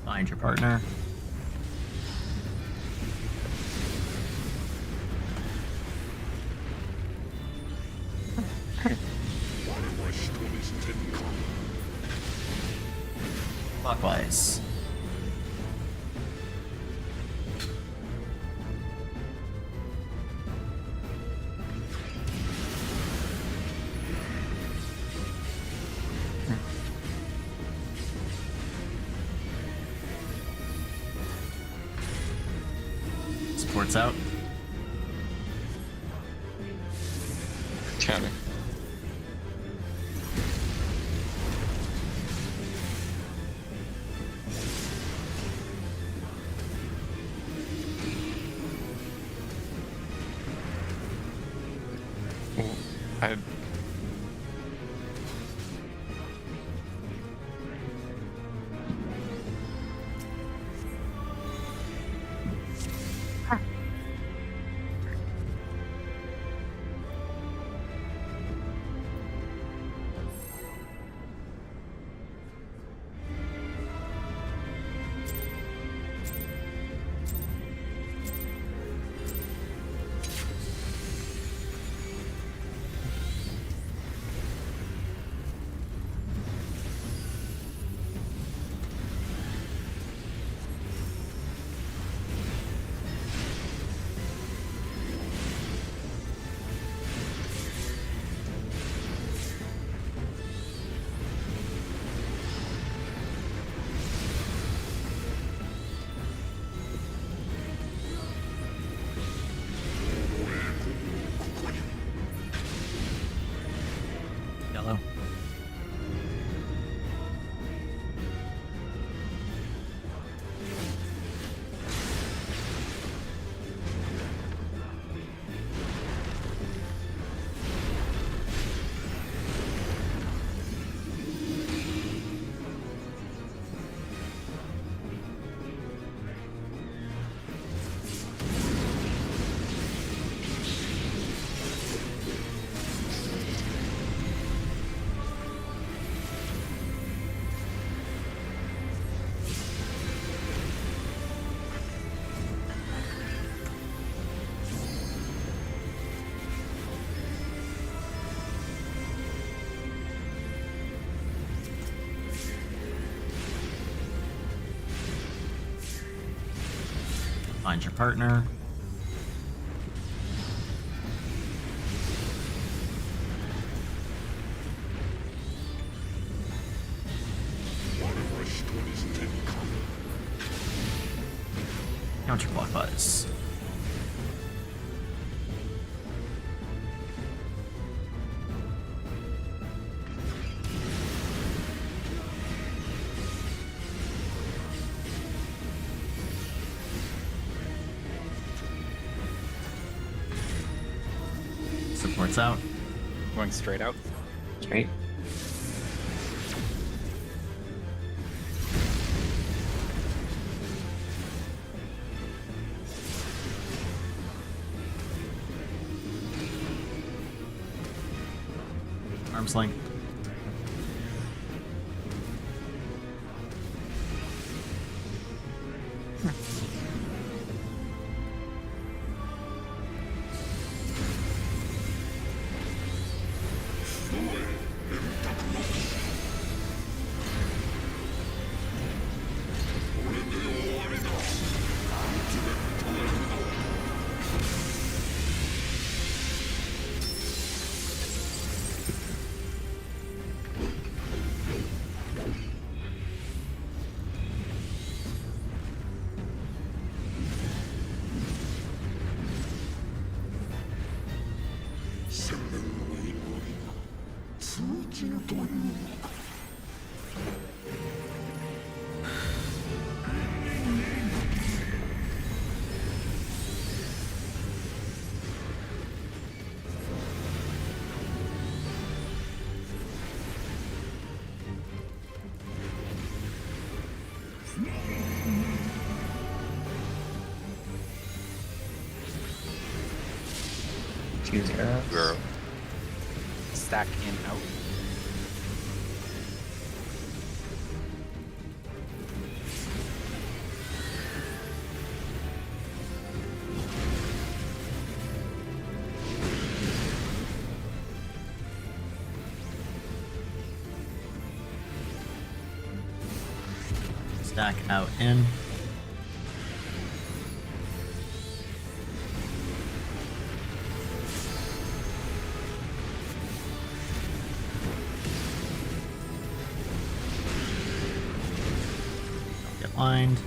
Find your partner. Clockwise. Supports out. Counter. I Yellow. Find your partner. Counterclock buzz. Supports out. Going straight out. Straight. Arm's length. Two zeros. Girl. Stack in out. Stack out in. Get lined.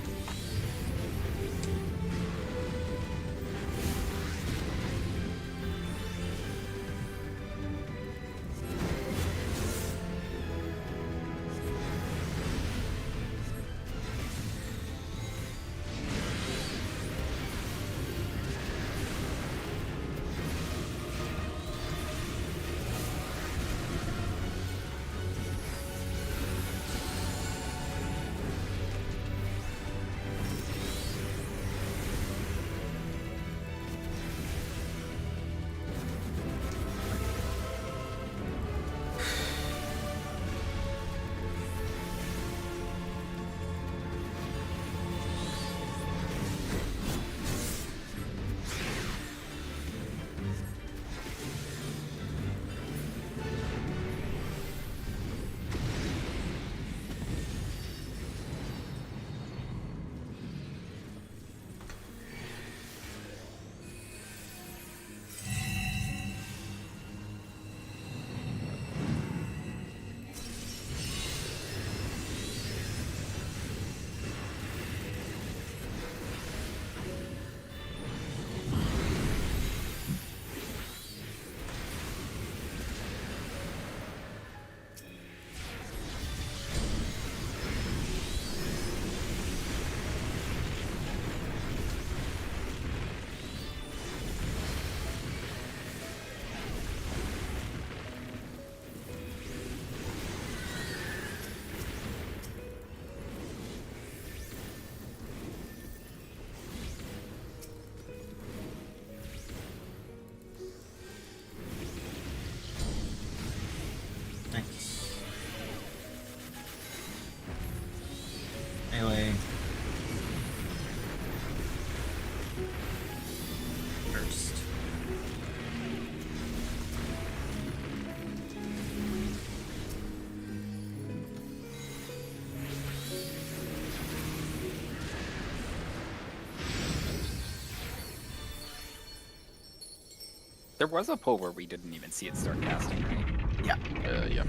There was a pull where we didn't even see it start casting, right? Yeah.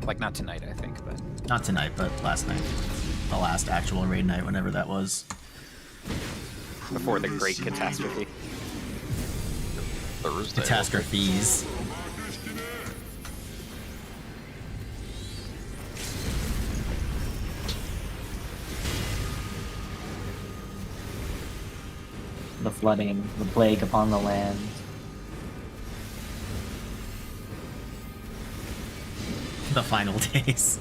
Like not tonight, I think, but Not tonight, but last night. The last actual raid night, whenever that was. before the great catastrophe. Thursday. Catastrophes. The flooding, the plague upon the land. The final days.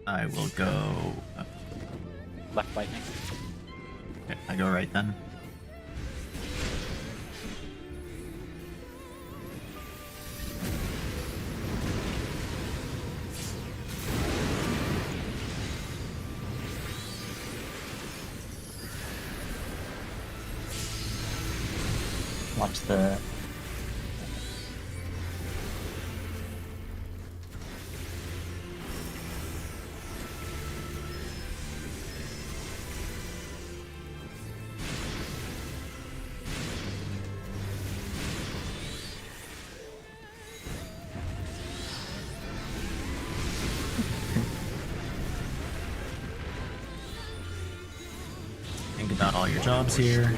I will go. Left lightning. Okay, I go right then. Watch the Think about all your jobs here.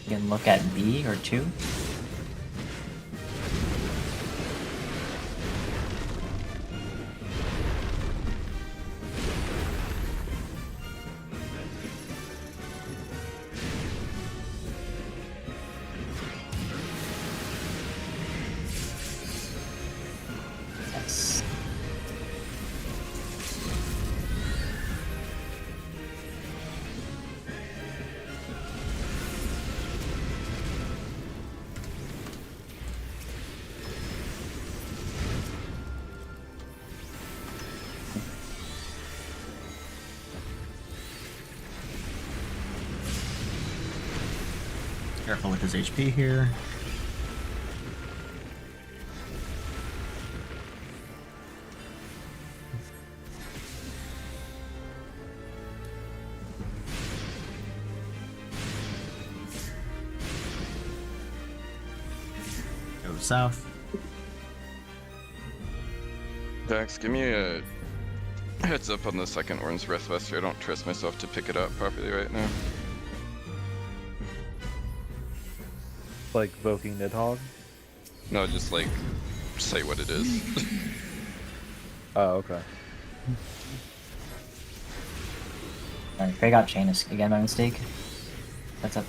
you can look at B or 2. Yes. Careful with his HP here. Go south. Dax, give me a heads up on the second Orange Breathbuster. I don't trust myself to pick it up properly right now. Like Voking Nidhogg? No, just like say what it is. Oh, okay. Alright, Craig got chain again by mistake. That's up.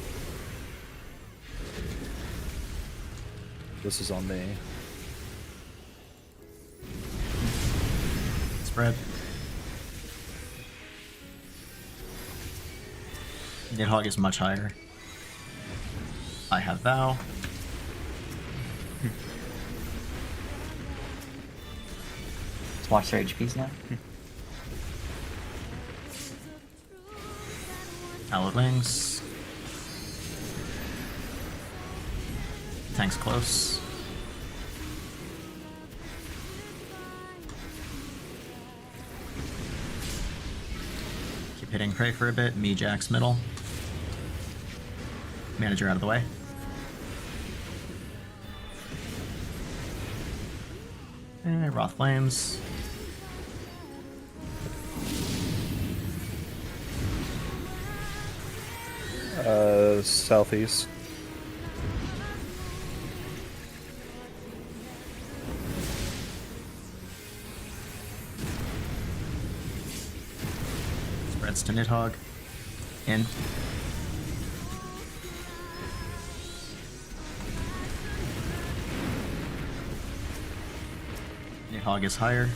This is on me. Spread. Nidhogg is much higher. I have Vow. Let's watch their HPs now. Hallowed Wings. Tank's close. Keep hitting prey for a bit. Me, Jack's middle. Manager out of the way. Wrath Flames. Southeast. Spreads to Nidhogg. In. Nidhogg is higher.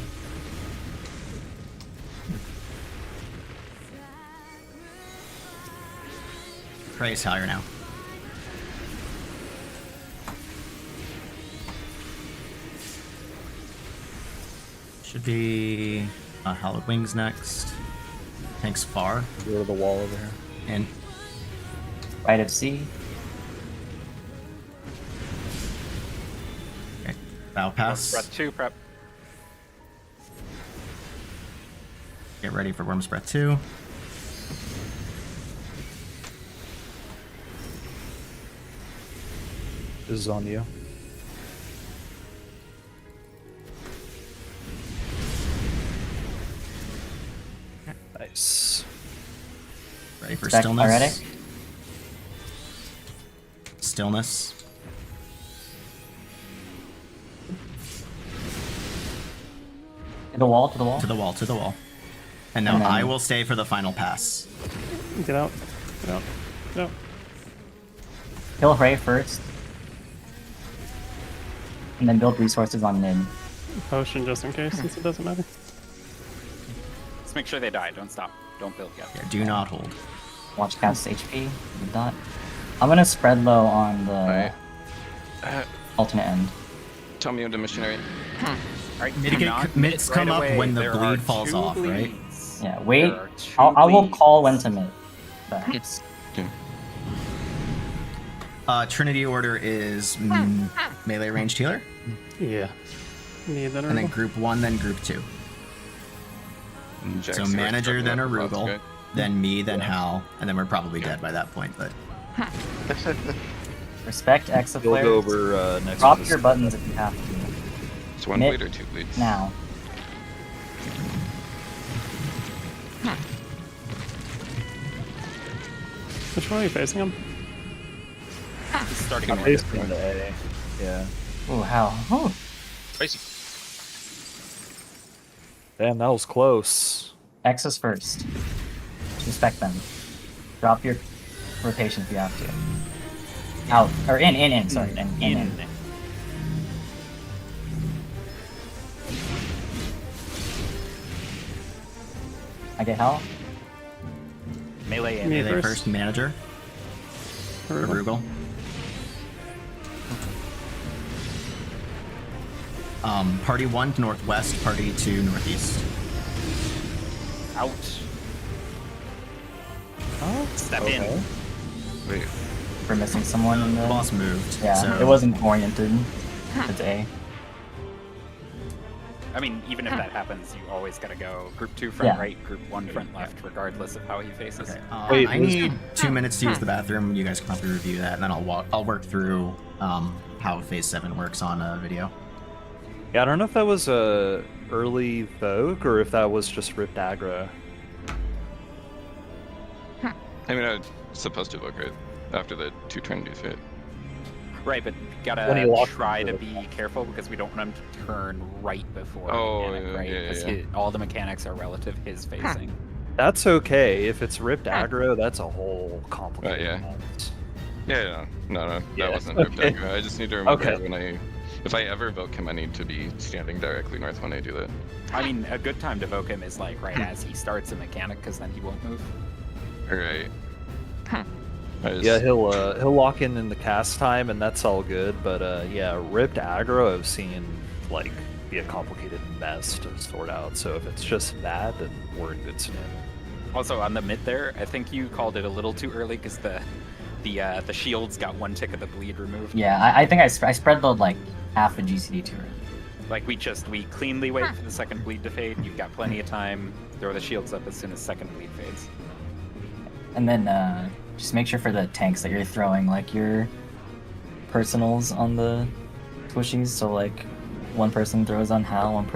Prey's higher now. Should be Hallowed Wings next. Tank's far. Go to the wall over here. In. Right of C. Okay. Bow pass. Breath 2 prep. Get ready for Worm's Breath 2. This is on you. Nice. Ready for Back stillness. already? Stillness. To the wall, to the wall. To the wall, to the wall. And now And then- I will stay for the final pass. Get out. Get out. Get out. Kill Ray first. And then build resources on Nin. Potion just in case, since it doesn't matter. Let's make sure they die. Don't stop. Don't build yet. Yeah, do not hold. Watch cast HP. With that. I'm gonna spread low on the Alright. alternate end. Tell me I'm the missionary. Alright, Mitigate do not commits right come up away. when the There bleed are falls 2 off, right? bleeds. Yeah, wait. There are 2 I will bleeds. call when to mid. Thanks. Trinity Order is melee ranged healer. Yeah. Need that And then or group 1, then group 2. Jack's So here, manager, fuck then up, that's Arugel, good. then me, then Hal, and then we're probably dead by that point, but Respect You'll Exaflare. go over next Drop to this- your buttons if you have to. It's 1 Mid- bleed or 2 bleeds? Now. Which one are you facing him? He's starting I'm in facing the A. Yeah. Ooh, how? Ooh. Spicy. Damn, that was close. X's first. Respect them. Drop your rotation if you have to. Out. Or in, sorry. In. I get Hal? melee in. Me melee first. first manager, Arugel. Party 1 to northwest, party 2 northeast. Out. Step in. Wait, For missing someone in The the... boss moved. Yeah, so it wasn't oriented. It's A. I mean, even if that happens, you always gotta go group 2 front Yeah. right, group 1 front left, regardless of how he faces. Okay. Wait, I was- need 2 minutes to use the bathroom. You guys can probably review that, and then I'll work through how Phase 7 works on a video. Yeah, I don't know if that was a early Vogue or if that was just ripped aggro. I mean, I was supposed to look right after the 2 Trinities hit. Right, but you When he gotta walks try into to the- be careful because we don't want him to turn right before Oh, mechanic, yeah, right? yeah, Because yeah. all the mechanics are relative his facing. That's okay. If it's ripped aggro, that's a whole complicated yeah. mess. Yeah, no, that Yeah, wasn't ripped okay. aggro. I just need to remember Okay. if I ever evoke him, I need to be standing directly north when I do that. I mean, a good time to evoke him is like right as he starts a mechanic, because then he won't move. Alright. Yeah, he'll lock in the cast time, and that's all good. But yeah, ripped aggro I've seen like be a complicated mess to sort out. So if it's just that, then we're in good scenario. Also on the mid there, I think you called it a little too early because the shields got 1 tick of the bleed removed. Yeah, I think I spread load like half a GCD too early. Like we cleanly wait for the second bleed to fade. You've got plenty of time. Throw the shields up as soon as second bleed fades. And then just make sure for the tanks that you're throwing like your personals on the squishies. So like one person throws on Hal, one